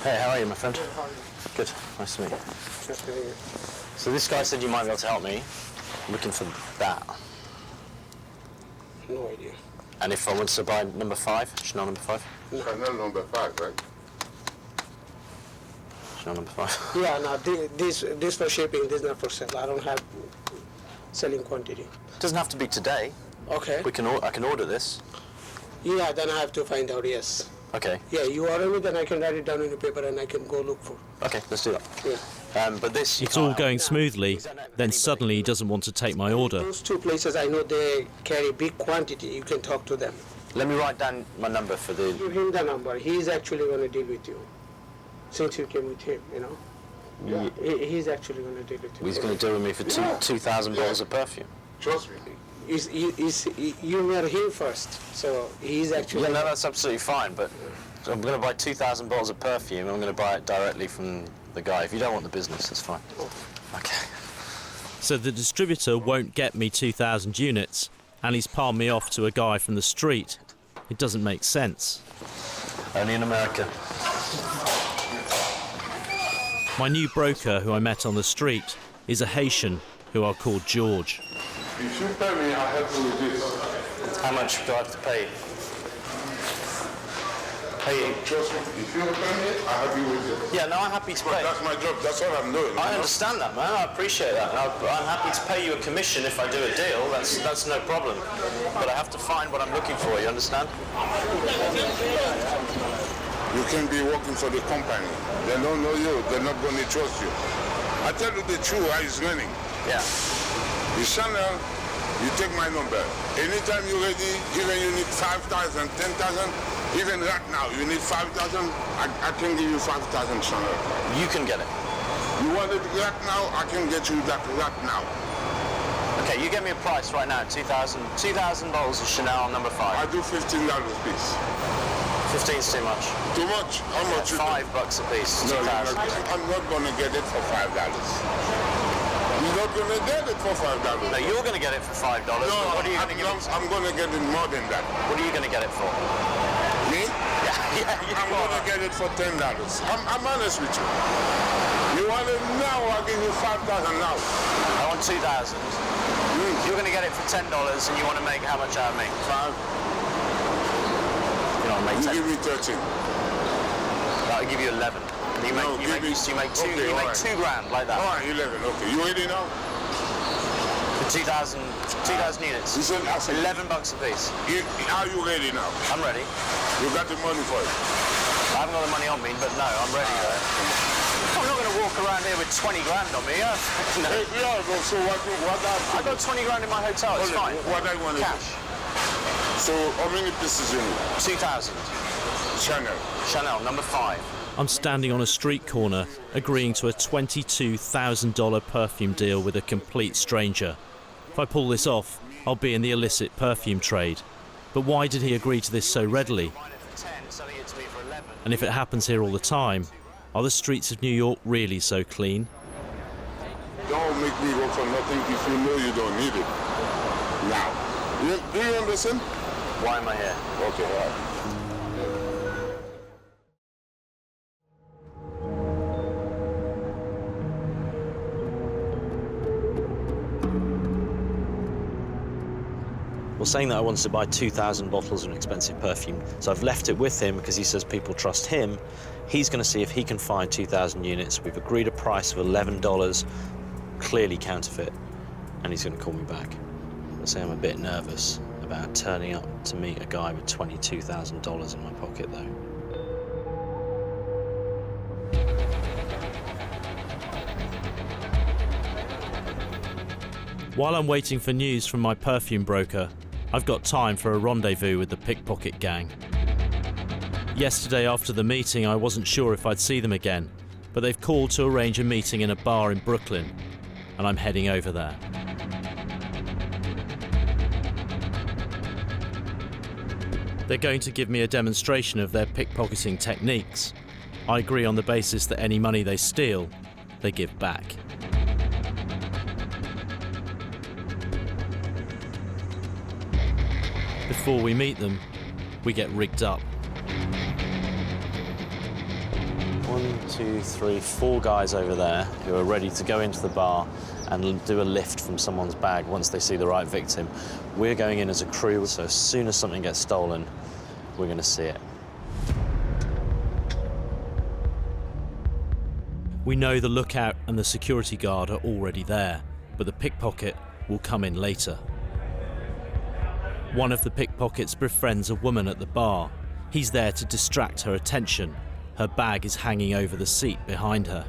Hey, how are you, my friend? Good, nice to meet you. So this guy said you might be able to help me. I'm looking for that. No idea. And if I want to buy number 5, Chanel number 5? Chanel number 5, right? Chanel number 5. Yeah, no, this for shipping, this not for sale. I don't have selling quantity. It doesn't have to be today. Okay. I can order this. Yeah, then I have to find out, yes. Okay. Yeah, you order me, then I can write it down in the paper and I can go look for. Okay, let's do that. Yeah. But this... It's all going smoothly, then suddenly he doesn't want to take my order. Those two places, I know they carry big quantity. You can talk to them. Let me write down my number for the... Give him the number. He's actually going to deal with you. Since you came with him, you know. Yeah. He's actually going to deal with you. He's going to deal with me for 2,000 bottles of perfume. Trust me. you met him first, so he's actually... Yeah, no, that's absolutely fine, but I'm going to buy 2,000 bottles of perfume, and I'm going to buy it directly from the guy. If you don't want the business, that's fine. Okay. So the distributor won't get me 2,000 units, and he's palmed me off to a guy from the street. It doesn't make sense. Only in America. My new broker, who I met on the street, is a Haitian who I'll call George. If you pay me, I'll help you with this. How much do I have to pay? Trust me, if you pay me, I'll help you with it. Yeah, no, I'm happy to pay. That's my job, that's what I'm doing. I understand that, man. I appreciate that. I'm happy to pay you a commission if I do a deal. That's no problem. But I have to find what I'm looking for, you understand? You can be working for the company. They don't know you, they're not going to trust you. I tell you the truth, how it's running. Yeah. The channel, you take my number. Anytime you're ready, even you need 5,000, 10,000, even right now, you need 5,000, I can give you 5,000 channel. You can get it. You want it right now, I can get you that right now. Okay, you get me a price right now, 2,000 bottles of Chanel No. 5. I do $15 a piece. 15's too much. Too much? How much? $5 a piece. No, I'm not going to get it for $5. You're not going to get it for $5. No, you're going to get it for $5. No, what are you going to get? I'm going to get it more than that. What are you going to get it for? Me? Yeah, I'm going to get it for $10. I'm honest with you. You want it now, I'll give you 5,000 now. I want 2,000. You're going to get it for $10 and you want to make how much out of me? 5. You give me 13. That'll give you 11. You make two grand like that. All right, 11. Okay, you ready now? For 2,000 units. You said, $11 a piece. Are you ready now? I'm ready. You got the money for it? I haven't got the money on me, but no, I'm ready. I'm not going to walk around here with 20 grand on me. No. So what I got 20 grand in my hotel. It's fine. What I want cash. So how many pieces you need? 2,000. Chanel No. 5. I'm standing on a street corner agreeing to a $22,000 perfume deal with a complete stranger. If I pull this off, I'll be in the illicit perfume trade. But why did he agree to this so readily? And if it happens here all the time, are the streets of New York really so clean? Don't make me work for nothing if you know you don't need it. Now, do you understand? Why am I here? Okay, all right. Well, saying that I wanted to buy 2,000 bottles of an expensive perfume, so I've left it with him because he says people trust him. He's going to see if he can find 2,000 units. We've agreed a price of $11, clearly counterfeit, and he's going to call me back. I say I'm a bit nervous about turning up to meet a guy with $22,000 in my pocket, though. While I'm waiting for news from my perfume broker, I've got time for a rendezvous with the pickpocket gang. Yesterday after the meeting, I wasn't sure if I'd see them again, but they've called to arrange a meeting in a bar in Brooklyn, and I'm heading over there. They're going to give me a demonstration of their pickpocketing techniques. I agree on the basis that any money they steal, they give back. Before we meet them, we get rigged up. 1, 2, 3, 4 guys over there who are ready to go into the bar and do a lift from someone's bag once they see the right victim. We're going in as a crew, so as soon as something gets stolen, we're going to see it. We know the lookout and the security guard are already there, but the pickpocket will come in later. One of the pickpockets befriends a woman at the bar. He's there to distract her attention. Her bag is hanging over the seat behind her.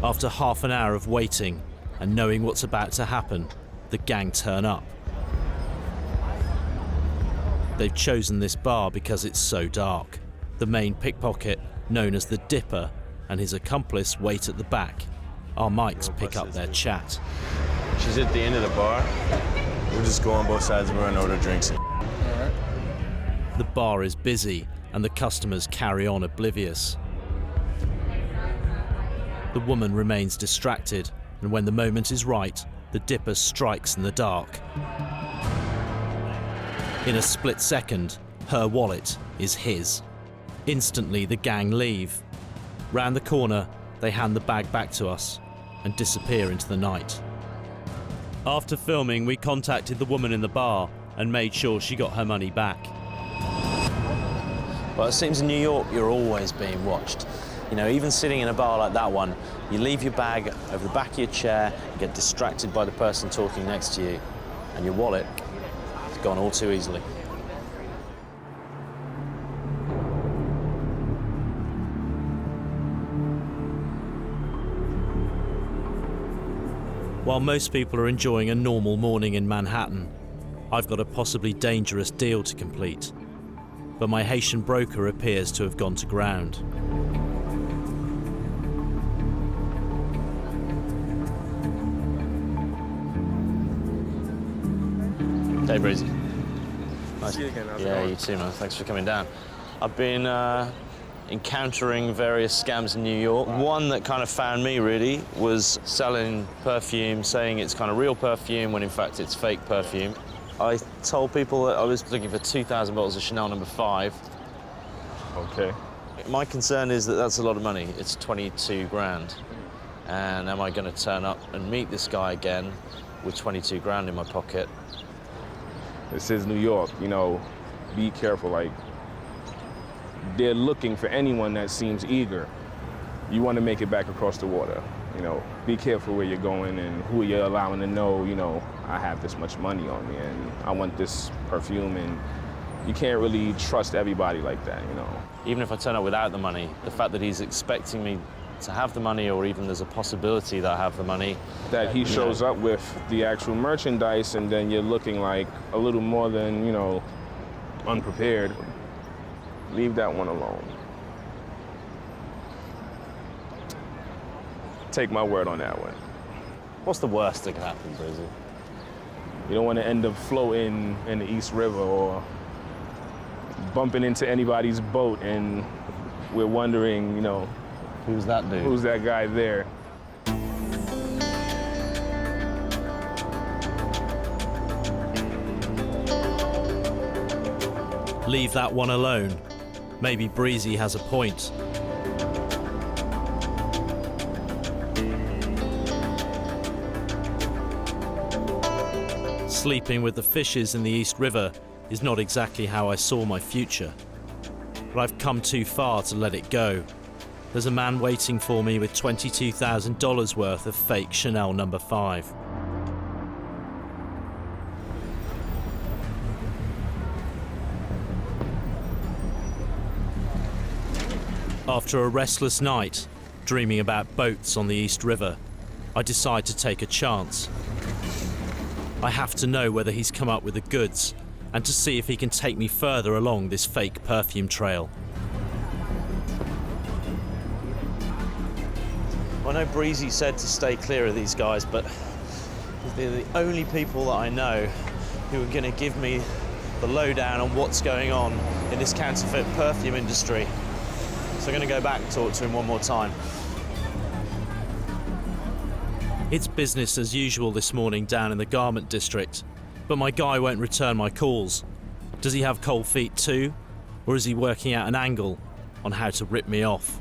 After half an hour of waiting and knowing what's about to happen, the gang turn up. They've chosen this bar because it's so dark. The main pickpocket, known as the Dipper, and his accomplice wait at the back. Our mics pick up their chat. She's at the end of the bar. We'll just go on both sides of her and order drinks. The bar is busy and the customers carry on oblivious. The woman remains distracted, and when the moment is right, the dipper strikes in the dark. In a split second, her wallet is his. Instantly, the gang leave. Round the corner, they hand the bag back to us and disappear into the night. After filming, we contacted the woman in the bar and made sure she got her money back. Well, it seems in New York you're always being watched. You know, even sitting in a bar like that one, you leave your bag over the back of your chair, you get distracted by the person talking next to you, and your wallet is gone all too easily. While most people are enjoying a normal morning in Manhattan, I've got a possibly dangerous deal to complete. But my Haitian broker appears to have gone to ground. Hey, Breezy. Nice. See you again. How's it Yeah, going? you too, man. Thanks for coming down. I've been encountering various scams in New York. One that kind of found me, really, was selling perfume, saying it's kind of real perfume when in fact it's fake perfume. I told people that I was looking for 2,000 bottles of Chanel No. 5. Okay. My concern is that that's a lot of money. It's 22 grand. And am I going to turn up and meet this guy again with 22 grand in my pocket? This is New York, you know, be careful. Like, they're looking for anyone that seems eager. You want to make it back across the water. You know, be careful where you're going and who you're allowing to know, you know, I have this much money on me and I want this perfume, and you can't really trust everybody like that, you know. Even if I turn up without the money, the fact that he's expecting me to have the money, or even there's a possibility that I have the money. That he shows up with the actual merchandise and then you're looking like a little more than, you know, unprepared. Leave that one alone. Take my word on that one. What's the worst that can happen, Breezy? You don't want to end up floating in the East River or bumping into anybody's boat and we're wondering, you know, who's that dude? Who's that guy there? Leave that one alone. Maybe Breezy has a point. Sleeping with the fishes in the East River is not exactly how I saw my future. But I've come too far to let it go. There's a man waiting for me with $22,000 worth of fake Chanel No. 5. After a restless night, dreaming about boats on the East River, I decide to take a chance. I have to know whether he's come up with the goods and to see if he can take me further along this fake perfume trail. I know Breezy said to stay clear of these guys, but they're the only people that I know who are going to give me the lowdown on what's going on in this counterfeit perfume industry. So I'm going to go back and talk to him one more time. It's business as usual this morning down in the garment district, but my guy won't return my calls. Does he have cold feet too? Or is he working out an angle on how to rip me off?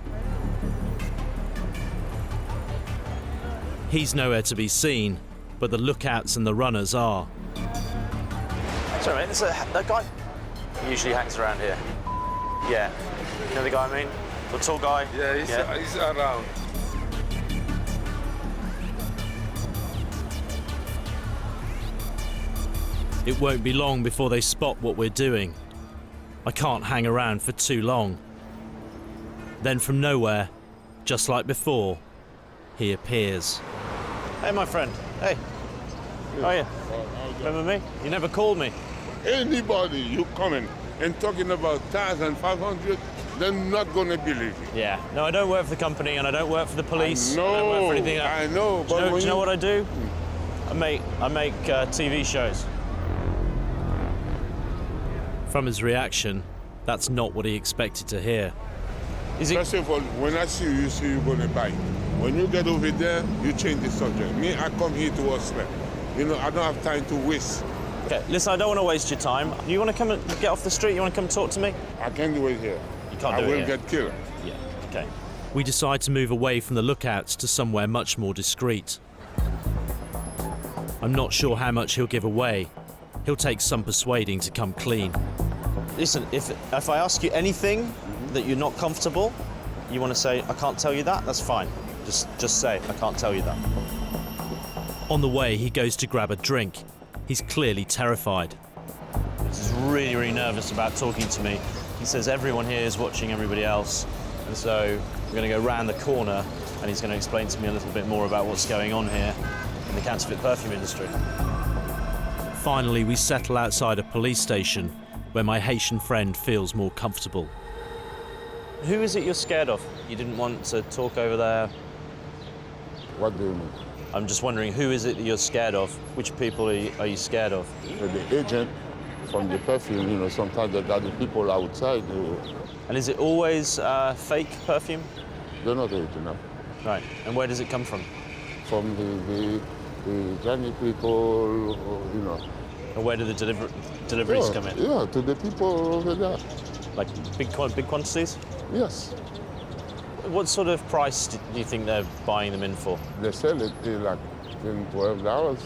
He's nowhere to be seen, but the lookouts and the runners are. Sorry, mate, there's a guy he usually hangs around here. Yeah. You know the guy I mean? The tall guy? Yeah, he's around. It won't be long before they spot what we're doing. I can't hang around for too long. Then from nowhere, just like before, he appears. Hey, my friend. Hey. How are you? Remember me? You never called me. Anybody, you coming and talking about 1,500, they're not gonna believe you. Yeah. No, I don't work for the company, and I don't work for the police. I know, I don't work for anything else. I know. But Do you know what I do? I make TV shows. From his reaction, that's not what he expected to hear. First of all, when I see you say you're gonna buy. When you get over there, you change the subject. Me, I come here to hustle. You know, I don't have time to waste. Okay, listen, I don't want to waste your time. You want to come and get off the street? You want to come talk to me? I can't do it here. You can't do it here. I here. will get killed. Yeah, okay. We decide to move away from the lookouts to somewhere much more discreet. I'm not sure how much he'll give away. He'll take some persuading to come clean. Listen, if I ask you anything that you're not comfortable, you want to say, I can't tell you that, that's fine. Just say, I can't tell you that. On the way, he goes to grab a drink. He's clearly terrified. He's really, really nervous about talking to me. He says everyone here is watching everybody else. And so we're going to go round the corner and he's going to explain to me a little bit more about what's going on here in the counterfeit perfume industry. Finally, we settle outside a police station where my Haitian friend feels more comfortable. Who is it you're scared of? You didn't want to talk over there? What do you mean? I'm just wondering, who is it that you're scared of? Which people are you scared of? The agent from the perfume, you know, sometimes there are the people outside who... And is it always fake perfume? They're not original. Right, and where does it come from? From the Chinese people, you know. And where do the deliveries come in? Yeah, to the people over there. Like big quantities? Yes. What sort of price do you think they're buying them in for? They sell it like $10, $12.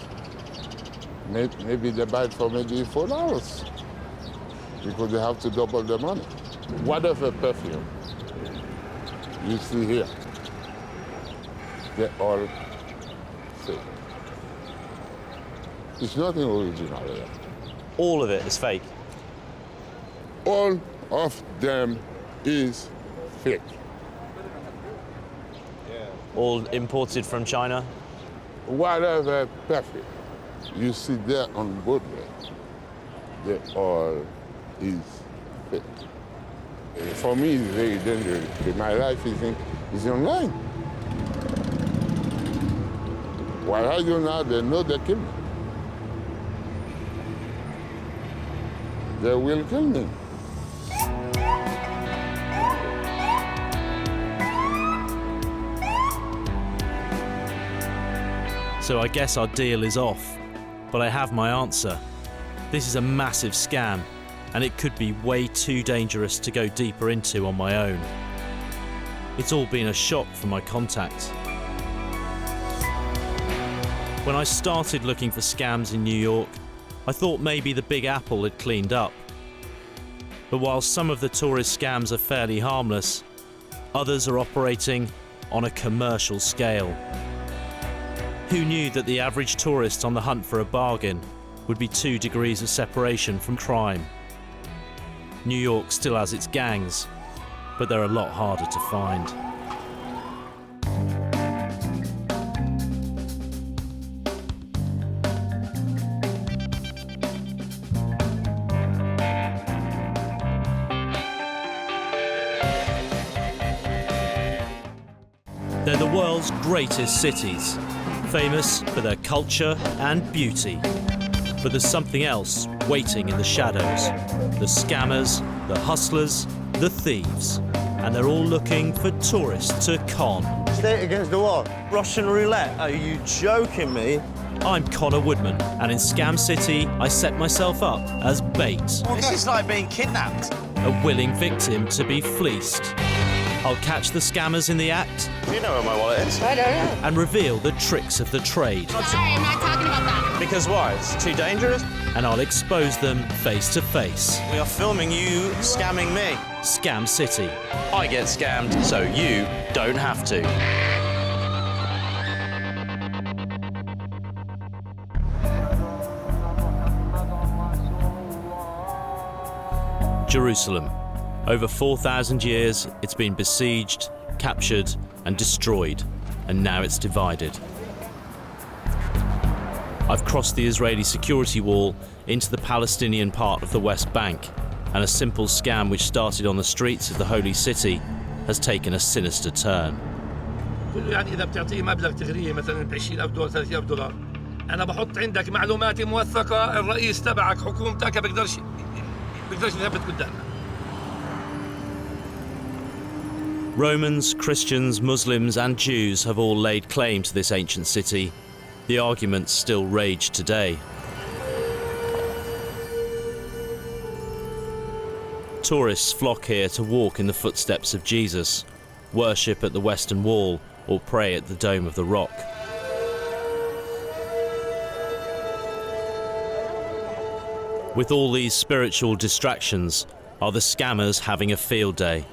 Maybe they buy it for maybe $4 because they have to double the money. Whatever perfume you see here, they're all fake. It's nothing original here. All of it is fake? All of them is fake. All imported from China? Whatever perfume you see there on Broadway, they all is fake. For me, it's very dangerous. My life is online. What I do now, they know they kill me. They will kill me. So I guess our deal is off. But I have my answer. This is a massive scam, and it could be way too dangerous to go deeper into on my own. It's all been a shock for my contacts. When I started looking for scams in New York, I thought maybe the Big Apple had cleaned up. But while some of the tourist scams are fairly harmless, others are operating on a commercial scale. Who knew that the average tourist on the hunt for a bargain would be 2 degrees of separation from crime? New York still has its gangs, but they're a lot harder to find. They're the world's greatest cities, famous for their culture and beauty. But there's something else waiting in the shadows. The scammers, the hustlers, the thieves. And they're all looking for tourists to con. Stay against the wall. Russian roulette? Are you joking me? I'm Conor Woodman, and in Scam City, I set myself up as bait. This is like being kidnapped. A willing victim to be fleeced. I'll catch the scammers in the act. Do you know where my wallet is? I don't know. And reveal the tricks of the trade. Sorry, I'm not talking about that. Because why? It's too dangerous? And I'll expose them face to face. We are filming you scamming me. Scam City. I get scammed, so you don't have to. Jerusalem. Over 4,000 years, it's been besieged, captured, and destroyed, and now it's divided. I've crossed the Israeli security wall into the Palestinian part of the West Bank, and a simple scam which started on the streets of the holy city has taken a sinister turn. يعني إذا بتعطيه مبلغ تغريه مثلا ب $20,000 $30,000 أنا بحط عندك معلوماتي موثقة الرئيس تبعك حكومتك بقدرش يثبت قدامك. Romans, Christians, Muslims and Jews have all laid claim to this ancient city. The arguments still rage today. Tourists flock here to walk in the footsteps of Jesus, worship at the Western Wall or pray at the Dome of the Rock. With all these spiritual distractions, are the scammers having a field day?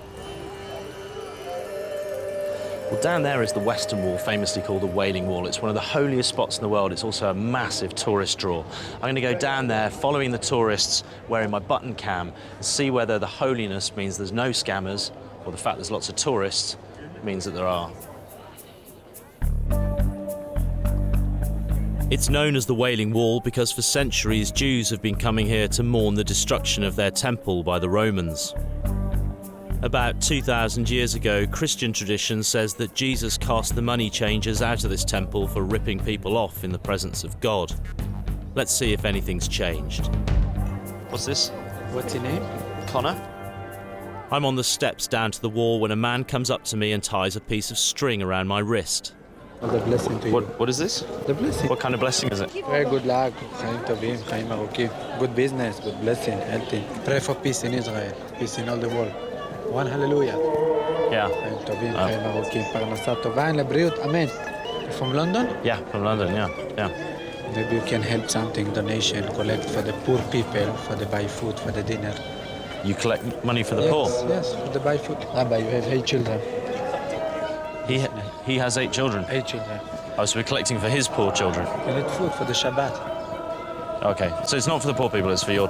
Well, down there is the Western Wall, famously called the Wailing Wall. It's one of the holiest spots in the world. It's also a massive tourist draw. I'm going to go down there, following the tourists, wearing my button cam, and see whether the holiness means there's no scammers, or the fact there's lots of tourists means that there are. It's known as the Wailing Wall because for centuries Jews have been coming here to mourn the destruction of their temple by the Romans. About 2,000 years ago, Christian tradition says that Jesus cast the money changers out of this temple for ripping people off in the presence of God. Let's see if anything's changed. What's this? What's your name? Connor. I'm on the steps down to the wall when a man comes up to me and ties a piece of string around my wrist. The blessing to you. What is this? The blessing. What kind of blessing is it? Very good luck. Good business, good blessing, healthy. Pray for peace in Israel, peace in all the world. One hallelujah. Yeah. Amen. From London? Yeah, from London, yeah. Maybe you can help something, donation, collect for the poor people, for the buy food, for the dinner. You collect money for the poor? Yes, for the buy food. Rabbi, you have 8 children. He has 8 children? 8 children. Oh, so we're collecting for his poor children? You need food for the Shabbat. Okay, so it's not for the poor people, it's for your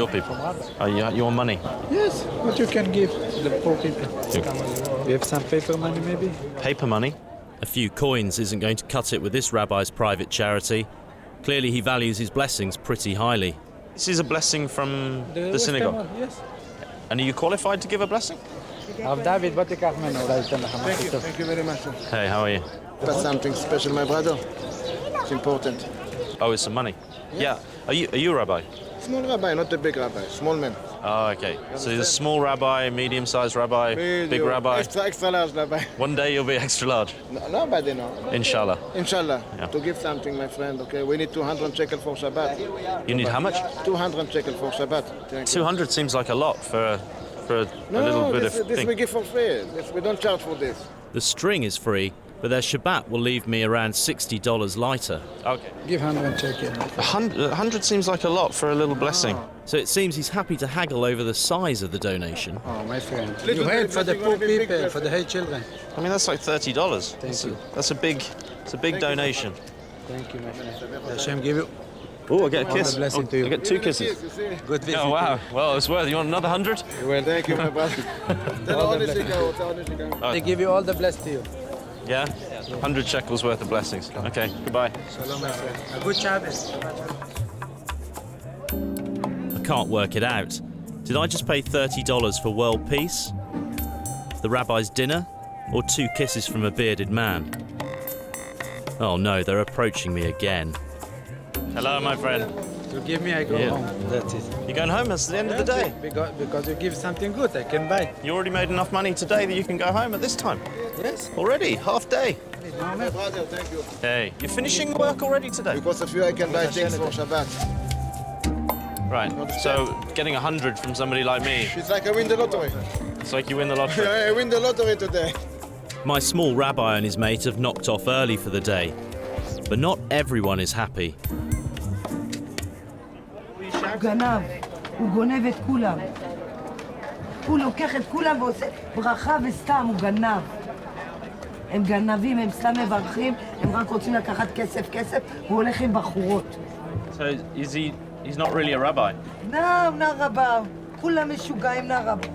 people. Oh, you want money? Yes, what you can give to the poor people. You have some paper money, maybe? Paper money? A few coins isn't going to cut it with this rabbi's private charity. Clearly he values his blessings pretty highly. This is a blessing from the synagogue? Yes. And are you qualified to give a blessing? Thank you very much. Hey, how are you? That's something special, my brother. It's important. Oh, it's some money? Yeah. Are you a rabbi? Small rabbi, not a big rabbi. Small man. Oh, okay. So you're a small rabbi, medium-sized rabbi, big rabbi. Extra large rabbi. One day you'll be extra large. Nobody knows. Inshallah. Inshallah. Yeah. To give something, my friend. Okay, we need 200 shekel for Shabbat. You need how much? 200 shekel for Shabbat. 200 seems like a lot for a little bit of this thing. we give for free. We don't charge for this. The string is free, but their Shabbat will leave me around $60 lighter. Okay. Give 100 shekel. 100 seems like a lot for a little blessing. So it seems he's happy to haggle over the size of the donation. Oh, my friend. You help for the poor people, for the 8 children. I mean, that's like $30. Thank you. That's a big donation. Thank you, my friend. Hashem give you. Oh, I get a kiss. Blessing to you. I get 2 kisses. Good visit. Oh, wow. Well, it's worth it. You want another 100? Well, thank you, my brother. They give you all the blessing to you. Yeah? 100 shekels worth of blessings. Okay, goodbye. Shalom, my friend. A good Shabbos. I can't work it out. Did I just pay $30 for world peace? The rabbi's dinner? Or 2 kisses from a bearded man? Oh no, they're approaching me again. Hello, my friend. You give me, I go home. That's it. You're going home? That's the end of the day. Because you give something good, I can buy. You already made enough money today that you can go home at this time? Yes. Already? Half day? My brother, thank you. Hey, you're finishing work already today? Because of you, I can buy things for Shabbat. Right, so getting 100 from somebody like me. It's like I win the lottery. It's like you win the lottery. I win the lottery today. My small rabbi and his mate have knocked off early for the day. But not everyone is happy. הוא גנב, הוא גונב את כולם. הוא לוקח את כולם ועושה ברכה וסתם, הוא גנב. הם גנבים, הם סתם מברכים, הם רק רוצים לקחת כסף, הוא הולך עם בחורות. So he's not really a rabbi? נע רבה, כולם משוגעים נע רבה.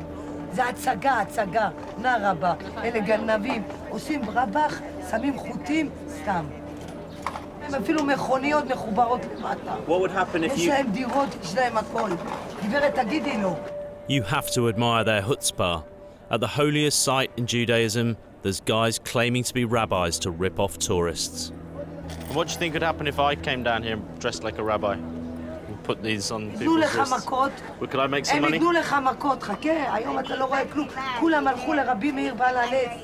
זה הצגה, נע רבה. אלה גנבים, עושים רבח, שמים חוטים, סתם. הם אפילו מכוניות מחוברות למטה. What would happen if יש להם דירות, יש להם הכל. גברת, תגידי לו. You have to admire their chutzpah. At the holiest site in Judaism, there's guys claiming to be rabbis to rip off tourists. What do you think would happen if I came down here dressed like a rabbi and put these on people's wrists? Well, could I make some money? הם ייתנו לך מכות, חכה, היום אתה לא רואה כלום. כולם הלכו לרבי מאיר בעל הנס.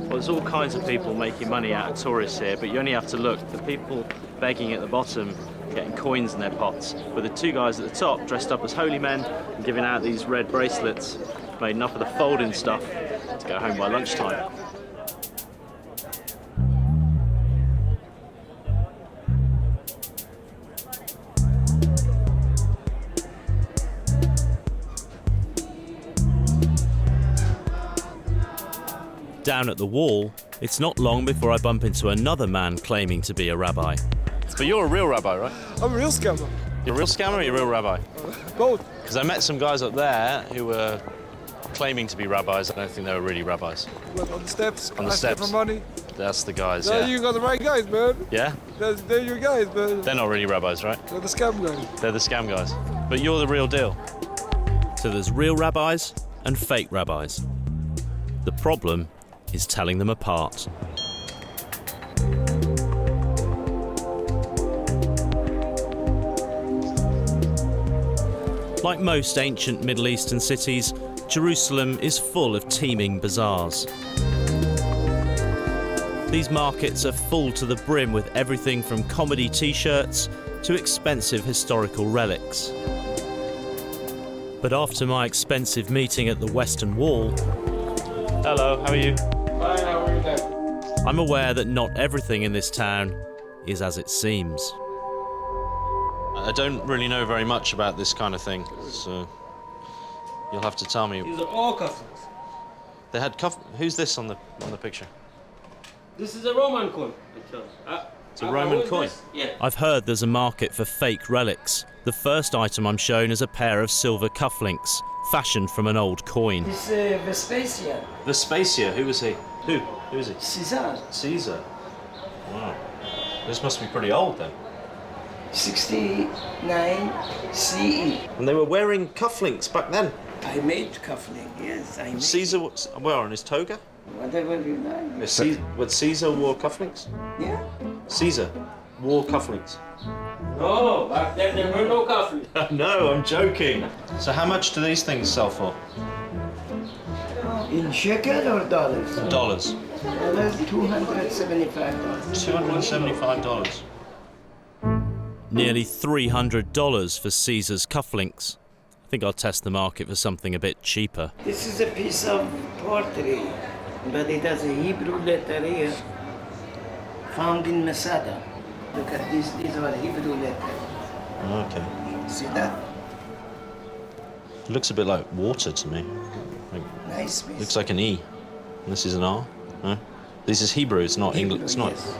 Well, there's all kinds of people making money out of tourists here, but you only have to look. The people begging at the bottom, getting coins in their pots, with the two guys at the top dressed up as holy men and giving out these red bracelets made enough of the folding stuff to go home by lunchtime. Down at the wall, it's not long before I bump into another man claiming to be a rabbi. But you're a real rabbi, right? I'm a real scammer. You're a real scammer or you're a real rabbi? Both. Because I met some guys up there who were claiming to be rabbis. I don't think they were really rabbis. Look, on the steps. On the steps. For money. That's the guys, No, yeah. you got the right guys, man. Yeah? They're your guys, man. They're not really rabbis, right? They're the scam guys. They're the scam guys. But you're the real deal. So there's real rabbis and fake rabbis. The problem is telling them apart. Like most ancient Middle Eastern cities, Jerusalem is full of teeming bazaars. These markets are full to the brim with everything from comedy t-shirts to expensive historical relics. But after my expensive meeting at the Western Wall, hello, how are you? Fine, how are you then? I'm aware that not everything in this town is as it seems. I don't really know very much about this kind of thing, so you'll have to tell me. These are all customs. They had Who's this on the picture? This is a Roman coin. It's a Roman coin. Yeah. I've heard there's a market for fake relics. The first item I'm shown is a pair of silver cufflinks, fashioned from an old coin. This Vespasian. Vespasia, who was he? Who is he? Caesar. Caesar. Wow. This must be pretty old then. 69 CE. And they were wearing cufflinks back then. I made cufflink, yes, I made. Caesar was on his toga? Whatever you like. But Caesar wore cufflinks? Yeah. Caesar wore cufflinks. No, back then there were no cufflinks. No, I'm joking. So how much do these things sell for? In shekel or dollars? Dollars. Dollars, $275. $275. Nearly $300 for Caesar's cufflinks. I think I'll test the market for something a bit cheaper. This is a piece of pottery, but it has a Hebrew letter here, found in Masada. Look at this, these are Hebrew letters. Okay. See that? It looks a bit like water to me. Nice piece. Looks like an E. And this is an R. No? This is Hebrew, it's not English. It's not. Yes.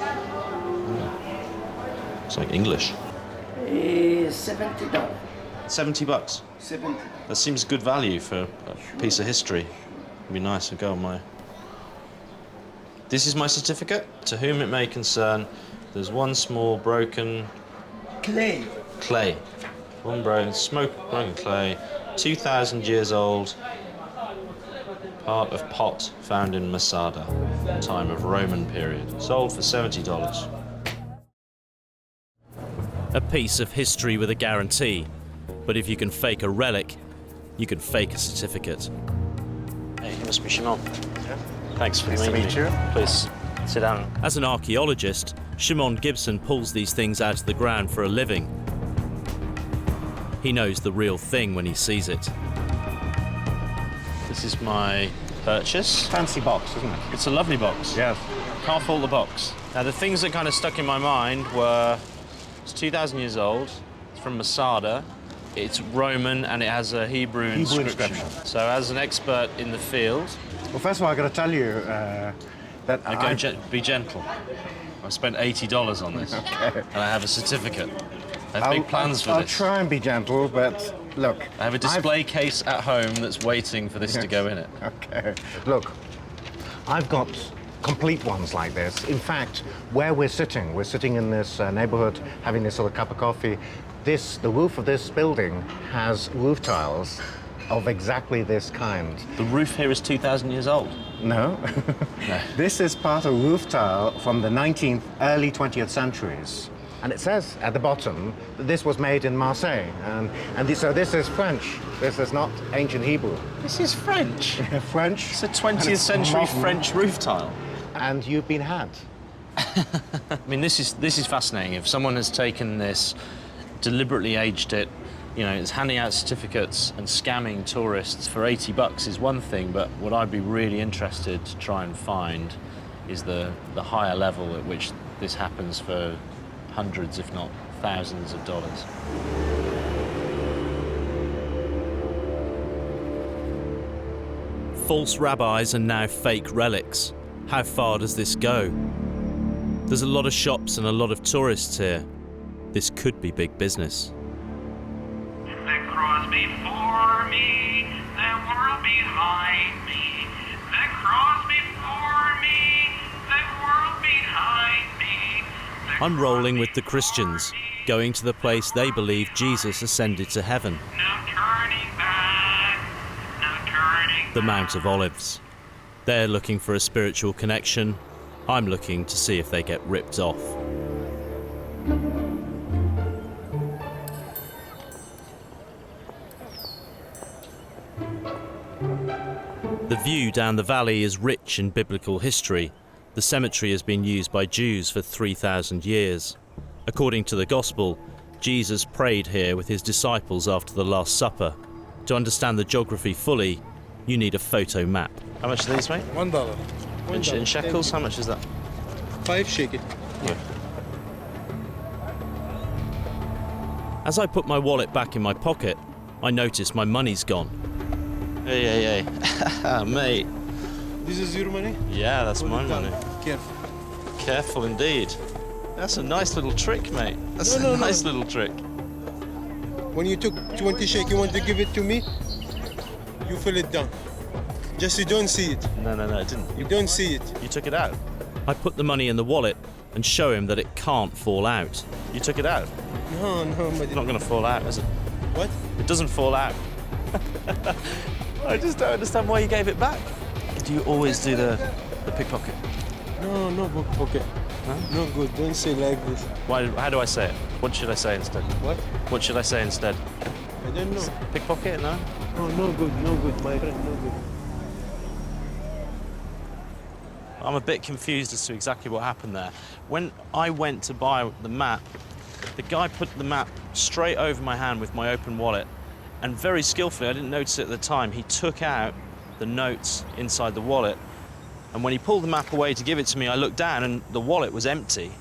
It's like English. $70. $70. 70. That seems good value for a piece of history. It'd be nice to go on my... This is my certificate. To whom it may concern, there's one small broken... Clay. Clay. One broken clay, 2,000 years old, part of pot found in Masada, time of Roman period. Sold for $70. A piece of history with a guarantee. But if you can fake a relic, you can fake a certificate. Hey, you must be Shimon. Yeah. Thanks for Nice to meeting meet me. you. Please, sit down. As an archaeologist, Shimon Gibson pulls these things out of the ground for a living. He knows the real thing when he sees it. This is my purchase. Fancy box, isn't it? It's a lovely box. Yes. Can't fault the box. Now, the things that kind of stuck in my mind were, it's 2,000 years old, it's from Masada, it's Roman, and it has a Hebrew inscription. So as an expert in the field... Well, first of all, I've got to tell you that be gentle. I've spent $80 on this. Okay. And I have a certificate. I have big plans for I'll this. try and be gentle, but look... I have a display case at home that's waiting for this to go in it. Okay. Look, I've got complete ones like this. In fact, where we're sitting in this neighborhood, having this sort of cup of coffee. The roof of this building has roof tiles of exactly this kind. The roof here is 2,000 years old? No. No. This is part of roof tile from the 19th, early 20th centuries. And it says at the bottom that this was made in Marseille. So this is French. This is not ancient Hebrew. This is French? French. It's a 20th century French roof tile. And you've been had. I mean, this is fascinating. If someone has taken this, deliberately aged it, you know, it's handing out certificates and scamming tourists for $80 is one thing, but what I'd be really interested to try and find is the higher level at which this happens for hundreds, if not thousands of dollars. False rabbis and now fake relics. How far does this go? There's a lot of shops and a lot of tourists here. This could be big business. The cross before me, the world behind me. The cross before me, the world behind me. I'm rolling with the Christians, going to the place they believe Jesus ascended to heaven. No turning back, no turning. The Mount of Olives. They're looking for a spiritual connection. I'm looking to see if they get ripped off. The view down the valley is rich in biblical history. The cemetery has been used by Jews for 3,000 years. According to the Gospel, Jesus prayed here with his disciples after the Last Supper. To understand the geography fully, you need a photo map. How much are these, mate? $1. In shekels, how much is that? 5 shekel. Yeah. As I put my wallet back in my pocket, I notice my money's gone. Hey. Mate. This is your money? Yeah, that's my money. Careful. Careful indeed. That's a nice little trick, mate. That's a nice little trick. When you took 20 shekel, you want to give it to me? You fill it down. Just you don't see it. No, I didn't. You don't see it. You took it out. I put the money in the wallet and show him that it can't fall out. You took it out? No, but It's not going to fall out, is it? What? It doesn't fall out. I just don't understand why you gave it back. Do you always do the pickpocket? No pickpocket. Huh? No good. Don't say like this. Why? How do I say it? What should I say instead? What? What should I say instead? I don't know. Pickpocket? No? No good, my friend, no good. I'm a bit confused as to exactly what happened there. When I went to buy the map, the guy put the map straight over my hand with my open wallet, and very skillfully, I didn't notice it at the time, he took out the notes inside the wallet, and when he pulled the map away to give it to me, I looked down and the wallet was empty.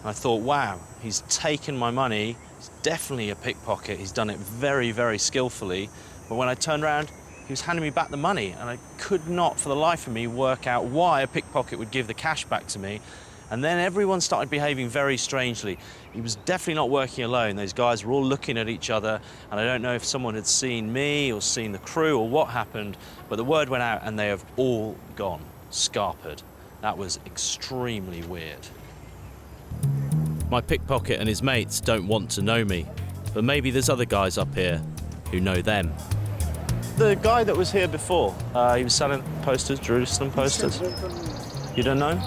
And I thought, wow, he's taken my money, he's definitely a pickpocket, he's done it very, very skillfully. But when I turned around, he was handing me back the money, and I could not for the life of me work out why a pickpocket would give the cash back to me. And then everyone started behaving very strangely. He was definitely not working alone. Those guys were all looking at each other, and I don't know if someone had seen me or seen the crew or what happened, but the word went out and they have all gone scarpered. That was extremely weird. My pickpocket and his mates don't want to know me, but maybe there's other guys up here who know them. The guy that was here before, he was selling posters, Jerusalem posters. You don't know?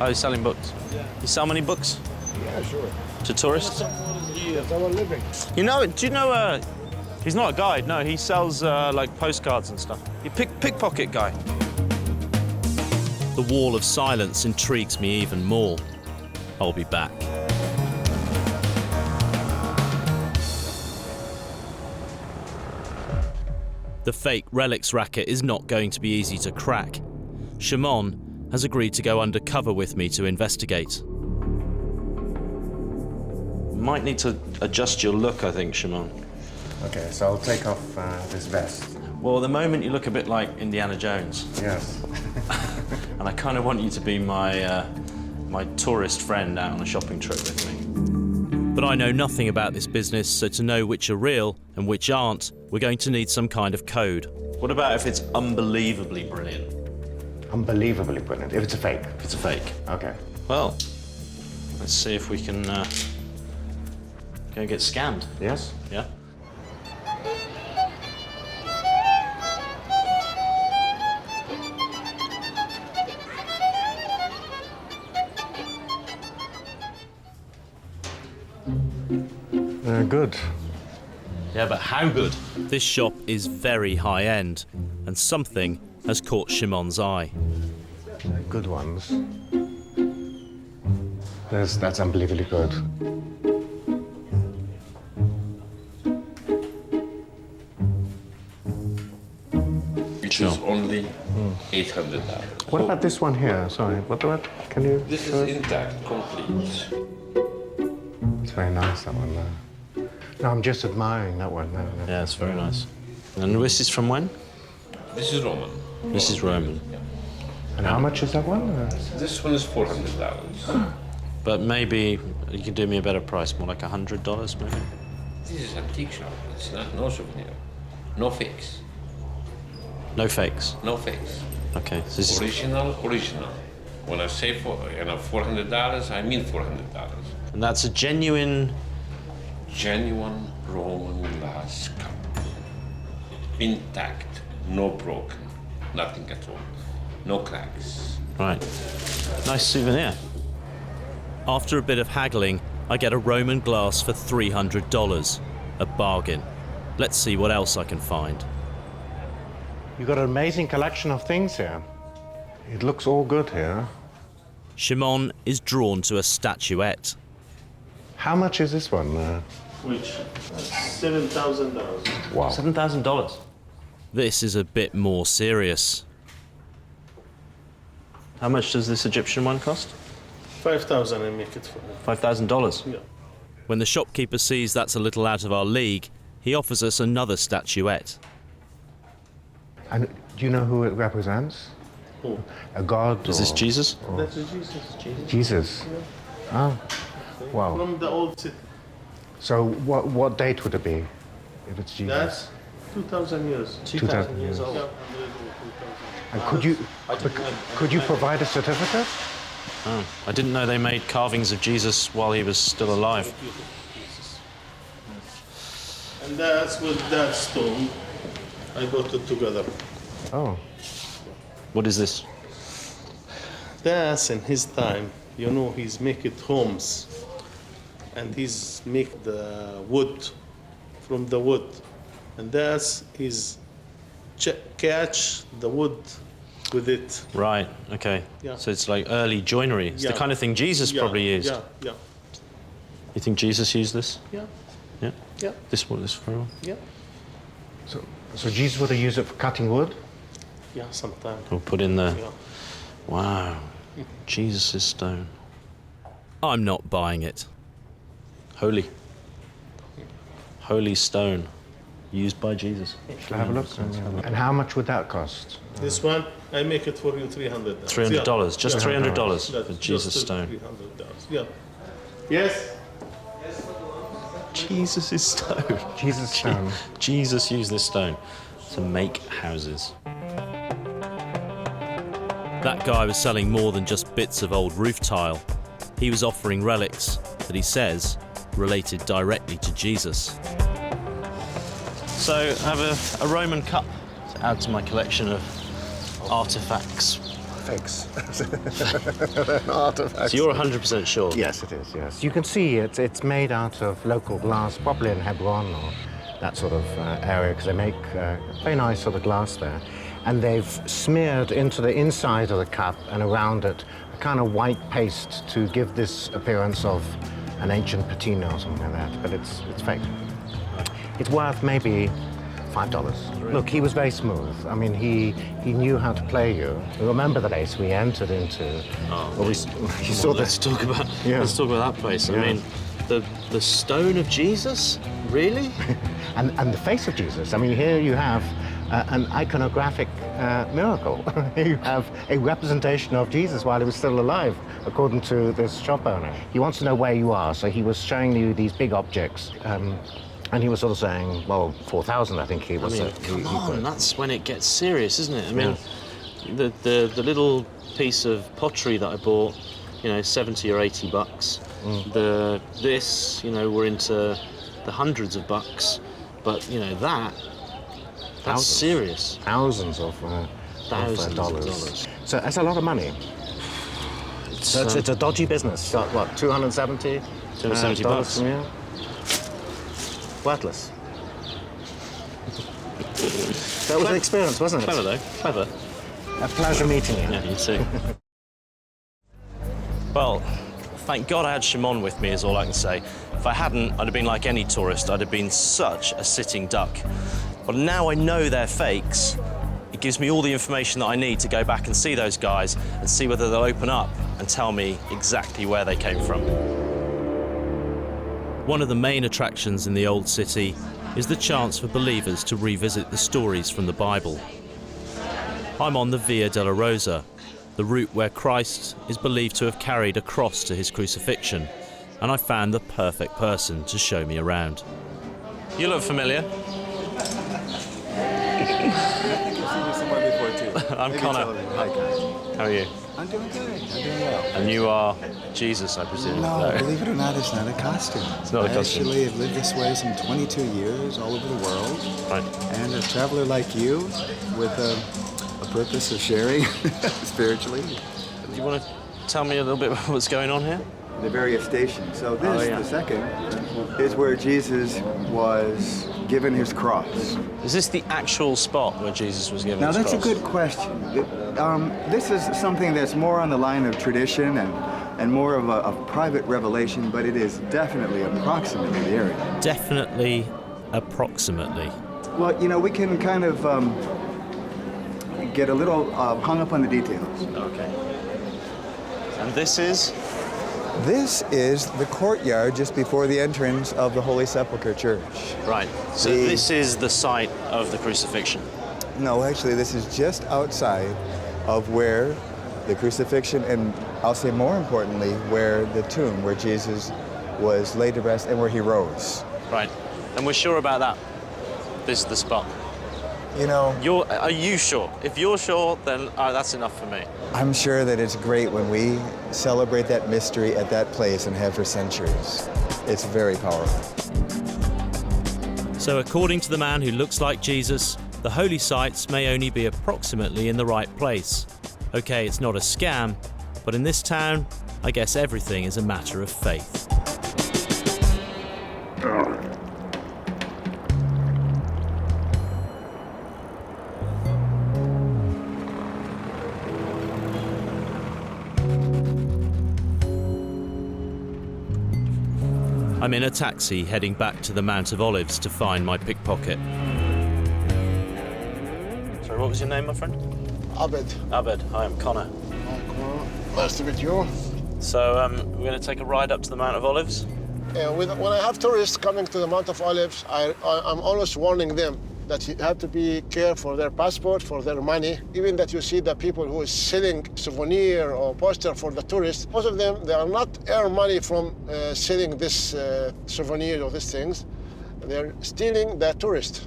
Oh, he's selling books. Yeah. You sell many books? Yeah, sure. To tourists? That's our living. You know, do you know, he's not a guide, no, he sells like postcards and stuff. He pickpocket guy. The wall of silence intrigues me even more. I'll be back. The fake relics racket is not going to be easy to crack. Shimon has agreed to go undercover with me to investigate. Might need to adjust your look, I think, Shimon. Okay, so I'll take off this vest. Well, at the moment you look a bit like Indiana Jones. Yes. And I kind of want you to be my tourist friend out on a shopping trip with me. But I know nothing about this business, so to know which are real and which aren't, we're going to need some kind of code. What about if it's unbelievably brilliant? unbelievably brilliant. If it's a fake. If it's a fake. Okay. Well, let's see if we can go and get scammed. Yes? Yeah. Good. Yeah, but how good? This shop is very high-end, and something has caught Shimon's eye. Good ones. That's unbelievably good. Which is only $800. What about this one here? Sorry, what? Can you? This is intact, complete. It's very nice, that one. No, I'm just admiring that one. No. Yeah, it's very nice. And this is from when? This is Roman. This is Roman. Yeah. And how much is that one? This one is $400. But maybe you can do me a better price, more like $100 maybe? This is antique shop. It's not no souvenir. No fakes. No fakes? No fakes. Okay. So this original. When I say $400, I mean $400. And that's a genuine Roman glass cup. Intact, no broken, nothing at all. No cracks. Right. Nice souvenir. After a bit of haggling, I get a Roman glass for $300. A bargain. Let's see what else I can find. You've got an amazing collection of things here. It looks all good here. Shimon is drawn to a statuette. How much is this one? Which? $7,000. Wow. $7,000? This is a bit more serious. How much does this Egyptian one cost? $5,000 I make it for him. $5,000? Yeah. When the shopkeeper sees that's a little out of our league, he offers us another statuette. And do you know who it represents? Who? A god? Is this Jesus? That's Jesus. Jesus. Yeah. Oh, wow. From the old city. So what date would it be if it's Jesus? That's 2,000 years. 2,000 years old. Yeah. And could you provide a certificate? Oh, I didn't know they made carvings of Jesus while he was still alive. And that's with that stone. I got it together. Oh. What is this? That's in his time. You know, he's making homes. And he's make the wood from the wood. And that's his catch the wood with it. Right, okay. Yeah. So it's like early joinery. It's the kind of thing Jesus probably used. Yeah. You think Jesus used this? Yeah. Yeah? Yeah. This very well? Yeah. So Jesus would have used it for cutting wood? Yeah, sometime. Or put in the... Yeah. Wow. Jesus' stone. I'm not buying it. Holy stone used by Jesus. Shall I have a look? And how much would that cost? This one, I make it for you $300. $300, just $300 for That's Jesus' just stone. $300. Yeah. Yes. Jesus' stone. Jesus' stone. Jesus used this stone to make houses. That guy was selling more than just bits of old roof tile. He was offering relics that he says related directly to Jesus. So I have a Roman cup to add to my collection of artifacts. Fakes. Artifacts. So you're 100% sure? Yes, it is, yes. You can see it's made out of local glass, probably in Hebron or that sort of area, because they make very nice sort of glass there. And they've smeared into the inside of the cup and around it a kind of white paste to give this appearance of an ancient patina or something like that, but it's fake. It's worth maybe $5. Look, he was very smooth. I mean, he knew how to play you. Remember the place we entered into? Let's talk about that place. Yeah. I mean, the stone of Jesus, really? and the face of Jesus. I mean, here you have an iconographic miracle. You have a representation of Jesus while he was still alive, according to this shop owner. He wants to know where you are, so he was showing you these big objects. And he was sort of saying, well, 4,000, I think he was. I mean, come on, that's when it gets serious, isn't it? I mean, the little piece of pottery that I bought, you know, 70 or 80 bucks. This, you know, we're into the hundreds of bucks, but you know that's serious. Thousands of dollars. So that's a lot of money. So it's a dodgy business. Got what, 270? $270 from you? Worthless. That was an experience, wasn't it? Clever though, clever. A pleasure meeting you. Yeah, you too. Well, thank God I had Shimon with me is all I can say. If I hadn't, I'd have been like any tourist. I'd have been such a sitting duck. But now I know they're fakes. It gives me all the information that I need to go back and see those guys and see whether they'll open up and tell me exactly where they came from. One of the main attractions in the Old City is the chance for believers to revisit the stories from the Bible. I'm on the Via della Rosa, the route where Christ is believed to have carried a cross to his crucifixion, and I found the perfect person to show me around. You look familiar. I'm Conor. Hi, How are you? I'm doing good. I'm doing well. And you are Jesus, I presume? No, believe it or not, it's not a costume. It's not a costume. I actually have lived this way some 22 years all over the world. Right. And a traveler like you with a purpose of sharing spiritually. Do you want to tell me a little bit about what's going on here? The various stations. So this, the second, is where Jesus was given his cross. Is this the actual spot where Jesus was given now, his cross? Now, that's a good question. This is something that's more on the line of tradition and more of a private revelation, but it is definitely approximately the area. Definitely approximately. Well, you know, we can kind of get a little hung up on the details. Okay. And this is? This is the courtyard just before the entrance of the Holy Sepulchre Church. Right. So this is the site of the crucifixion? No, actually, this is just outside of where the crucifixion, and I'll say more importantly, where the tomb, where Jesus was laid to rest and where he rose. Right. And we're sure about that? This is the spot? You know... Are you sure? If you're sure, then that's enough for me. I'm sure that it's great when we celebrate that mystery at that place and have for centuries. It's very powerful. So according to the man who looks like Jesus, the holy sites may only be approximately in the right place. Okay, it's not a scam, but in this town, I guess everything is a matter of faith. I'm in a taxi heading back to the Mount of Olives to find my pickpocket. Sorry, what was your name, my friend? Abed. Abed. Hi, I'm Conor. Hi, Conor. Nice to meet you. So, we're going to take a ride up to the Mount of Olives? Yeah, when I have tourists coming to the Mount of Olives, I'm always warning them that you have to be careful for their passport, for their money. Even that you see the people who is selling souvenir or poster for the tourists, most of them, they are not earn money from selling this souvenir or these things. They're stealing the tourist.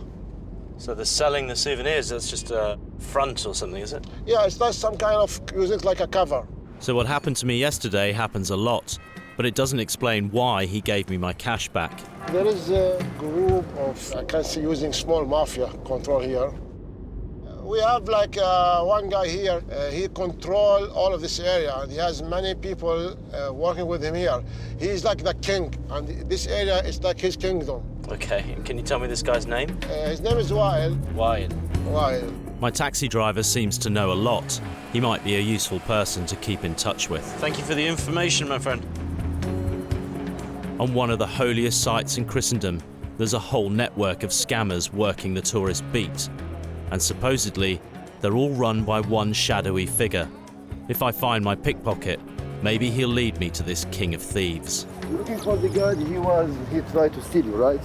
So they're selling the souvenirs, that's just a front or something, is it? Yeah, it's not some kind of, use it like a cover. So what happened to me yesterday happens a lot, but it doesn't explain why he gave me my cash back. There is a group of, I can see using small mafia control here. We have like one guy here, he controls all of this area and he has many people working with him here. He's like the king and this area is like his kingdom. Okay, and can you tell me this guy's name? His name is Wael. Wael. Wael. My taxi driver seems to know a lot. He might be a useful person to keep in touch with. Thank you for the information, my friend. On one of the holiest sites in Christendom, there's a whole network of scammers working the tourist beat. And supposedly, they're all run by one shadowy figure. If I find my pickpocket, maybe he'll lead me to this king of thieves. You're looking for the guy, he tried to steal you, right?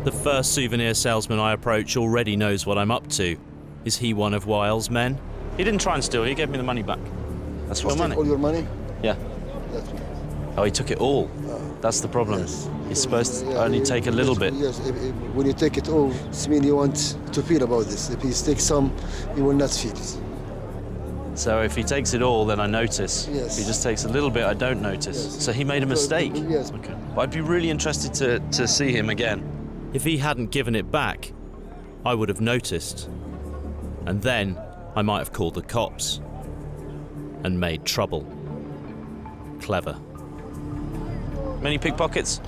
The first souvenir salesman I approach already knows what I'm up to. Is he one of Wael's men? He didn't try and steal, he gave me the money back. That's real money. All your money? Yeah. That's right. Oh, he took it all. That's the problem. Yes. He's supposed to only take a little bit. Yes, when you take it all, it means you want to feel about this. If he takes some, you will not feel it. So if he takes it all, then I notice. Yes. If he just takes a little bit, I don't notice. Yes. So he made a mistake. Yes. Okay. Well, I'd be really interested to see him again. If he hadn't given it back, I would have noticed. And then I might have called the cops and made trouble. Clever. Many pickpockets?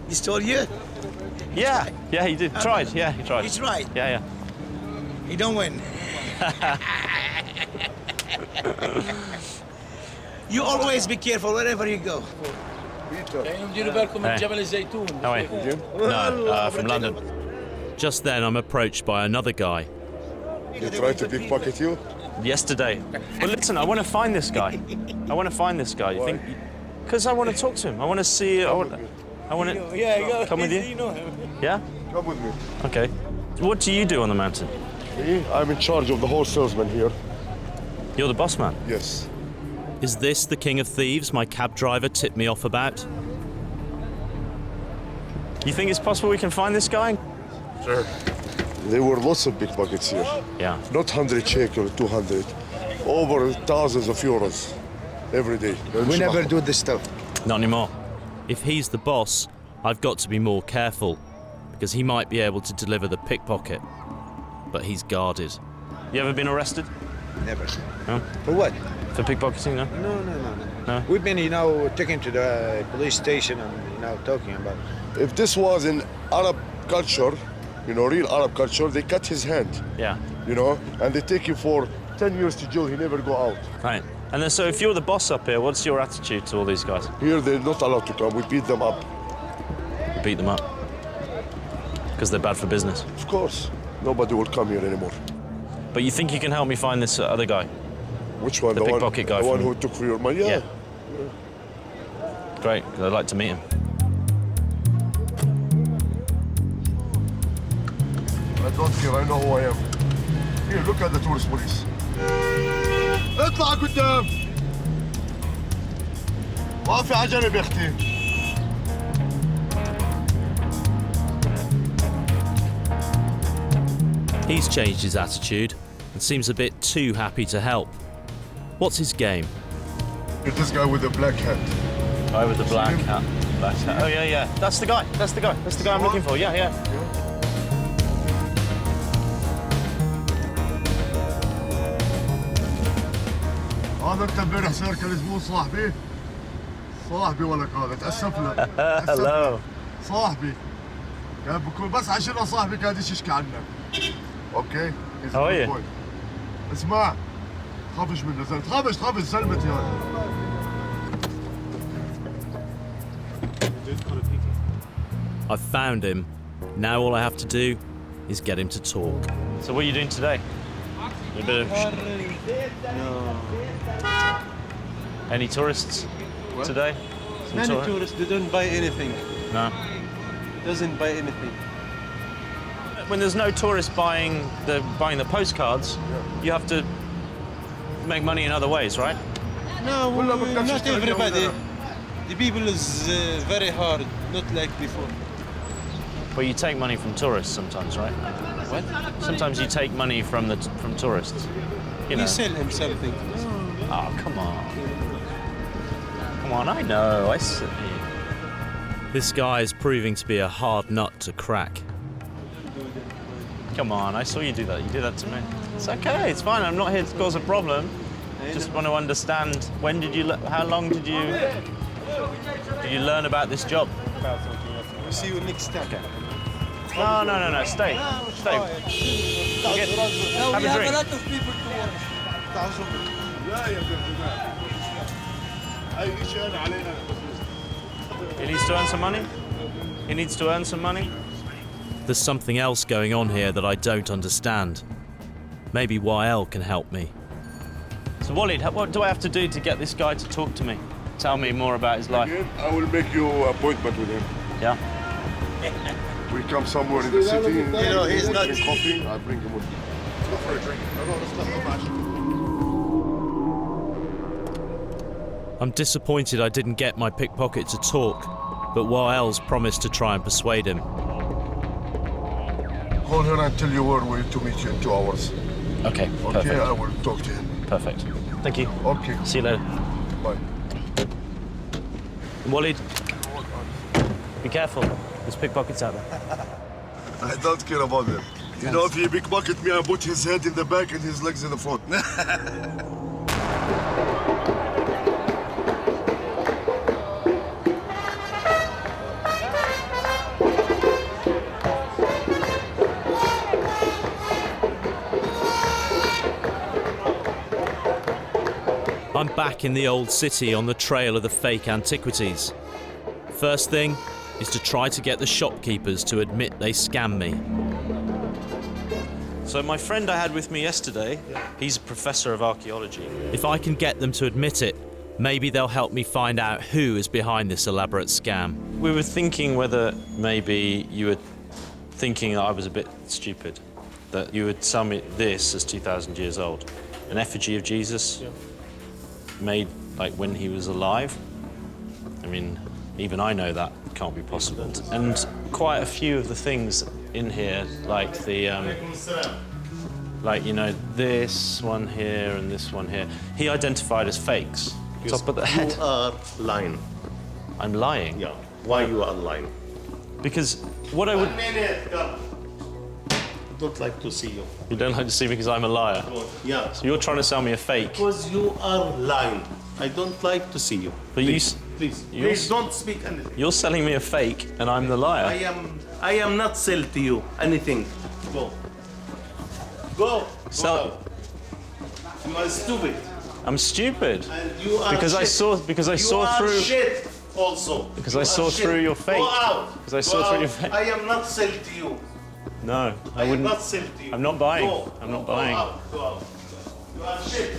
He stole you? Yeah, yeah, he did. Tried, yeah, he tried. He tried? Yeah, He don't win. You always be careful wherever you go. ديروا بالكم من جبل الزيتون. How are you? No, from London. Just then I'm approached by another guy. They tried to pickpocket you? Yesterday. Well, listen, I want to find this guy. You think? Because I want to talk to him. I want to see. I want to. Yeah, come with you. You know him. Yeah. Come with me. Okay. What do you do on the mountain? Me? I'm in charge of the whole salesman here. You're the boss man? Yes. Is this the king of thieves my cab driver tipped me off about? You think it's possible we can find this guy? Sure. There were lots of pickpockets here. Yeah. Not 100 shekel, 200. Over thousands of euros every day. We never do this stuff. Not anymore. If he's the boss, I've got to be more careful, because he might be able to deliver the pickpocket. But he's guarded. You ever been arrested? Never. No? For what? For pickpocketing, no? No. We've been, taken to the police station and, talking about it. If this was in Arab culture, real Arab culture, they cut his hand. Yeah. And they take him for 10 years to jail. He never go out. Right. And then, so if you're the boss up here, what's your attitude to all these guys? Here, they're not allowed to come. We beat them up. You beat them up? Because they're bad for business? Of course. Nobody will come here anymore. But you think you can help me find this other guy? Which one? The pickpocket guy. The one who took for your money? Yeah. Great, because I'd like to meet him. I don't care, I know who I am. Here, look at the tourist police. اطلع قدام. وقفي على جنب يا اختي. He's changed his attitude and seems a bit too happy to help. What's his game? It's this guy with the black hat. Guy with the black hat. Oh, yeah. That's the guy. That's the guy I'm looking for. Yeah. هذا انت امبارح صار كان زبون صاحبي ولك هذا تأسف له. Hello. صاحبي. كان بكون بس عشان صاحبي قاعد يشكي عنك. اوكي؟ How are you? اسمع خافش منه زلمة خافش زلمتي هاي. I've found him. Now all I have to do is get him to talk. So what are you doing today? A bit of... No. Any tourists today? Some Many tourists, they don't buy anything. No. Doesn't buy anything. When there's no tourists buying the postcards, you have to make money in other ways, right? No, not everybody. The people is very hard, not like before. Well, you take money from tourists sometimes, right? What? Sometimes you take money from tourists. You sell him something. Oh, come on. Come on, I know, I see. This guy is proving to be a hard nut to crack. Come on, I saw you do that. You did that to me. It's okay, it's fine. I'm not here to cause a problem. Just want to understand, how long did you learn about this job? We'll see you next time. Okay. No, stay. Stay. Have a drink. A lot of people to He needs to earn some money? He needs to earn some money? There's something else going on here that I don't understand. Maybe YL can help me. So Walid, what do I have to do to get this guy to talk to me? Tell me more about his life. Again, I will make you an appointment with him. Yeah? We come somewhere in the city, he's not... drink coffee, I bring him with me. Go for a drink. I'm disappointed I didn't get my pickpocket to talk, but YL's promised to try and persuade him. Call her and tell you where we're to meet you in 2 hours. Okay, Okay, perfect. I will talk to him. Perfect. Thank you. Okay. See you later. Bye. Walid, be careful. There's pickpockets out there. I don't care about them. You know, if he pickpocket me, I put his head in the back and his legs in the front. I'm back in the old city on the trail of the fake antiquities. First thing is to try to get the shopkeepers to admit they scammed me. So my friend I had with me yesterday, he's a professor of archaeology. If I can get them to admit it, maybe they'll help me find out who is behind this elaborate scam. We were thinking whether maybe you were thinking I was a bit stupid, that you would sell me this as 2,000 years old. An effigy of Jesus, made like when he was alive. I mean, even I know that can't be possible. And quite a few of the things in here, like the, like, you know, this one here and this one here, he identified as fakes. Top of the head. You are lying. I'm lying? Yeah. Why you are lying? Because what I would... 1 minute, come. I don't like to see you. You don't like to see me because I'm a liar? Yeah. So you're trying to sell me a fake? Because you are lying. I don't like to see you. But please, please don't speak anything. You're selling me a fake and I'm the liar. I am not sell to you anything. Go. Go. Sell. You are stupid. I'm stupid. And you are because shit. I saw you through. Are shit also. Because I saw through your fake. Go out. Because I saw through your fake. I am not sell to you. No, I am wouldn't. not sell to you. I'm not buying. Go. I'm not buying. Go out. Go out. You are shit.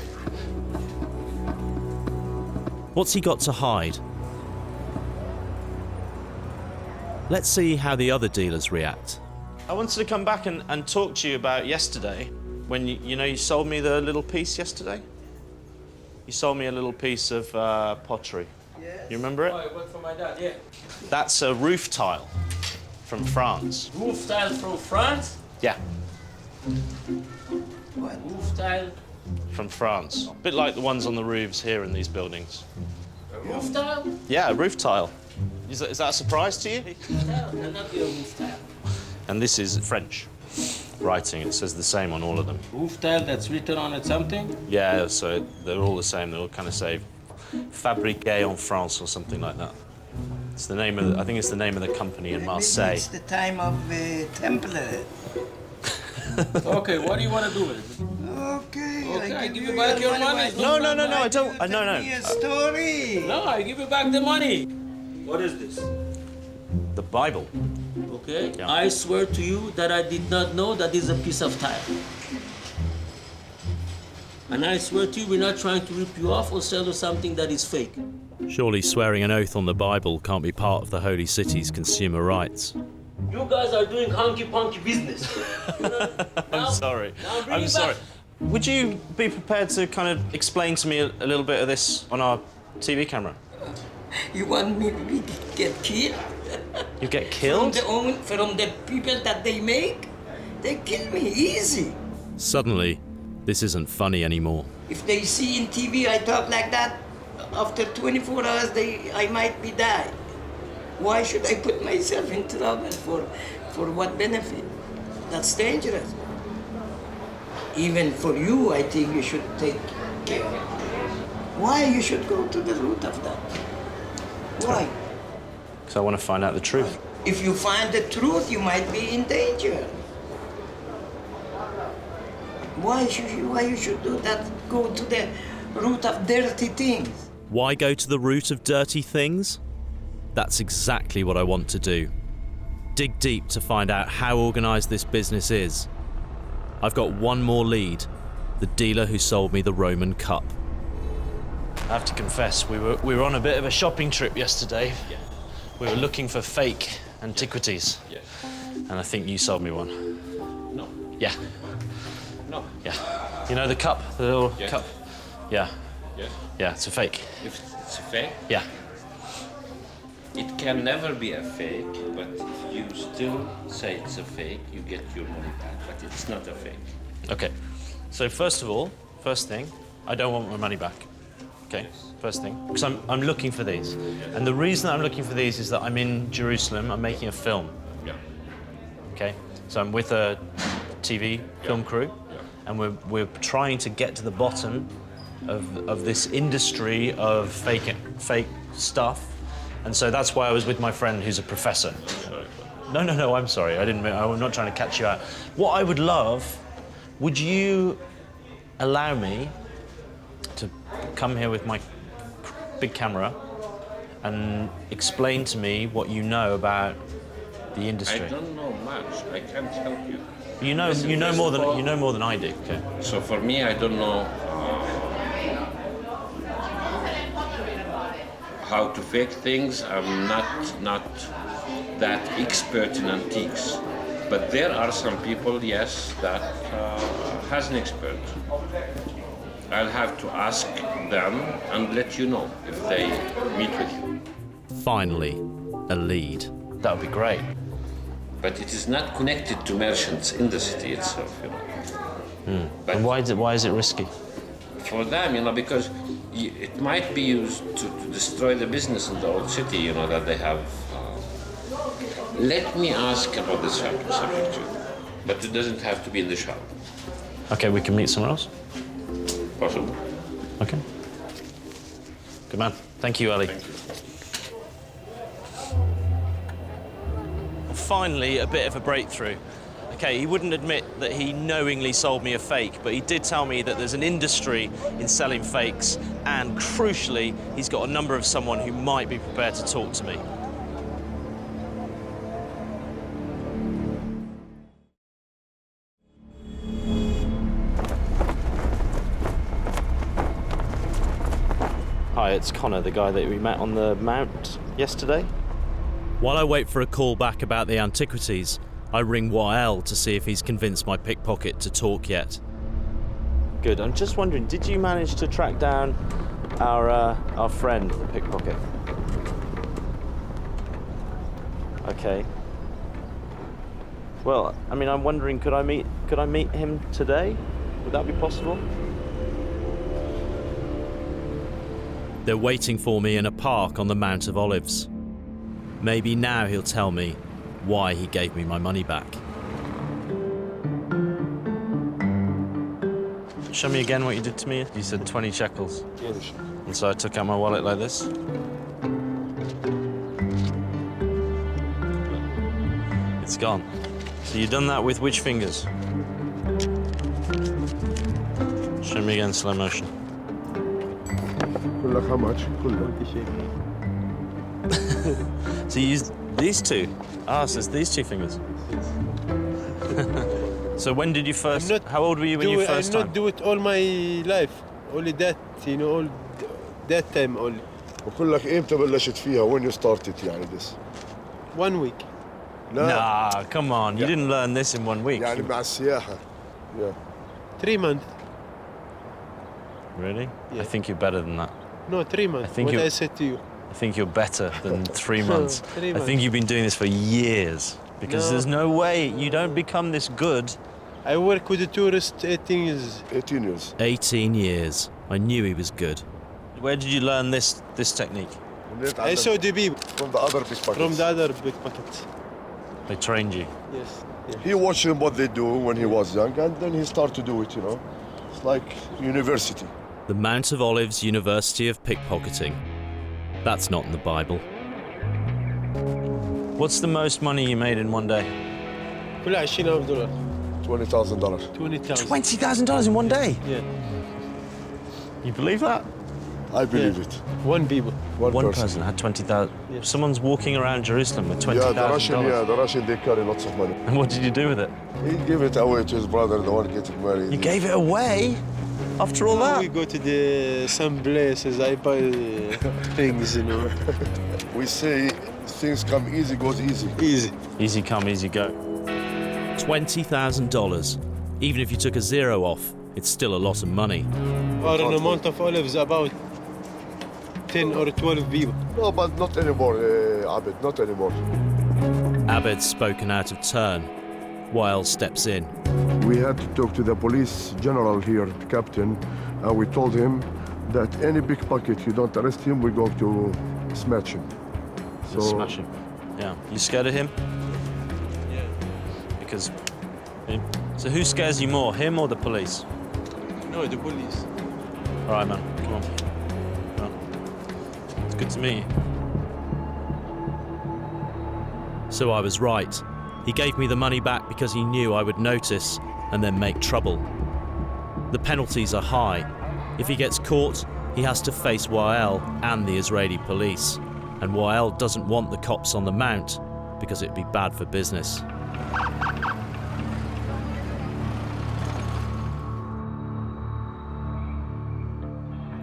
What's he got to hide? Let's see how the other dealers react. I wanted to come back and talk to you about yesterday, when you know you sold me the little piece yesterday? You sold me a little piece of pottery. Yes. You remember it? Oh, I bought for my dad, yeah. That's a roof tile from France. Roof tile from France? Yeah. What? Roof tile? From France. A bit like the ones on the roofs here in these buildings. A roof tile? Yeah, a roof tile. Is that a surprise to you? No, not a roof tile. And this is French writing. It says the same on all of them. Roof tile that's written on it something? Yeah, so they're all the same. They all kind of say "Fabriqué en France" or something like that. It's the name of I think it's the name of the company in Marseille. It's the time of Templar. Okay, what do you want to do with it? Okay, I give you back your money. No, I don't. No. Tell me a story. No, I give you back the money. What is this? The Bible. Okay, Yeah. I swear to you that I did not know that is a piece of tile. And I swear to you, we're not trying to rip you off or sell you something that is fake. Surely swearing an oath on the Bible can't be part of the Holy City's consumer rights. You guys are doing honky-ponky business. I'm sorry. bring I'm it sorry. back. Would you be prepared to kind of explain to me a little bit of this on our TV camera? You want me to get killed? You get killed? From the people that they make? They kill me easy. Suddenly, this isn't funny anymore. If they see in TV I talk like that, after 24 hours I might be dead. Why should I put myself in trouble for what benefit? That's dangerous. Even for you, I think you should take care. Why you should go to the root of that? Why? Because I want to find out the truth. If you find the truth, you might be in danger. Why you should do that? Go to the root of dirty things. Why go to the root of dirty things? That's exactly what I want to do. Dig deep to find out how organised this business is. I've got one more lead, the dealer who sold me the Roman cup. I have to confess, we were on a bit of a shopping trip yesterday. Yeah. We were looking for fake antiquities. Yeah. And I think you sold me one. No. Yeah. No. Yeah. You know the cup? The little Yes. cup? Yeah. Yes. Yeah, it's a fake. If it's a fake? Yeah. It can never be a fake, but if you still say it's a fake, you get your money back, but it's not a fake. Okay. So first of all, first thing, I don't want my money back. Okay, first thing. Because I'm looking for these. And the reason that I'm looking for these is that I'm in Jerusalem, I'm making a film. Yeah. Okay, so I'm with a TV film crew, and we're trying to get to the bottom of this industry of fake stuff. And so that's why I was with my friend who's a professor. No, I'm sorry. I'm not trying to catch you out. What I would love, would you allow me to come here with my big camera and explain to me what you know about the industry? I don't know much. I can't help you. You know more than I do. Okay. So for me, I don't know how to fake things. I'm not that expert in antiques, but there are some people, yes, that has an expert. I'll have to ask them and let you know if they meet with you. Finally, a lead. That would be great. But it is not connected to merchants in the city itself, you know. And why is it risky? For them, you know, because it might be used to destroy the business in the old city, you know, that they have. Let me ask about the subject too, but it doesn't have to be in the shop. Okay, we can meet somewhere else? Possible. Okay. Good man. Thank you, Ali. Thank you. Finally, a bit of a breakthrough. Okay, he wouldn't admit that he knowingly sold me a fake, but he did tell me that there's an industry in selling fakes, and crucially, he's got a number of someone who might be prepared to talk to me. Hi, it's Conor, the guy that we met on the Mount yesterday. While I wait for a call back about the antiquities, I ring Wael to see if he's convinced my pickpocket to talk yet. Good. I'm just wondering, did you manage to track down our friend, the pickpocket? Okay. Well, I mean, I'm wondering, could I meet him today? Would that be possible? They're waiting for me in a park on the Mount of Olives. Maybe now he'll tell me why he gave me my money back. Show me again what you did to me. You said 20 shekels. Yes. And so I took out my wallet like this. It's gone. So you've done that with which fingers? Show me again, slow motion. How much? So you used these two? So it's these two fingers. So when did you first... How old were you when you first time? I not do it all my life. Only that, you know, all that time only. وأقول لك إمتى بلشت فيها? When you started يعني this? 1 week. Nah, come on. You didn't learn this in 1 week. يعني مع السياحة. Yeah. 3 months. Really? Yeah. I think you're better than that. No, 3 months. I said to you. I think you're better than 3 months. 3 months. I think you've been doing this for years. Because there's no way you don't become this good. I work with the tourists 18 years. 18 years. 18 years. I knew he was good. Where did you learn this technique? I saw the people. From the other pickpockets. From the other pickpockets. They trained you? Yes. Yeah. He watched them what they do when he was young, and then he started to do it, you know. It's like university. The Mount of Olives University of Pickpocketing. That's not in the Bible. What's the most money you made in one day? $20,000. $20,000. $20,000 in one day? Yeah. You believe that? I believe it. One people. One person had 20,000. Yeah. Someone's walking around Jerusalem with $20,000. The Russian, they carry lots of money. And what did you do with it? He gave it away to his brother, the one getting married. You gave it away? After all that? We go to some places, I buy things, you know. We say things come easy, goes easy. Easy. Easy come, easy go. $20,000. Even if you took a zero off, it's still a lot of money. Or in the Mount of Olives, about 10 or 12 people. No, but not anymore, Abed, not anymore. Abed's spoken out of turn. Wael steps in. We had to talk to the police general here, the captain, and we told him that any pickpocket you don't arrest him, we're going to smash him. Just smash him. Yeah. You scared of him? Yeah. Because. So who scares you more, him or the police? No, the police. All right, man. Come on. Well, it's good to meet you. So I was right. He gave me the money back because he knew I would notice and then make trouble. The penalties are high. If he gets caught, he has to face Wael and the Israeli police. And Wael doesn't want the cops on the mount because it'd be bad for business.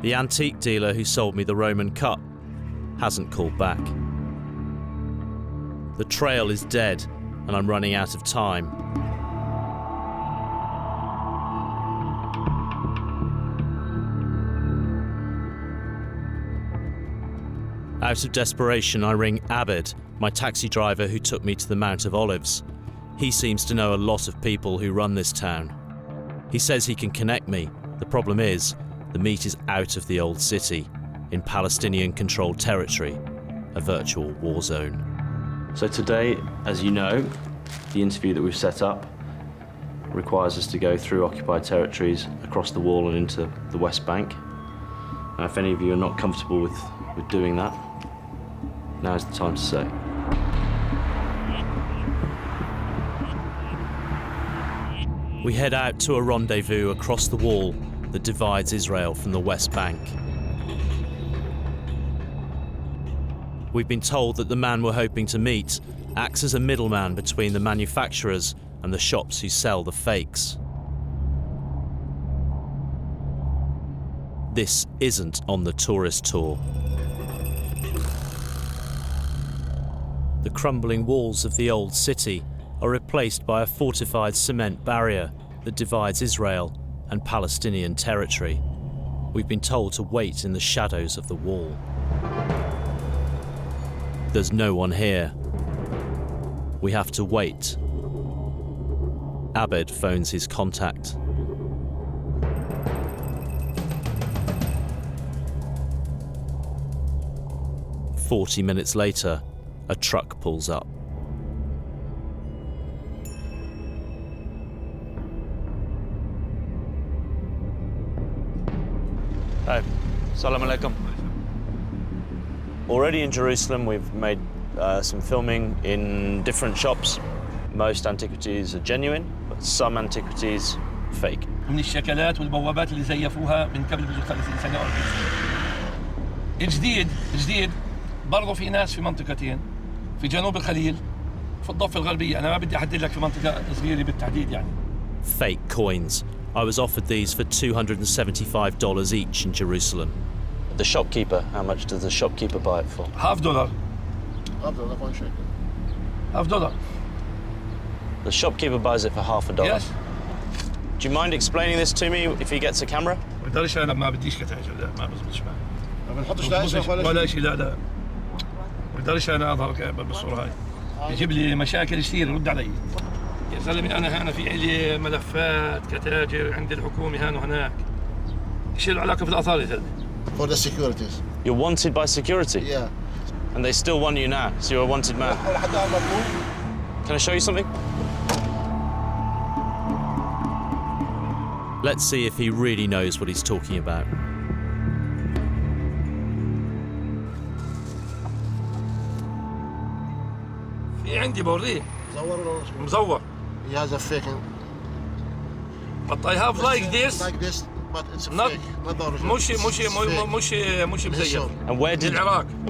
The antique dealer who sold me the Roman cup hasn't called back. The trail is dead and I'm running out of time. Out of desperation, I ring Abed, my taxi driver who took me to the Mount of Olives. He seems to know a lot of people who run this town. He says he can connect me. The problem is, the meet is out of the old city, in Palestinian-controlled territory, a virtual war zone. So today, as you know, the interview that we've set up requires us to go through occupied territories, across the wall and into the West Bank. Now, if any of you are not comfortable with doing that, now's the time to say. We head out to a rendezvous across the wall that divides Israel from the West Bank. We've been told that the man we're hoping to meet acts as a middleman between the manufacturers and the shops who sell the fakes. This isn't on the tourist tour. The crumbling walls of the old city are replaced by a fortified cement barrier that divides Israel and Palestinian territory. We've been told to wait in the shadows of the wall. There's no one here. We have to wait. Abed phones his contact. "40 minutes later, a truck pulls up. Hi, Salam alaikum. Already in Jerusalem, we've made some filming in different shops. Most antiquities are genuine, but some antiquities fake. من الشكلات والبوابات اللي زيفوها من قبل بجوز 30 سنة أو 40 سنة. الجديد برضه في ناس في منطقتين، في جنوب الخليل، في الضفة الغربية. أنا ما بدي أحدد لك في منطقة صغيرة بالتحديد يعني. Fake coins. I was offered these for $275 each in Jerusalem. The shopkeeper, how much does the shopkeeper buy it for? $50. $50. The shopkeeper buys it for $50. Yes. Do you mind explaining this to me if he gets a camera? ما بقدرش أنا ما بديش كتاجر لا ما بزبطش معي. ما بنحطش لا اسمك ولا شيء لا ما بقدرش أنا أظهر بالصورة هاي. يجيب لي مشاكل كثير رد علي. يا زلمة أنا هنا في عندي ملفات كتاجر عند الحكومة هان وهناك. إيش له علاقة في الآثار يا زلمة؟ For the securities. You're wanted by security? Yeah. And they still want you now, so you're a wanted man. Can I show you something? Let's see if he really knows what he's talking about. في عندي بوريه. مزور. He has a fake. But I have like this. Like this, but it's not fake. Not the original. مش مزيف. And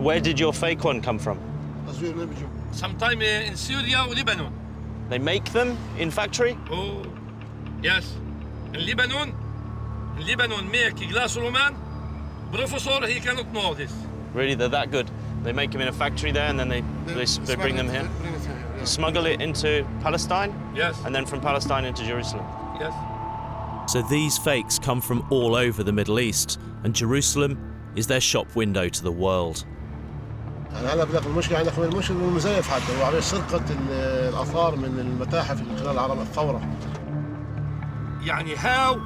where did your fake one come from? Sometime in Syria or Lebanon. They make them in factory? Oh, yes. In Lebanon make glass Roman. Professor, he cannot know this. Really, they're that good? They make them in a factory there and then they bring them here? Smuggle it into Palestine? Yes. And then from Palestine into Jerusalem? Yes. So these fakes come from all over the Middle East, and Jerusalem is their shop window to the world. هلا بدك المشكلة عندك من المشكلة المزيف حتى وعليه سرقة الآثار من المتاحف اللي خلال الثورة. يعني how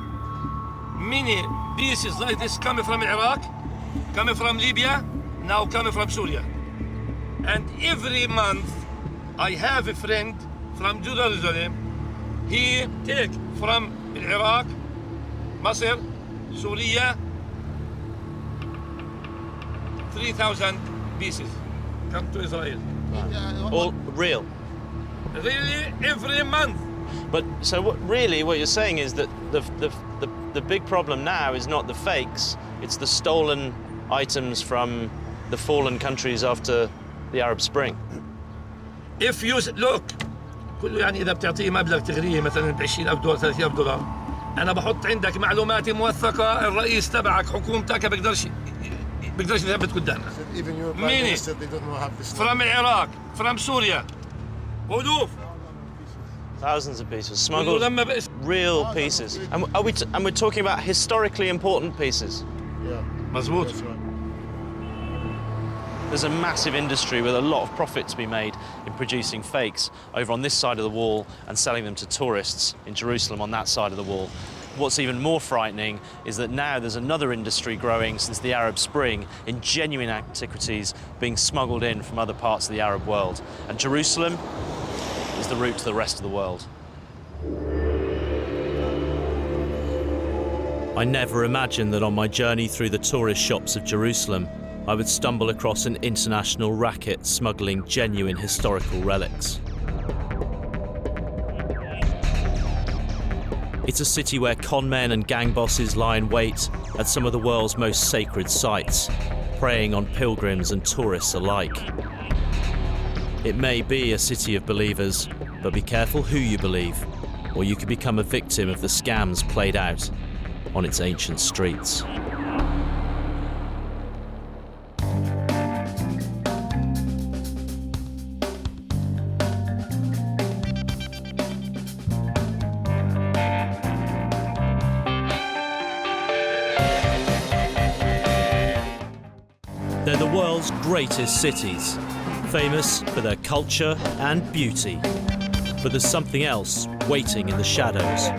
many pieces like this coming from Iraq, coming from Libya, now coming from Syria. And every month I have a friend from Jerusalem. He take from Iraq, Masr, Syria, 3,000 pieces come to Israel. All real. Really, every month. But so what you're saying is that the big problem now is not the fakes, it's the stolen items from the fallen countries after the Arab Spring. If you look, كله يعني إذا بتعطيه مبلغ تغريه مثلا ب $20,000 $30,000 أنا بحط عندك معلوماتي موثقة الرئيس تبعك حكومتك بيقدرش يثبت قدامنا. Even your prime Meaning, minister, they don't have this. from Iraq, from Syria, ألوف. Thousands of pieces, smuggled real pieces. And we're talking about historically important pieces. Yeah. مزبوط. There's a massive industry with a lot of profit to be made in producing fakes over on this side of the wall and selling them to tourists in Jerusalem on that side of the wall. What's even more frightening is that now there's another industry growing since the Arab Spring in genuine antiquities being smuggled in from other parts of the Arab world. And Jerusalem is the route to the rest of the world. I never imagined that on my journey through the tourist shops of Jerusalem, I would stumble across an international racket smuggling genuine historical relics. It's a city where con men and gang bosses lie in wait at some of the world's most sacred sites, preying on pilgrims and tourists alike. It may be a city of believers, but be careful who you believe, or you could become a victim of the scams played out on its ancient streets. They're the world's greatest cities, famous for their culture and beauty. But there's something else waiting in the shadows.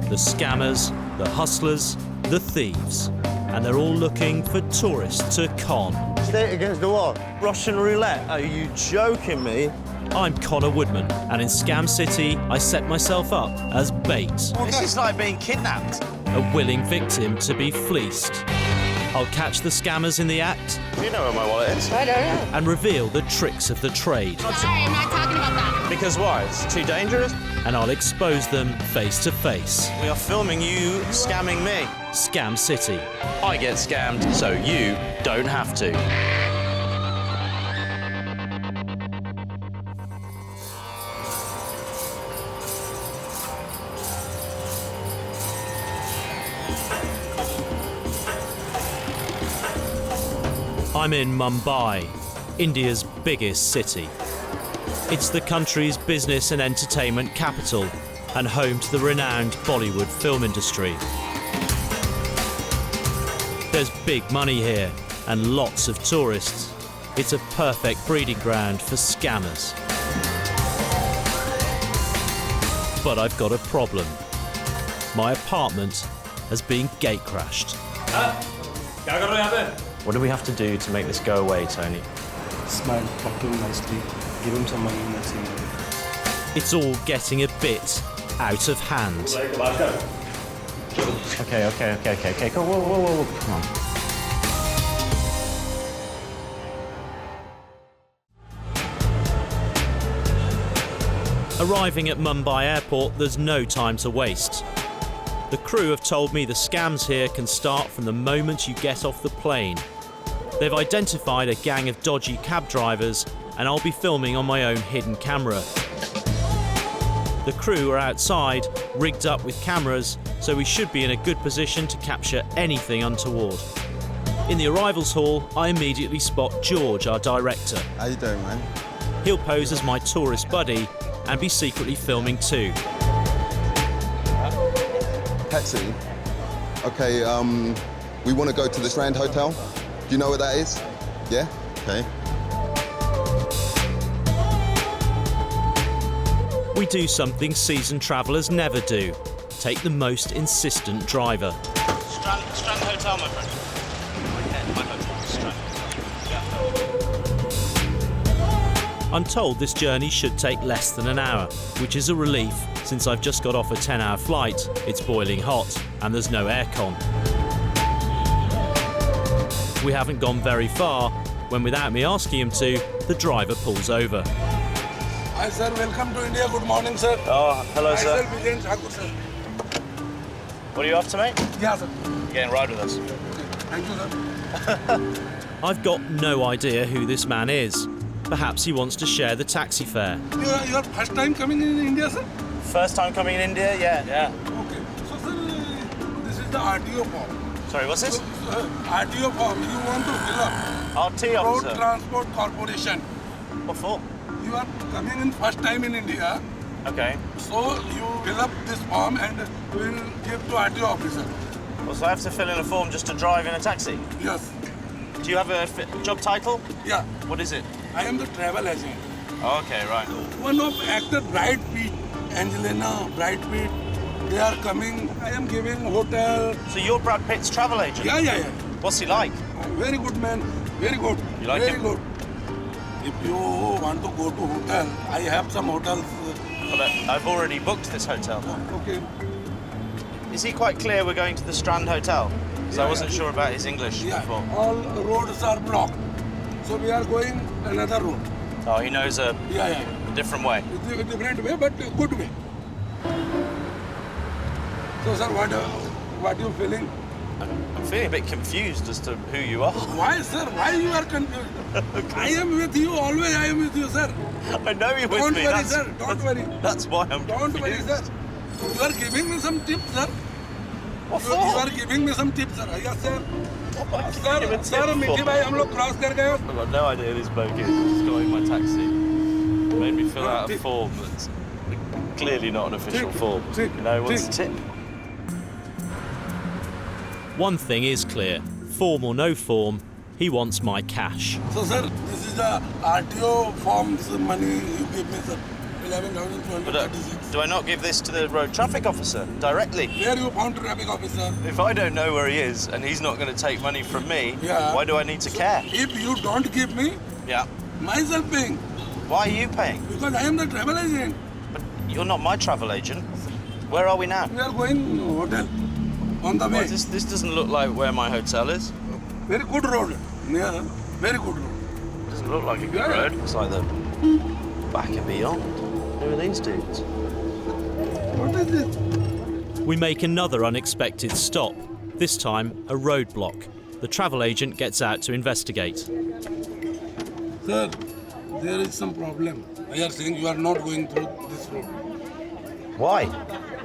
The scammers, the hustlers, the thieves. And they're all looking for tourists to con. Stay against the wall. Russian roulette? Are you joking me? I'm Conor Woodman, and in Scam City, I set myself up as bait. This is like being kidnapped. A willing victim to be fleeced. I'll catch the scammers in the act. Do you know where my wallet is? I don't know. And reveal the tricks of the trade. Sorry, I'm not talking about that. Because why? It's too dangerous? And I'll expose them face to face. We are filming you scamming me. Scam City. I get scammed, so you don't have to. I'm in Mumbai, India's biggest city. It's the country's business and entertainment capital and home to the renowned Bollywood film industry. There's big money here and lots of tourists. It's a perfect breeding ground for scammers. But I've got a problem. My apartment has been gate crashed. What do we have to do to make this go away, Tony? Smile, talk to him nicely, give him some money and that's it. It's all getting a bit out of hand. Okay. Go, whoa. Come on. Arriving at Mumbai airport, there's no time to waste. The crew have told me the scams here can start from the moment you get off the plane. They've identified a gang of dodgy cab drivers, and I'll be filming on my own hidden camera. The crew are outside, rigged up with cameras, so we should be in a good position to capture anything untoward. In the arrivals hall, I immediately spot George, our director. How you doing, man? He'll pose as my tourist buddy and be secretly filming too. Taxi. Okay, we want to go to the Strand Hotel. Do you know where that is? Yeah? Okay. We do something seasoned travellers never do. Take the most insistent driver. Strand Hotel, my friend. My hotel, Strand. I'm told this journey should take less than an hour, which is a relief since I've just got off a 10-hour flight, it's boiling hot, and there's no aircon. We haven't gone very far when, without me asking him to, the driver pulls over. Hi sir, welcome to India. Good morning, sir. Oh, hello, sir. Myself, Vijay Thakur, sir. What are you after, mate? Yeah, sir. You're getting a ride with us. Thank you, sir. I've got no idea who this man is. Perhaps he wants to share the taxi fare. Your first time coming in India, sir? First time coming in India? Yeah. Okay. So, sir, this is the RTO form. Sorry, what's this? RTO form. You want to fill up. RT Road officer. Transport Corporation. What for? You are coming in first time in India. Okay. So you fill up this form and will give to RTO officer. Well, so I have to fill in a form just to drive in a taxi? Yes. Do you have a job title? Yeah. What is it? I am the travel agent. Oh, okay, right. One of actor Bride Pitt, Angelina, Bride Pitt, they are coming. I am giving hotel. So you're Brad Pitt's travel agent? Yeah. What's he like? Very good man. Very good. You like Very him? good. If you want to go to hotel, I have some hotels. Well, I've already booked this hotel. Okay. Is he quite clear we're going to the Strand Hotel? Because I wasn't sure about his English before. All roads are blocked. So we are going another road. Oh, he knows a different way. It's a different way, but a good way. So, sir, what you feeling? I'm feeling a bit confused as to who you are. Why, sir? Why you are confused? I am with you always. I am with you, sir. I know you're with Don't me. worry, sir. Don't worry. That's why I'm Don't confused. worry, sir. You are giving me some tips, sir. What You for? are giving me some tips, sir. Yes, sir. Sir, Sir, मीठी भाई हम लोग cross कर गए. I've got no idea who this bloke is. Just got in my taxi. Made me fill out a form that's clearly not an official form. You know, what's the tip? One thing is clear, form or no form, he wants my cash. So, sir, this is the RTO forms money you give me, sir. 11,236. Do I not give this to the road traffic officer directly? Where you found traffic officer? If I don't know where he is and he's not going to take money from me, why do I need to care? If you don't give me, myself paying. Why are you paying? Because I am the travel agent. But you're not my travel agent. Where are we now? We are going hotel. On the way. This doesn't look like where my hotel is. Very good road. Yeah, very good road. Doesn't look like a good road. It's like the back and beyond. Who are these dudes? What is this? We make another unexpected stop, this time a roadblock. The travel agent gets out to investigate. Sir, there is some problem. I are saying you are not going through this road. Why?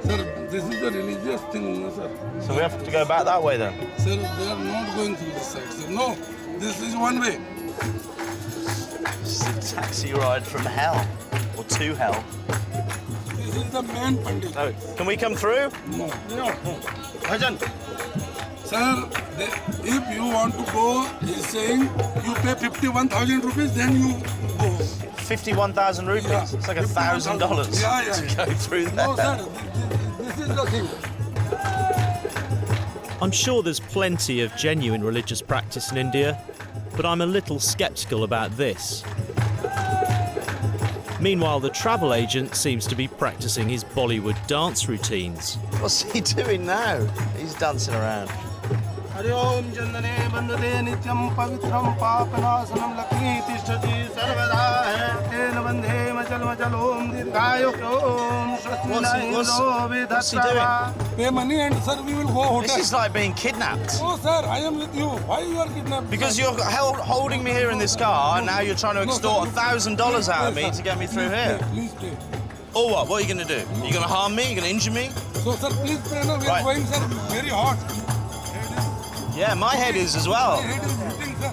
Sir, this is a religious thing, no, sir. So we have to go back that way then? Sir, they are not going through this side, sir. No, this is one way. This is a taxi ride from hell, or to hell. This is the main pandit. Oh, can we come through? No. Rajan. Sir, if you want to go, he's saying you pay 51,000 rupees, then you go. 51,000 rupees? Yeah. It's like $1,000 to go through there. No, sir, this is the thing. I'm sure there's plenty of genuine religious practice in India, but I'm a little sceptical about this. Meanwhile, the travel agent seems to be practicing his Bollywood dance routines. What's he doing now? He's dancing around. Hari Om Jandane Bandade Nityam Pavitram Papanasanam Lakshmi Tishtati Sarvada Tena Bandhe Machal Machal Om Dirghayo Om What's he doing? Pay money and sir, we will go hotel. This is like being kidnapped. Oh sir, I am with you. Why you are kidnapped? Because you're holding me here in this car, and now you're trying to extort $1,000 out of me to get me through here. Please pay. Or what? What are you going to do? Are you going to harm me? Are you going to injure me? So sir, please pay. No, we are going sir, very hot. Yeah, my head is as well. My head is hitting sir.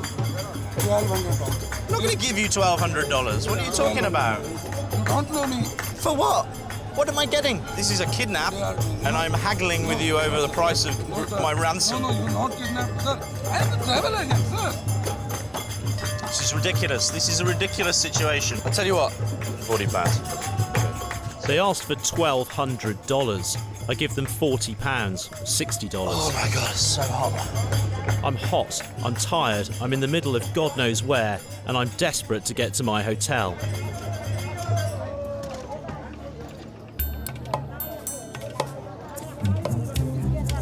$1,200. I'm not going to give you $1,200. What are you talking about? You don't know me. For what? What am I getting? This is a kidnap, and I'm haggling with you over the price of my ransom. No, you're not kidnapped, sir. I am the travel agent, sir. This is ridiculous. This is a ridiculous situation. I'll tell you what, £40. They asked for $1,200, I give them £40, $60. Oh my God, it's so hot. I'm hot, I'm tired, I'm in the middle of God knows where, and I'm desperate to get to my hotel.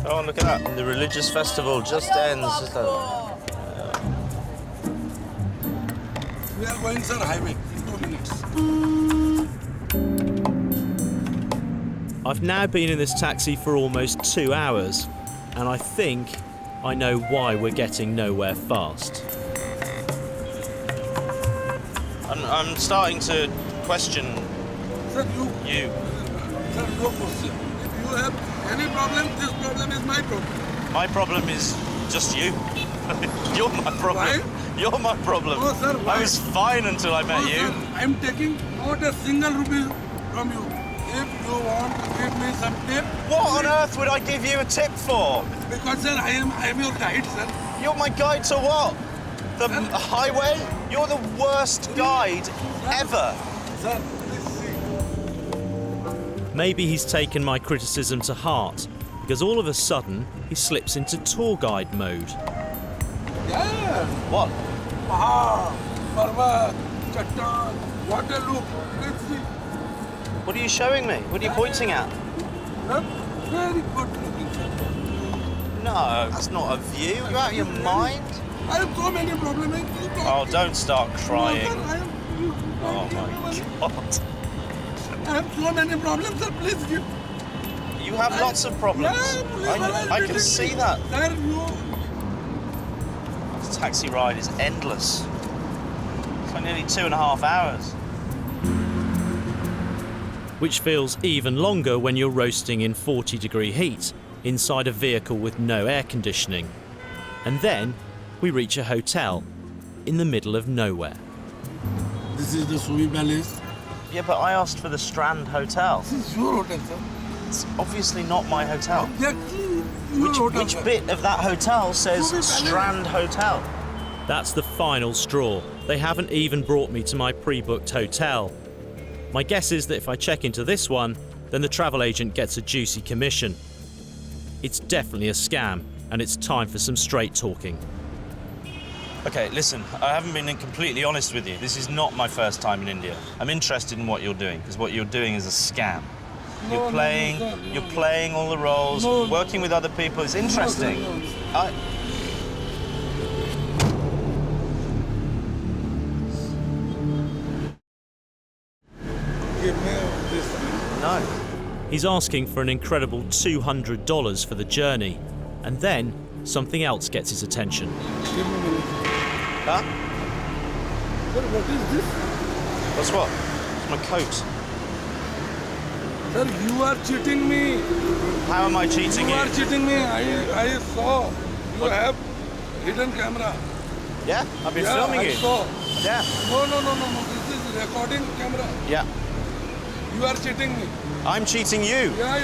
Oh, look at that. The religious festival just ends. We are going, sir, highway in 2 minutes. I've now been in this taxi for almost 2 hours, and I think I know why we're getting nowhere fast. I'm starting to question Sir, you. Sir, no question. If you have any problem, this problem is my problem. My problem is just you. You're my problem. Why? You're my problem. No, sir, why? I was fine until I met you. Sir, I'm taking not a single rupee from you. If you want to give me some tip... What on earth would I give you a tip for? Because, sir, I am your guide, sir. You're my guide to what? The highway? You're the worst guide ever. Sir, please see. Maybe he's taken my criticism to heart, because all of a sudden he slips into tour guide mode. Yeah. What? Pahad, Parvat, Chattan, water loop. Let's see. What are you showing me? What are you pointing at? Sir, very good looking, sir. No, that's not a view. You're out of your mind. I have so many problems. Oh, don't start crying. No, sir, Oh my God. I have so many problems, sir. Please give. You have lots of problems. Yeah, please, I can see that. Sir, you. This taxi ride is endless. It's like nearly 2.5 hours. Which feels even longer when you're roasting in 40-degree heat inside a vehicle with no air conditioning. And then we reach a hotel in the middle of nowhere. This is the Suvi Palace. Yeah, but I asked for the Strand Hotel. This is your hotel, sir. It's obviously not my hotel. Exactly. Your hotel, Which sir. bit of that hotel says Strand Hotel? That's the final straw. They haven't even brought me to my pre-booked hotel. My guess is that if I check into this one, then the travel agent gets a juicy commission. It's definitely a scam, and it's time for some straight talking. Okay, listen, I haven't been completely honest with you. This is not my first time in India. I'm interested in what you're doing, because what you're doing is a scam. You're playing all the roles, working with other people. It's interesting. No. He's asking for an incredible $200 for the journey, and then something else gets his attention. Huh? Sir, what is this? What's what? It's my coat. Sir, you are cheating me. How am I cheating you? You are cheating me. I saw. You have hidden camera. Yeah? I've been filming you. I saw. Yeah. No. This is recording camera. Yeah. You are cheating me. I'm cheating you. Yeah.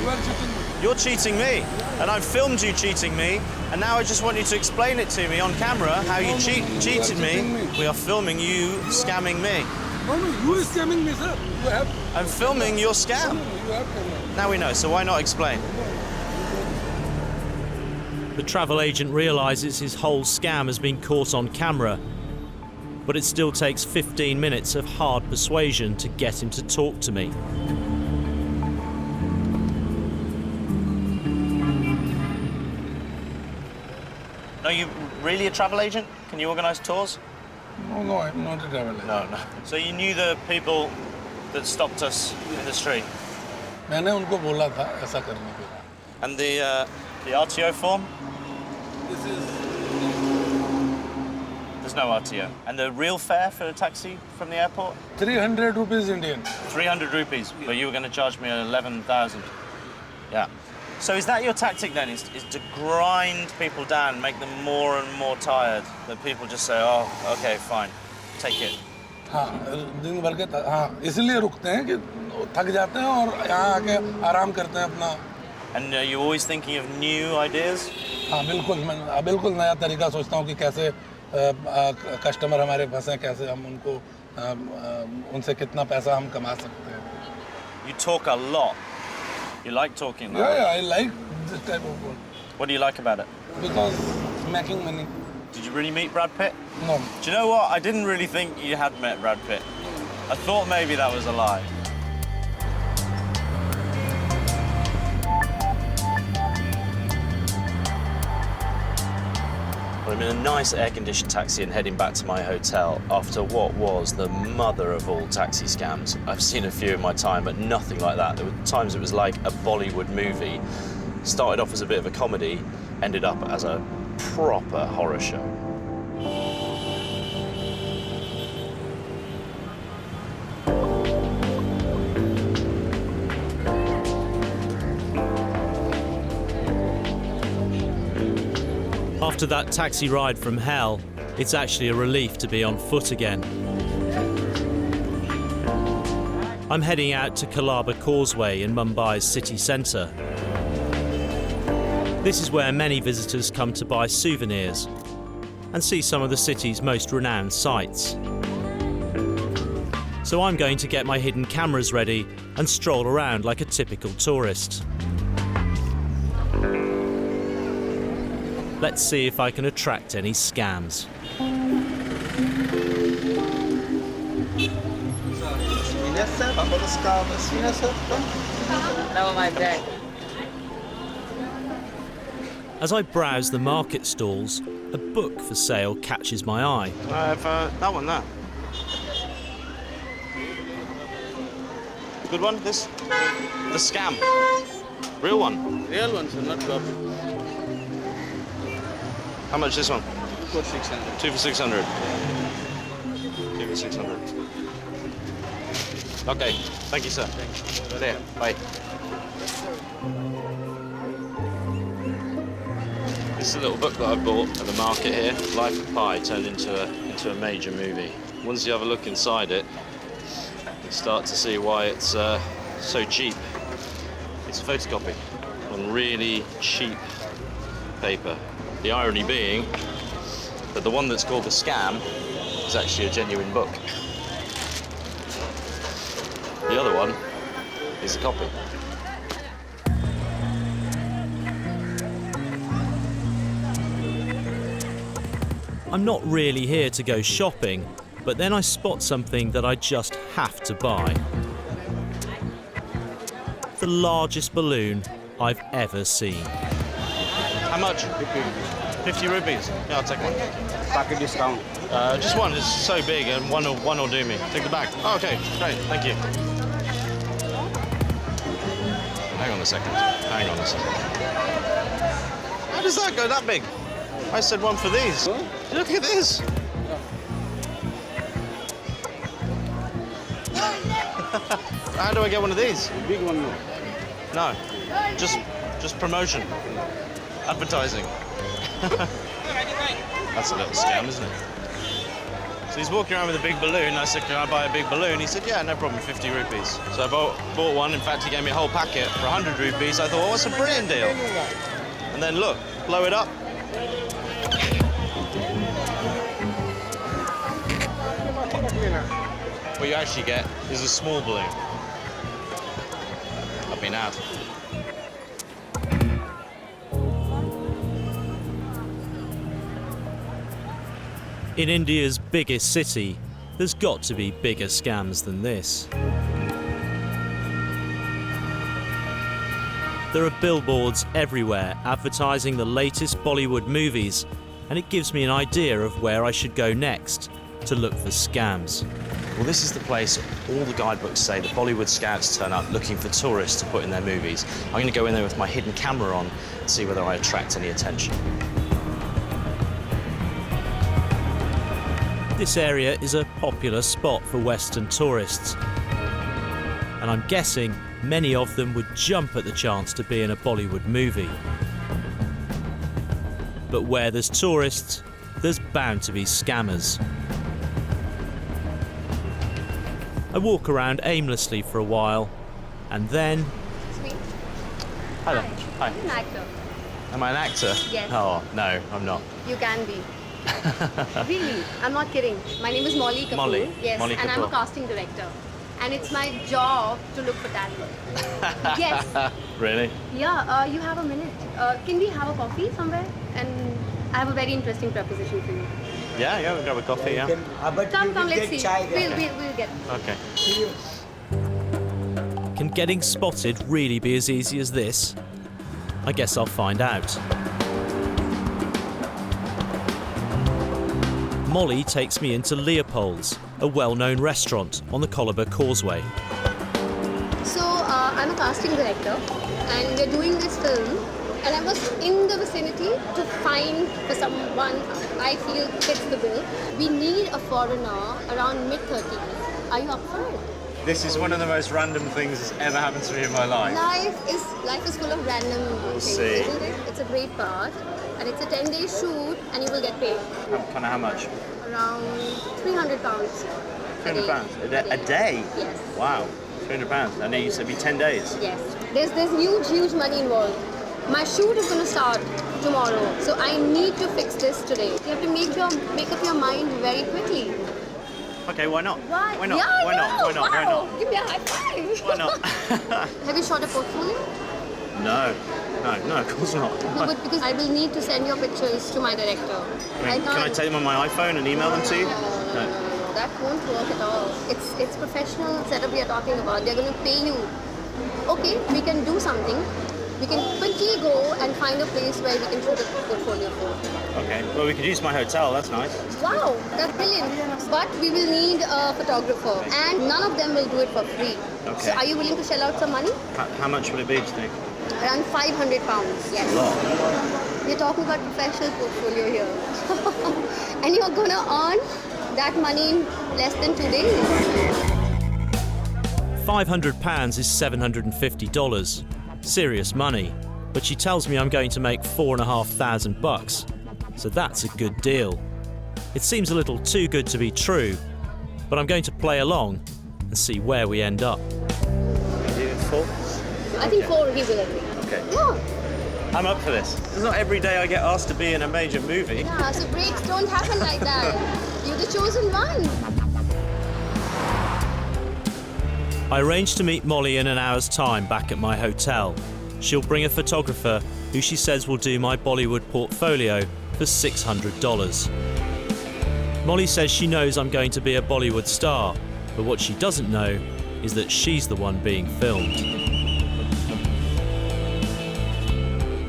You are cheating me. You're cheating me. And I've filmed you cheating me, and now I just want you to explain it to me on camera how you cheated me. We are filming you scamming me. No, you are scamming me, sir. You have. I'm filming your scam. No, you have camera. Now we know, so why not explain? The travel agent realises his whole scam has been caught on camera, but it still takes 15 minutes of hard persuasion to get him to talk to me. Are you really a travel agent? Can you organise tours? No, I'm not a travel agent. No. So you knew the people that stopped us in the street? मैंने उनको बोला था ऐसा करने के लिए. And the RTO form? This is. There's no RTO. And the real fare for a taxi from the airport? 300 rupees Indian. 300 rupees, but you were going to charge me 11,000. Yeah. So is that your tactic then, is to grind people down, make them more and more tired, that people just say, oh, okay, fine, take it? हाँ, दिन भर के हाँ, इसलिए रुकते हैं कि थक जाते हैं और यहाँ आके आराम करते हैं अपना. And are you always thinking of new ideas? हाँ, मैं बिल्कुल नया तरीका सोचता हूँ कि कैसे कस्टमर हमारे फंसे, कैसे हम उनको उनसे कितना पैसा हम कमा सकते हैं. You talk a lot. You like talking? Yeah, I like this type of work What do you like about it? because making money. Did you really meet Brad Pitt? No. Do you know what? I didn't really think you had met Brad Pitt. I thought maybe that was a lie. Well, I'm in a nice air-conditioned taxi and heading back to my hotel after what was the mother of all taxi scams. I've seen a few in my time, but nothing like that. There were times it was like a Bollywood movie. Started off as a bit of a comedy, ended up as a proper horror show. After that taxi ride from hell, it's actually a relief to be on foot again. I'm heading out to Colaba Causeway in Mumbai's city centre. This is where many visitors come to buy souvenirs and see some of the city's most renowned sights. So I'm going to get my hidden cameras ready and stroll around like a typical tourist. Let's see if I can attract any scams. As I browse the market stalls, a book for sale catches my eye. That one there. Good one, this? The scam. Real one. Real one, sir, not copy. How much this one? For 600. 2 for 600. 2 for 600. Okay, thank you, sir. There, bye. This is a little book that I bought at the market here. Life of Pi turned into a major movie. Once you have a look inside it, you start to see why it's so cheap. It's a photocopy on really cheap paper. The irony being that the one that's called The Scam is actually a genuine book. The other one is a copy. I'm not really here to go shopping, but then I spot something that I just have to buy. The largest balloon I've ever seen. How much? 50 rupees. Yeah, I'll take one. Packet discount. Just one. It's so big, and one will do me. Take the bag. Oh, okay, great. Thank you. Hang on a second. Hang on a second. How does that go that big? I said one for these. Huh? Look at this. How do I get one of these? Big one. No. Just promotion. Advertising. That's a little scam, isn't it? So he's walking around with a big balloon. I said, can I buy a big balloon? He said, yeah, no problem, 50 rupees. So I bought one. In fact, he gave me a whole packet for 100 rupees. I thought, well, what's a brilliant deal? And then look, blow it up. What you actually get is a small balloon. I've been out. In India's biggest city, there's got to be bigger scams than this. There are billboards everywhere advertising the latest Bollywood movies, and it gives me an idea of where I should go next to look for scams. Well, this is the place all the guidebooks say the Bollywood scouts turn up looking for tourists to put in their movies. I'm going to go in there with my hidden camera on and see whether I attract any attention. This area is a popular spot for Western tourists, and I'm guessing many of them would jump at the chance to be in a Bollywood movie. But where there's tourists, there's bound to be scammers. I walk around aimlessly for a while, and then... Hi there. Hi. I'm an actor. Am I an actor? Yes. Oh, no, I'm not. You can be. Really, I'm not kidding. My name is Molly Kapoor. Molly. Yes, Molly and I'm a Kapoor. casting director. and it's my job to look for talent. Yes. Really? Yeah, you have a minute. Can we have a coffee somewhere? And I have a very interesting proposition for you. Yeah, we'll grab a coffee, yeah. Come, let's see. We'll get. Okay. Can getting spotted really be as easy as this? I guess I'll find out. Molly takes me into Leopold's, a well-known restaurant on the Colliber Causeway. So, I'm a casting director, and we're doing this film. And I was in the vicinity to find for someone I feel fits the bill. We need a foreigner around mid-30s. Are you up for it? This is one of the most random things that's ever happened to me in my life. Life is full of random things, isn't it? It's a great part, and it's a 10-day shoot, and you will get paid. Kind of how much? Around £300. £300 a day? Yes. Wow, £300. And it used to be 10 days. Yes. There's huge money involved. My shoot is going to start tomorrow, so I need to fix this today. You have to make up your mind very quickly. Okay, why not? Why? Why not? Yeah, Why not? Why not? Wow. Why not? Give me a high five. Why not? Have you shot a portfolio? No, of course not. No, but because I will need to send your pictures to my director. Can I take them on my iPhone and email them to you? No. That won't work at all. It's professional setup we are talking about. They're going to pay you. Okay, we can do something. We can quickly go and find a place where we can shoot a portfolio for. Okay, well we could use my hotel, that's nice. Wow, that's brilliant. But we will need a photographer, and none of them will do it for free. Okay. So are you willing to shell out some money? How much would it be, do you think? Around £500, yes. A lot. We're talking about professional portfolio here. And you're gonna earn that money in less than 2 days. £500 is $750. Serious money, but she tells me I'm going to make $4,500, so that's a good deal. It seems a little too good to be true, but I'm going to play along and see where we end up. I think 4 he will agree. Okay. Yeah. I'm up for this. It's not every day I get asked to be in a major movie. Yeah, so breaks don't happen like that. You're the chosen one. I arranged to meet Molly in an hour's time back at my hotel. She'll bring a photographer who she says will do my Bollywood portfolio for $600. Molly says she knows I'm going to be a Bollywood star, but what she doesn't know is that she's the one being filmed.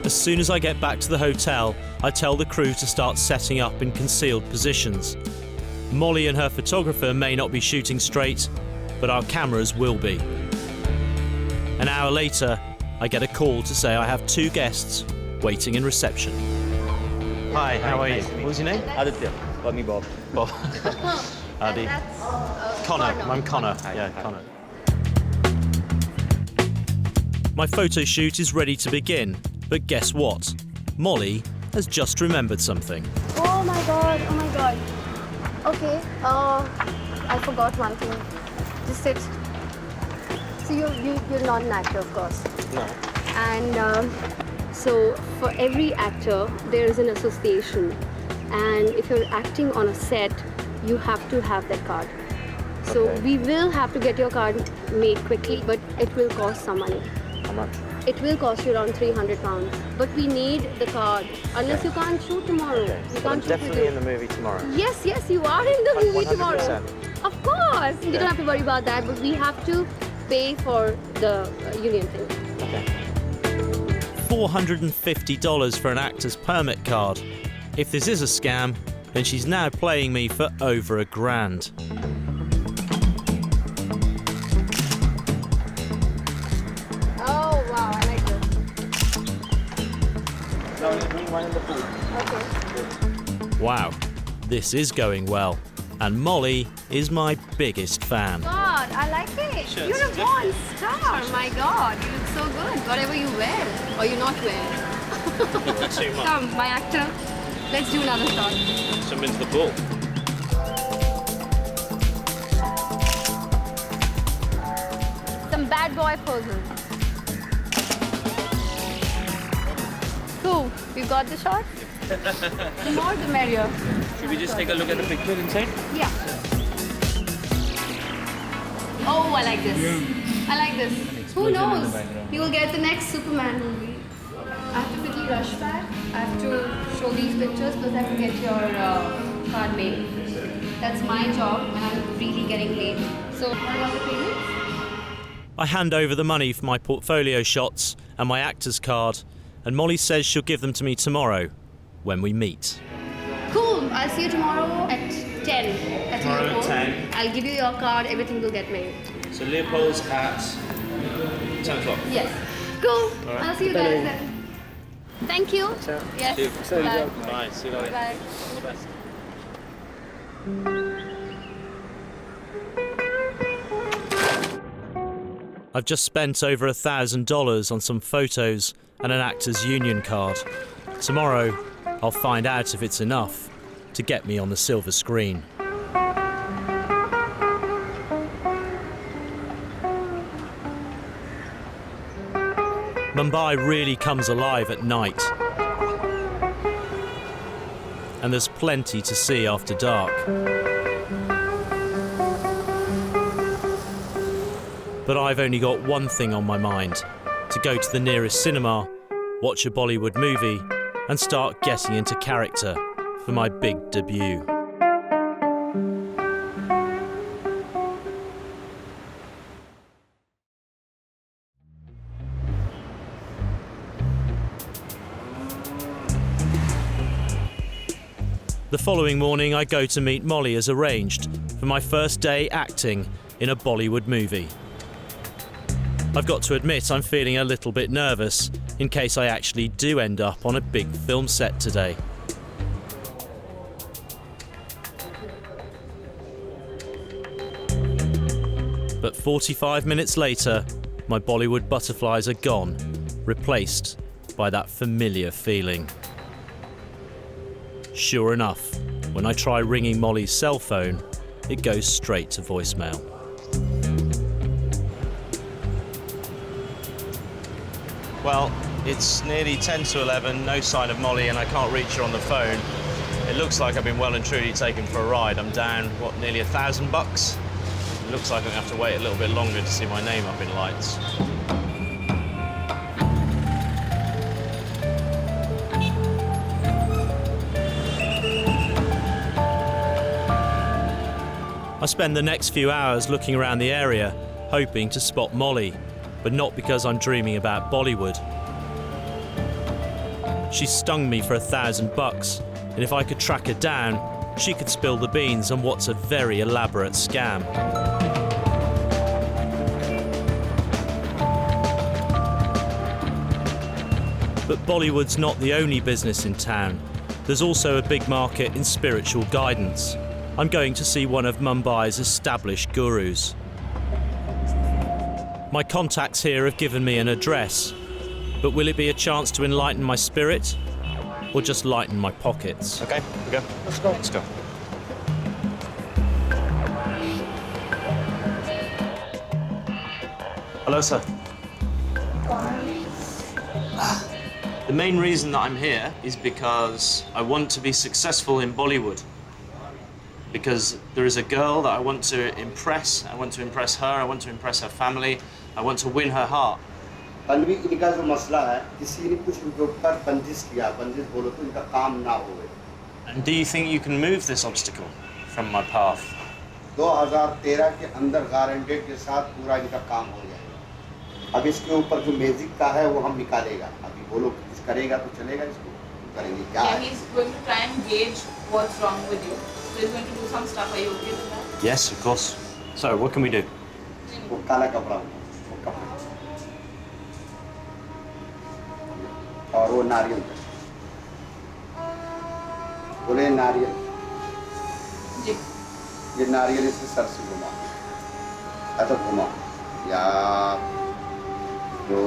As soon as I get back to the hotel, I tell the crew to start setting up in concealed positions. Molly and her photographer may not be shooting straight, but our cameras will be. An hour later, I get a call to say I have 2 guests waiting in reception. Hi, how are you? What was your name? Aditya. Call me Bob. Bob. Adi. Conor. I'm Conor. Yeah, Conor. My photo shoot is ready to begin, but guess what? Molly has just remembered something. Oh my god. Okay, I forgot one thing. Just sit. So you're not an actor, of course. No. And so for every actor, there is an association. And if you're acting on a set, you have to have that card. So we will have to get your card made quickly, but it will cost some money. How much? It will cost you around £300. But we need the card. Unless you can't shoot tomorrow. You But I'm can't shoot definitely in today. the movie tomorrow. Yes, you are in the movie 100%. tomorrow. Of course. You don't have to worry about that, but we have to pay for the union thing. Okay. $450 for an actor's permit card. If this is a scam, then she's now playing me for over $1,000. Oh wow, I like this. Now you bring one in the pool. Okay. Wow, this is going well. And Molly is my biggest fan. God, I like it. Sure, You're a it's born star. My God, you look so good. Whatever you wear, or you not wear. Too much. Come, my actor. Let's do another shot. Jump into the pool. Some bad boy poses. Cool. We've got the shot. The more the merrier. Should we just take a look at the picture inside? Yeah. Oh Oh, I like this. I like this. Who knows? You will get the next Superman movie. I have to quickly rush back. I have to show these pictures because I have to get your card made. That's my job and I'm really getting late. So, what about the payments? I hand over the money for my portfolio shots and my actor's card, and Molly says she'll give them to me tomorrow when we meet. Cool. I'll see you tomorrow at 10. Tomorrow at Leopold. 10. I'll give you your card. Everything will get made. So Leopold's at 10 o'clock. Yes. Cool. All right. I'll see you guys then. Thank you. Yes. Bye. Bye. See you later. Bye. All the best. I've just spent over $1,000 on some photos and an actor's union card. Tomorrow, I'll find out if it's enough to get me on the silver screen. Mumbai really comes alive at night. And there's plenty to see after dark. But I've only got one thing on my mind: to go to the nearest cinema, watch a Bollywood movie, and start getting into character for my big debut. The following morning, I go to meet Molly as arranged for my first day acting in a Bollywood movie. I've got to admit I'm feeling a little bit nervous in case I actually do end up on a big film set today. But 45 minutes later, my Bollywood butterflies are gone, replaced by that familiar feeling. Sure enough, when I try ringing Molly's cell phone, it goes straight to voicemail. Well, it's nearly 10 to 11, no sign of Molly, and I can't reach her on the phone. It looks like I've been well and truly taken for a ride. I'm down, what, nearly $1,000? It looks like I'm gonna have to wait a little bit longer to see my name up in lights. I spend the next few hours looking around the area, hoping to spot Molly, but not because I'm dreaming about Bollywood. She stung me for $1,000, and if I could track her down, she could spill the beans on what's a very elaborate scam. But Bollywood's not the only business in town. There's also a big market in spiritual guidance. I'm going to see one of Mumbai's established gurus. My contacts here have given me an address, but will it be a chance to enlighten my spirit, or just lighten my pockets? Okay, here we go. Let's go. Let's go. Hello, sir. The main reason that I'm here is because I want to be successful in Bollywood. Because there is a girl that I want to impress. I want to impress her, I want to impress her family, I want to win her heart. And do you think you can move this obstacle from my path? 2013 के अंदर guaranteed के साथ पूरा इनका काम हो जाएगा। अब इसके ऊपर जो मैजिक का है वो हम निकालेगा। अभी बोलो कुछ करेगा तो चलेगा, इसको करेंगे क्या? Yeah, he's going to try and gauge what's wrong with you. So he's going to do some stuff. Are you okay with that? Yes, of course. So, what can we do? वो काला कपड़ा, वो कपड़ा, और वो नारियल, बोले नारियल, ये नारियल इसके सर से घुमा, ऐसा घुमा, या जो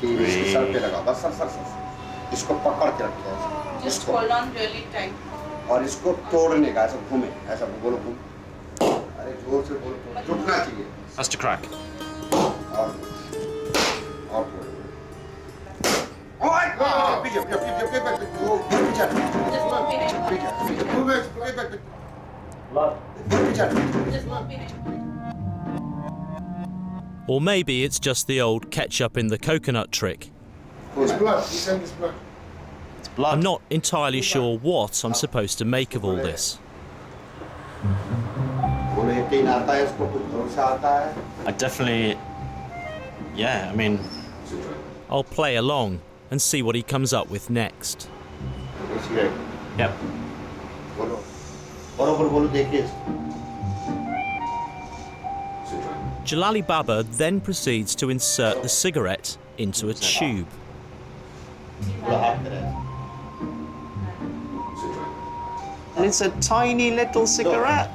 तीन इसके सर पे लगा, बस सर, इसको पकड़ के रखते हैं। Just hold on really tight. और इसको तोड़ने का, ऐसा घूमे, ऐसा बोलो घूम, अरे जोर से बोलो, टूटना चाहिए। That's to crack. और पीछे Just walk behind. Or maybe it's just the old ketchup in the coconut trick. It's blood. He said it's blood. It's blood. I'm not entirely sure what I'm supposed to make of all this. I definitely... Yeah, I mean... I'll play along and see what he comes up with next. Yep. Jalali Baba then proceeds to insert the cigarette into a tube. And it's a tiny little cigarette.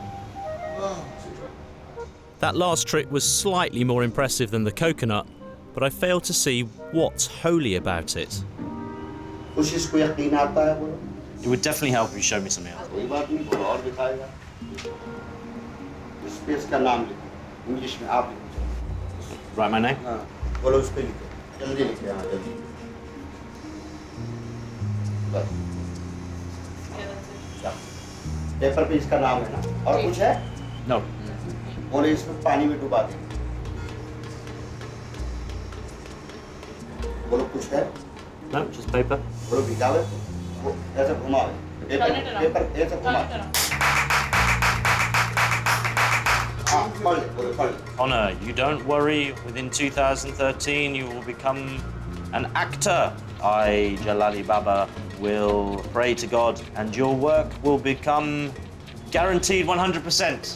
That last trick was slightly more impressive than the coconut, but I failed to see what's holy about it. It would definitely help if you showed me something else. Write my name? Paper पे इसका नाम है ना और कुछ है No. बोले इसमें पानी में डुबा दे बोलो कुछ है No, just paper. बोलो भिगावे वो ऐसे घुमावे पेपर ऐसे घुमा Conor, you don't worry. Within 2013, you will become an actor. I, Jalali Baba, will pray to God, and your work will become guaranteed 100%.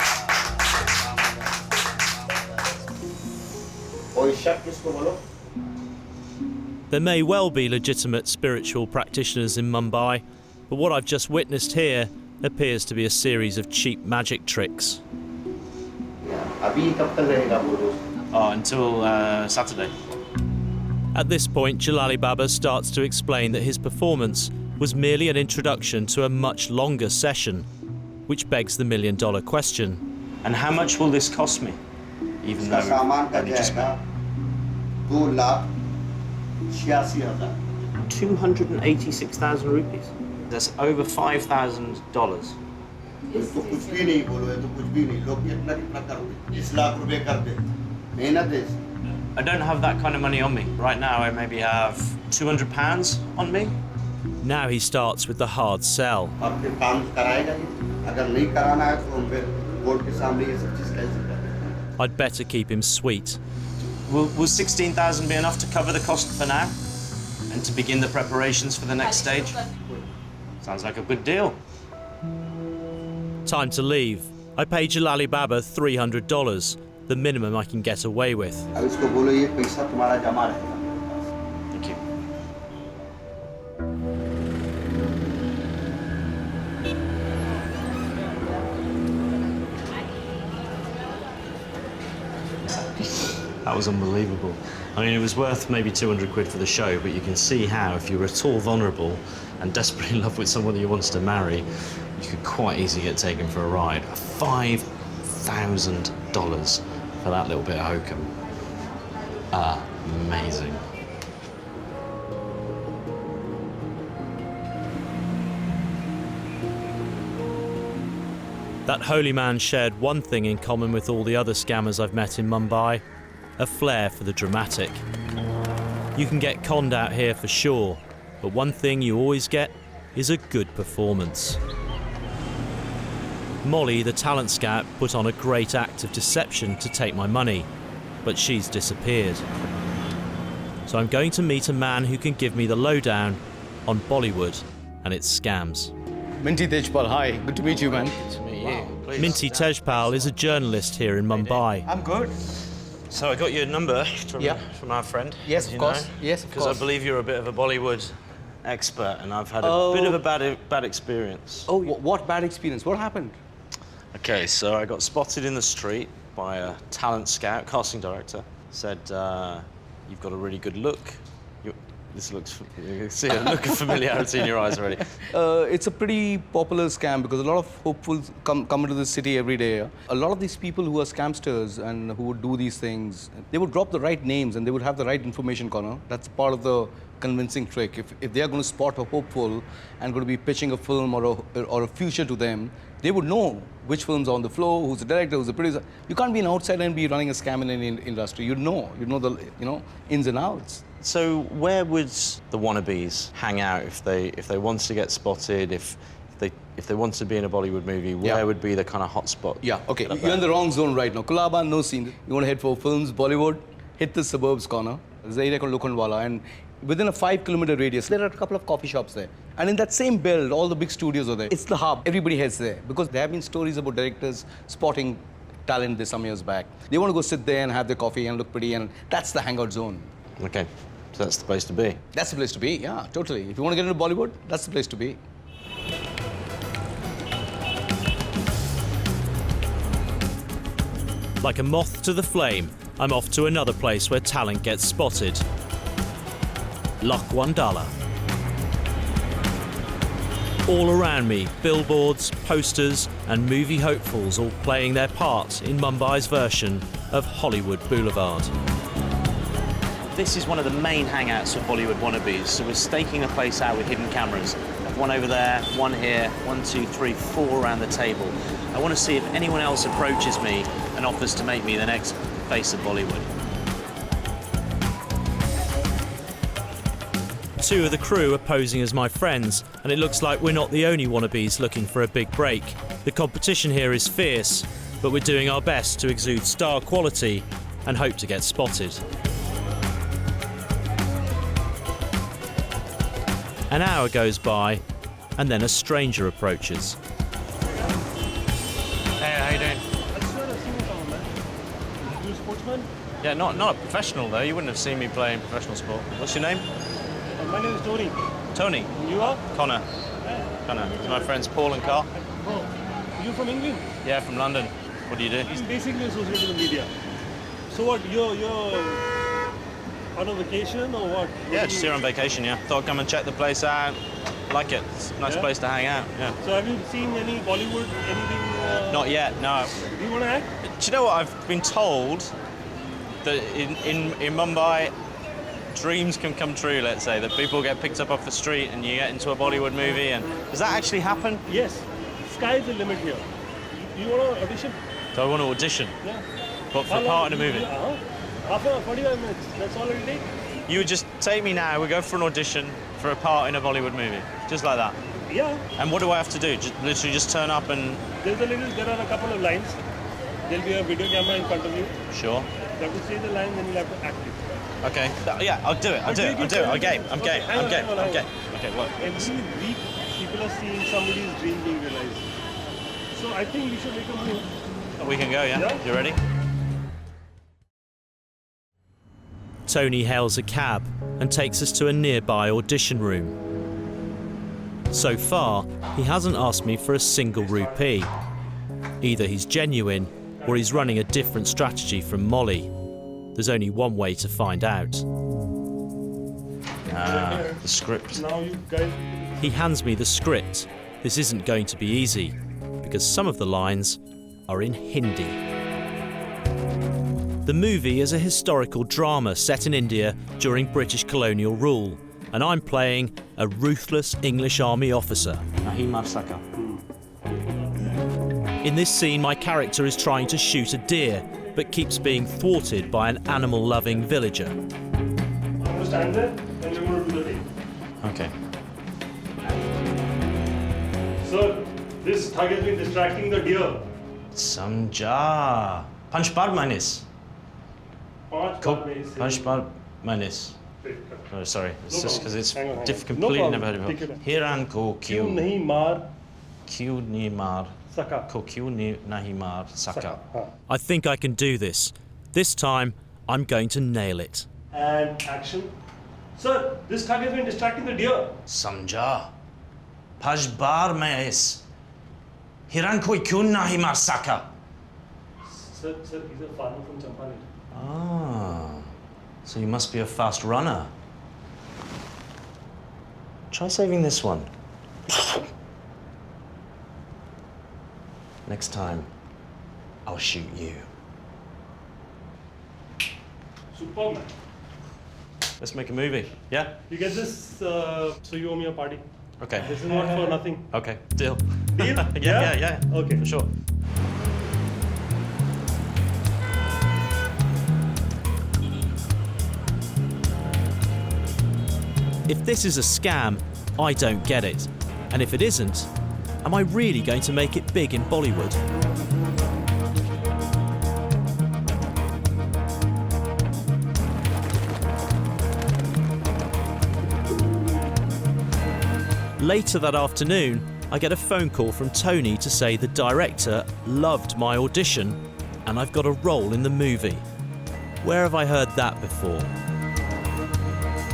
There may well be legitimate spiritual practitioners in Mumbai, but what I've just witnessed here appears to be a series of cheap magic tricks. Until Saturday. At this point, Jalali Baba starts to explain that his performance was merely an introduction to a much longer session, which begs the million-dollar question. And how much will this cost me? Even though only just 286,000 rupees. That's over $5,000. I don't have that kind of money on me. Right now, I maybe have £200 on me. Now he starts with the hard sell. I'd better keep him sweet. Will 16,000 be enough to cover the cost for now? And to begin the preparations for the next stage? Sounds like a good deal. Time to leave. I pay Jalali Baba $300, the minimum I can get away with. Thank you. That was unbelievable. I mean, it was worth maybe 200 quid for the show, but you can see how, if you were at all vulnerable and desperately in love with someone that you wanted to marry, you could quite easily get taken for a ride. $5,000 for that little bit of hokum. Amazing. That holy man shared one thing in common with all the other scammers I've met in Mumbai: a flair for the dramatic. You can get conned out here for sure, but one thing you always get is a good performance. Molly, the talent scout, put on a great act of deception to take my money, but she's disappeared. So I'm going to meet a man who can give me the lowdown on Bollywood and its scams. Minty Tejpal, hi. Good to meet you, man. Good to meet you. Please. Minty Tejpal is a journalist here in Mumbai. I'm good. So I got your number from our friend. Yes, of course. Yes, of course. Because I believe you're a bit of a Bollywood expert, and I've had a bit of a bad experience. Oh, what bad experience? What happened? Okay, so I got spotted in the street by a talent scout, casting director. Said, you've got a really good look. This looks, you can see a look of familiarity in your eyes already. It's a pretty popular scam because a lot of hopefuls come into the city every day. A lot of these people who are scamsters and who would do these things, they would drop the right names and they would have the right information, Conor. That's part of the convincing trick. If they are going to spot a hopeful and going to be pitching a film or a future to them, They would know which film's on the floor, who's the director, who's the producer. You can't be an outsider and be running a scam in any industry. You'd know the ins and outs. So where would the wannabes hang out if they wanted to get spotted, if they wanted to be in a Bollywood movie, where would be the kind of hot spot? Yeah, okay, you're in the wrong zone right now. Kulaba, no scene. You want to head for films, Bollywood, hit the suburbs corner. There's an area called Lokhandwala, and within a 5-kilometer radius, there are a couple of coffee shops there. And in that same belt, all the big studios are there. It's the hub. Everybody heads there because there have been stories about directors spotting talent this some years back. They want to go sit there and have their coffee and look pretty, and that's the hangout zone. Okay, so that's the place to be. That's the place to be, yeah, totally. If you want to get into Bollywood, that's the place to be. Like a moth to the flame, I'm off to another place where talent gets spotted. Lakwandala. All around me, billboards, posters and movie hopefuls all playing their part in Mumbai's version of Hollywood Boulevard. This is one of the main hangouts of Bollywood wannabes, so we're staking the place out with hidden cameras. One over there, one here, 1, 2, 3, 4 around the table. I want to see if anyone else approaches me and offers to make me the next face of Bollywood. 2 of the crew are posing as my friends, and it looks like we're not the only wannabes looking for a big break. The competition here is fierce, but we're doing our best to exude star quality and hope to get spotted. An hour goes by, and then a stranger approaches. Hey, how you doing? You a sportsman? Yeah, not a professional though. You wouldn't have seen me playing professional sport. What's your name? My name is Tony. Tony. You are? Connor. Connor. My friends Paul and Carl. Oh, you from England? Yeah, from London. What do you do? I'm basically associated with the media. So what, you're on a vacation or what? Yeah, just here on vacation, yeah. Thought I'd come and check the place out. Like it. It's a nice place to hang out, yeah. So have you seen any Bollywood, anything? Not yet, no. Do you want to act? Do you know what? I've been told that in Mumbai, dreams can come true, let's say, that people get picked up off the street and you get into a Bollywood movie. And does that actually happen? Yes. Sky's the limit here. You want to audition? Do I want to audition? Yeah. But for a part in a movie? Half an hour, 45 minutes. That's all it'll take. You would just take me now, we go for an audition for a part in a Bollywood movie. Just like that? Yeah. And what do I have to do? Literally just turn up and... There are a couple of lines. There'll be a video camera in front of you. Sure. You have to say the line, then you'll have to act it. Okay. Yeah, I'll do it. I'm game. I'm game. Okay, look. Every week, people are seeing somebody's dream being realized. So I think we should make a move. We can go, yeah? You ready? Tony hails a cab and takes us to a nearby audition room. So far, he hasn't asked me for a single rupee. Either he's genuine or he's running a different strategy from Molly. There's only one way to find out. The script. Now you guys... He hands me the script. This isn't going to be easy, because some of the lines are in Hindi. The movie is a historical drama set in India during British colonial rule, and I'm playing a ruthless English army officer. In this scene, my character is trying to shoot a deer, but keeps being thwarted by an animal-loving villager. Stand there, and we're going to do the take. Okay. Sir, this thug has been distracting the deer. Samjha. Punch bar minus. Punch bar minus. Oh, sorry, it's just because it's completely never heard of it. Hiran ko kyun nahi maar saka. Ko kyun nahi maar saka. I think I can do this. This time, I'm going to nail it. And action. Sir, this thug has been distracting the deer. Samjha. Punch bar minus. Hiran ko kyun nahi maar saka. Sir, he's a farmer from Champaner. Ah, so you must be a fast runner. Try saving this one. Next time, I'll shoot you. Superb, man. Let's make a movie, yeah? You get this, so you owe me a party. Okay. This is not for nothing. Okay, deal. Deal? Yeah. Okay. For sure. If this is a scam, I don't get it. And if it isn't, am I really going to make it big in Bollywood? Later that afternoon, I get a phone call from Tony to say the director loved my audition and I've got a role in the movie. Where have I heard that before?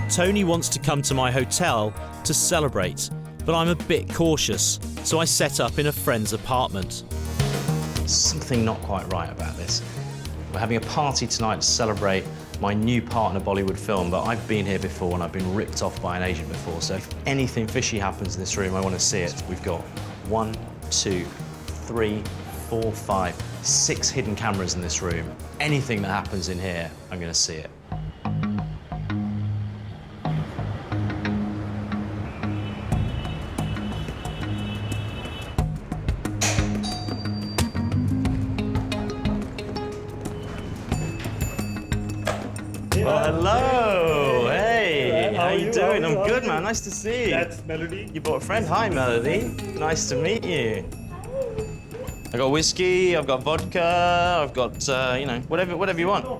Tony wants to come to my hotel to celebrate, but I'm a bit cautious, so I set up in a friend's apartment. Something not quite right about this. We're having a party tonight to celebrate my new part in a Bollywood film, but I've been here before and I've been ripped off by an agent before, so if anything fishy happens in this room, I want to see it. We've got 1, 2, 3, 4, 5, 6 hidden cameras in this room. Anything that happens in here, I'm going to see it. Well, hello. Hey, how you doing? I'm How good, are man. you? Nice to see you. That's Melody. You brought a friend. Hi, Melody. Nice to meet you. I got whiskey. I've got vodka. I've got, you know, whatever you want. I'm a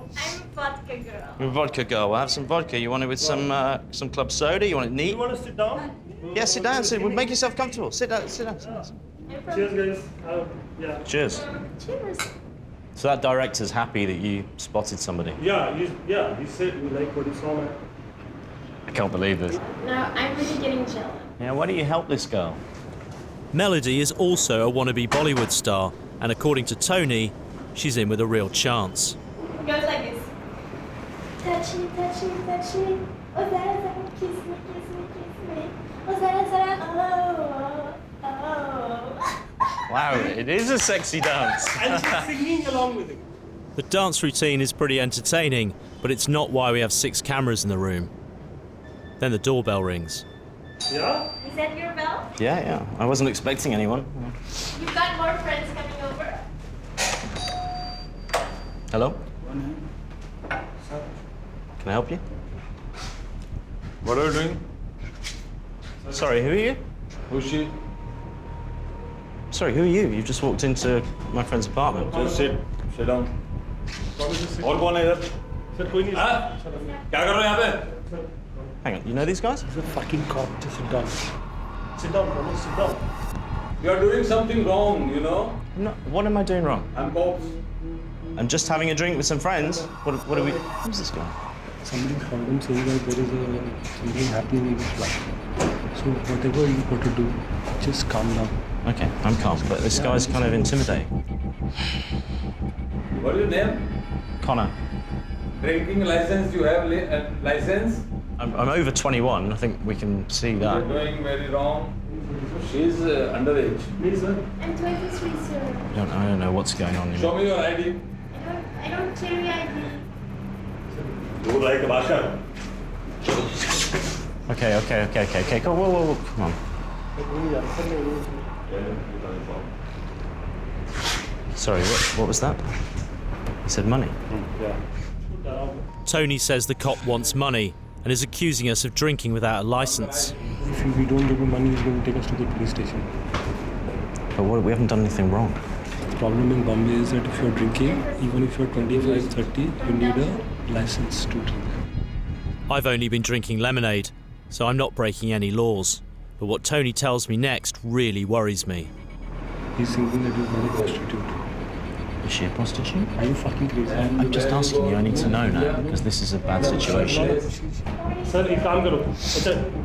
vodka girl. You're a vodka girl. We'll have some vodka. You want it with some club soda? You want it neat? You want to sit down? Yeah, sit down. Make yourself comfortable. Sit down. Cheers, guys. Yeah. Cheers. Cheers. So that director's happy that you spotted somebody. Yeah, he said we like what he saw, man. I can't believe this. No, I'm really getting jealous. Yeah, why don't you help this girl? Melody is also a wannabe Bollywood star, and according to Tony, she's in with a real chance. It goes like this. Touch me, touch me, touch me. Oh, Zara, kiss me, kiss me, kiss me. Oh, Zara, oh, oh, oh. Wow, it is a sexy dance. And she's singing along with him. The dance routine is pretty entertaining, but it's not why we have 6 cameras in the room. Then the doorbell rings. Yeah? Is that your bell? Yeah. I wasn't expecting anyone. You've got more friends coming over. Hello? Can I help you? What are you doing? Sorry, who are you? Who's she? Sorry, who are you? You've just walked into my friend's apartment. Just sit down. और कौन है इधर? Sir कोई नहीं. हाँ? क्या कर रहे हो यहाँ पे? Hang on, you know these guys? He's a fucking cop. Just sit down. Sit down, bro. Sit down. You are doing something wrong, you know? No, what am I doing wrong? I'm cops. I'm just having a drink with some friends. What are we... Who's this guy? Somebody called him saying that there is something happening in his flat. So whatever you got to do, just calm down. Okay, I'm calm, but this guy's kind of intimidating. What is your name? Conor. Drinking license, you have license? I'm over 21. I think we can see that. You're doing very wrong. She's underage. Please, sir. I'm 23, sir. I don't know what's going on. Show me your ID. I don't carry ID. You like a basha? Okay. Whoa, come on. Sorry, what was that? He said money. Yeah. Tony says the cop wants money and is accusing us of drinking without a license. If we don't give him money, he's going to take us to the police station. But we haven't done anything wrong. The problem in Bombay is that if you're drinking, even if you're 25, 30, you need a license to drink. I've only been drinking lemonade, so I'm not breaking any laws. But what Tony tells me next really worries me. He's thinking that you're not a prostitute. Is she a prostitute? Are you fucking crazy? I'm just asking you. I need to know now, because this is a bad situation. Sir, एक काम करो.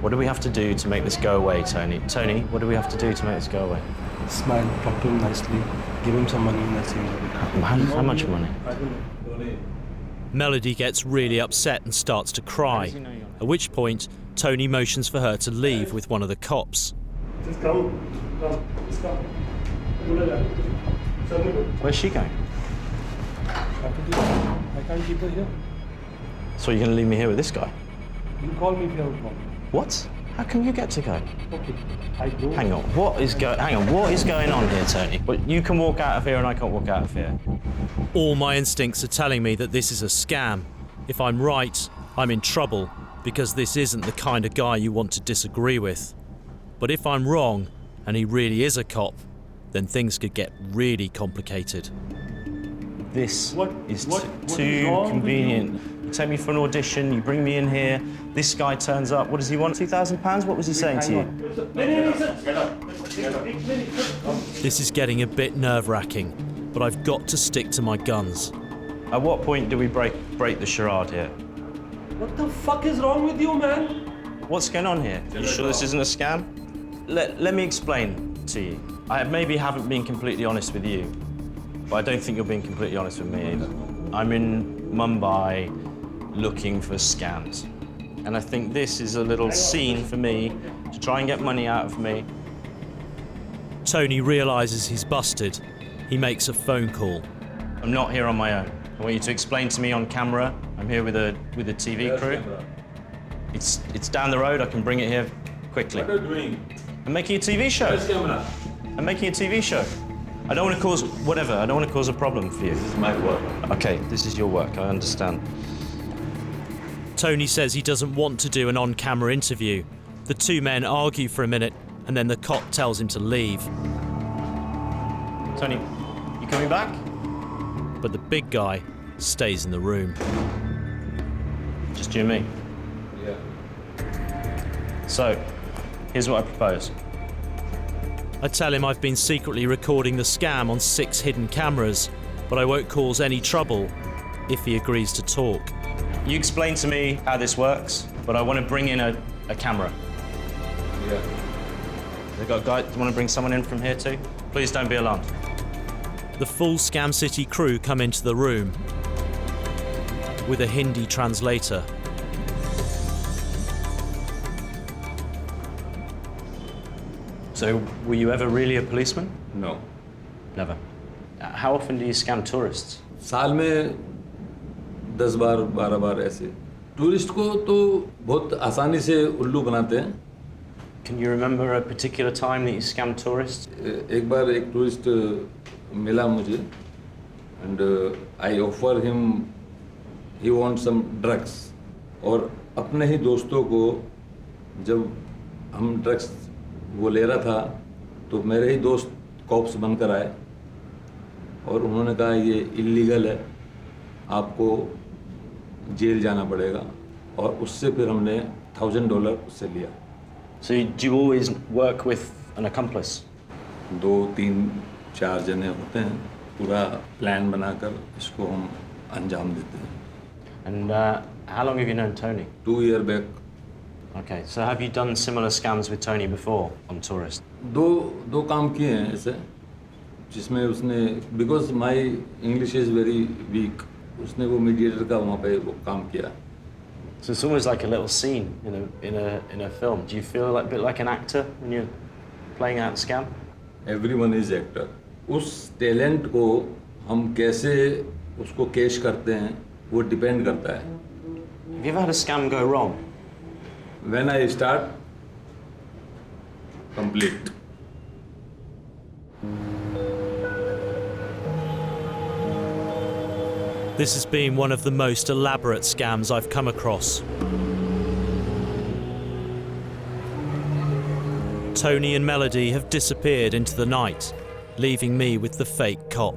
What do we have to do to make this go away, Tony? Tony, what do we have to do to make this go away? Smile, talk to him nicely, give him some money, and that's it. How much money? Melody gets really upset and starts to cry, at which point Tony motions for her to leave with one of the cops. Just come. Just come. Where's she going? I can't keep her here. So you're going to leave me here with this guy? You call me if you have a problem. What? How can you get to go? Okay, I go. Hang on, what is going on here, Tony? Well, you can walk out of here and I can't walk out of here. All my instincts are telling me that this is a scam. If I'm right, I'm in trouble, because this isn't the kind of guy you want to disagree with. But if I'm wrong, and he really is a cop, then things could get really complicated. This is too convenient. You take me for an audition, you bring me in here, this guy turns up, what does he want, £2,000? What was he saying to you? This is getting a bit nerve-wracking, but I've got to stick to my guns. At what point do we break the charade here? What the fuck is wrong with you, man? What's going on here? You sure this isn't a scam? Let me explain to you. I maybe haven't been completely honest with you, but I don't think you're being completely honest with me either. I'm in Mumbai looking for scams. And I think this is a little scene for me to try and get money out of me. Tony realises he's busted. He makes a phone call. I'm not here on my own. I want you to explain to me on camera. I'm here with a TV crew. It's down the road. I can bring it here quickly. What are you doing? I'm making a TV show. Where's camera? I'm making a TV show. I don't want to cause whatever. I don't want to cause a problem for you. This is my work. Okay, this is your work. I understand. Tony says he doesn't want to do an on-camera interview. The two men argue for a minute, and then the cop tells him to leave. Tony, you coming back? But the big guy stays in the room. Just you and me? Yeah. So, here's what I propose. I tell him I've been secretly recording the scam on 6 hidden cameras, but I won't cause any trouble if he agrees to talk. You explain to me how this works, but I want to bring in a camera. Yeah. They got a guy, do you want to bring someone in from here too? Please don't be alarmed. The full Scam City crew come into the room with a Hindi translator. So, were you ever really a policeman? No. Never. How often do you scam tourists? साल में 10 बार 12 बार ऐसे tourist को तो बहुत आसानी से उल्लू बनाते हैं. Can you remember a particular time that you scammed tourists? एक बार एक टूरिस्ट मिला मुझे and I offer him he wants some drugs और अपने ही दोस्तों को जब हम ड्रग्स वो ले रहा था तो मेरे ही दोस्त कॉप्स बनकर आए और उन्होंने कहा ये इल्लीगल है आपको जेल जाना पड़ेगा और उससे फिर हमने $1,000 उससे लिया. So do you always work with an accomplice? 2, 3, 4 जने होते हैं पूरा प्लान बनाकर इसको हम अंजाम देते हैं. And how long have you known Tony? 2 years back. Okay, so have you done similar scams with Tony before on tourists? दो काम किए हैं ऐसे जिसमें उसने because my English is very weak उसने वो मीडिएटर का वहाँ पे वो काम किया. So it's almost like a little scene in a film. Do you feel like a bit like an actor when you're playing out a scam? Everyone is actor. उस talent को हम कैसे उसको कैश करते हैं वो डिपेंड करता है. Have you ever had a scam go wrong? When I start, complete. This has been one of the most elaborate scams I've come across. Tony and Melody have disappeared into the night, leaving me with the fake cop.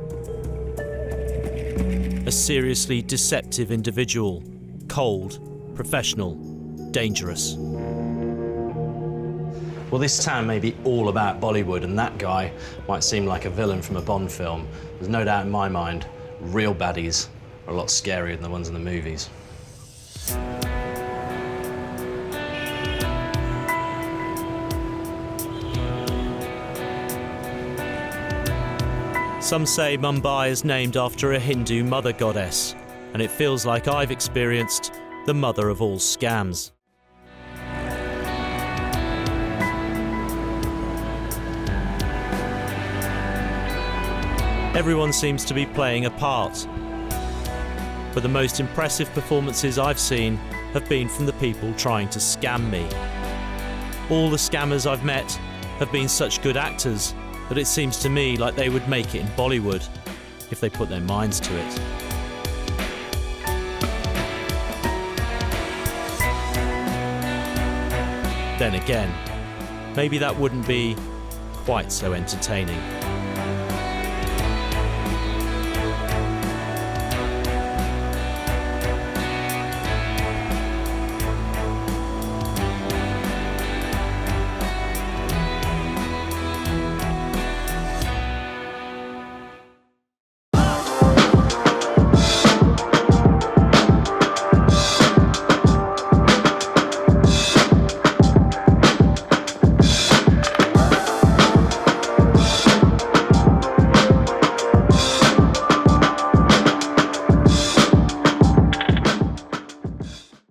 A seriously deceptive individual, cold, professional, dangerous. Well, this town may be all about Bollywood, and that guy might seem like a villain from a Bond film. There's no doubt in my mind, real baddies are a lot scarier than the ones in the movies. Some say Mumbai is named after a Hindu mother goddess, and it feels like I've experienced the mother of all scams. Everyone seems to be playing a part, but the most impressive performances I've seen have been from the people trying to scam me. All the scammers I've met have been such good actors that it seems to me like they would make it in Bollywood if they put their minds to it. Then again, maybe that wouldn't be quite so entertaining.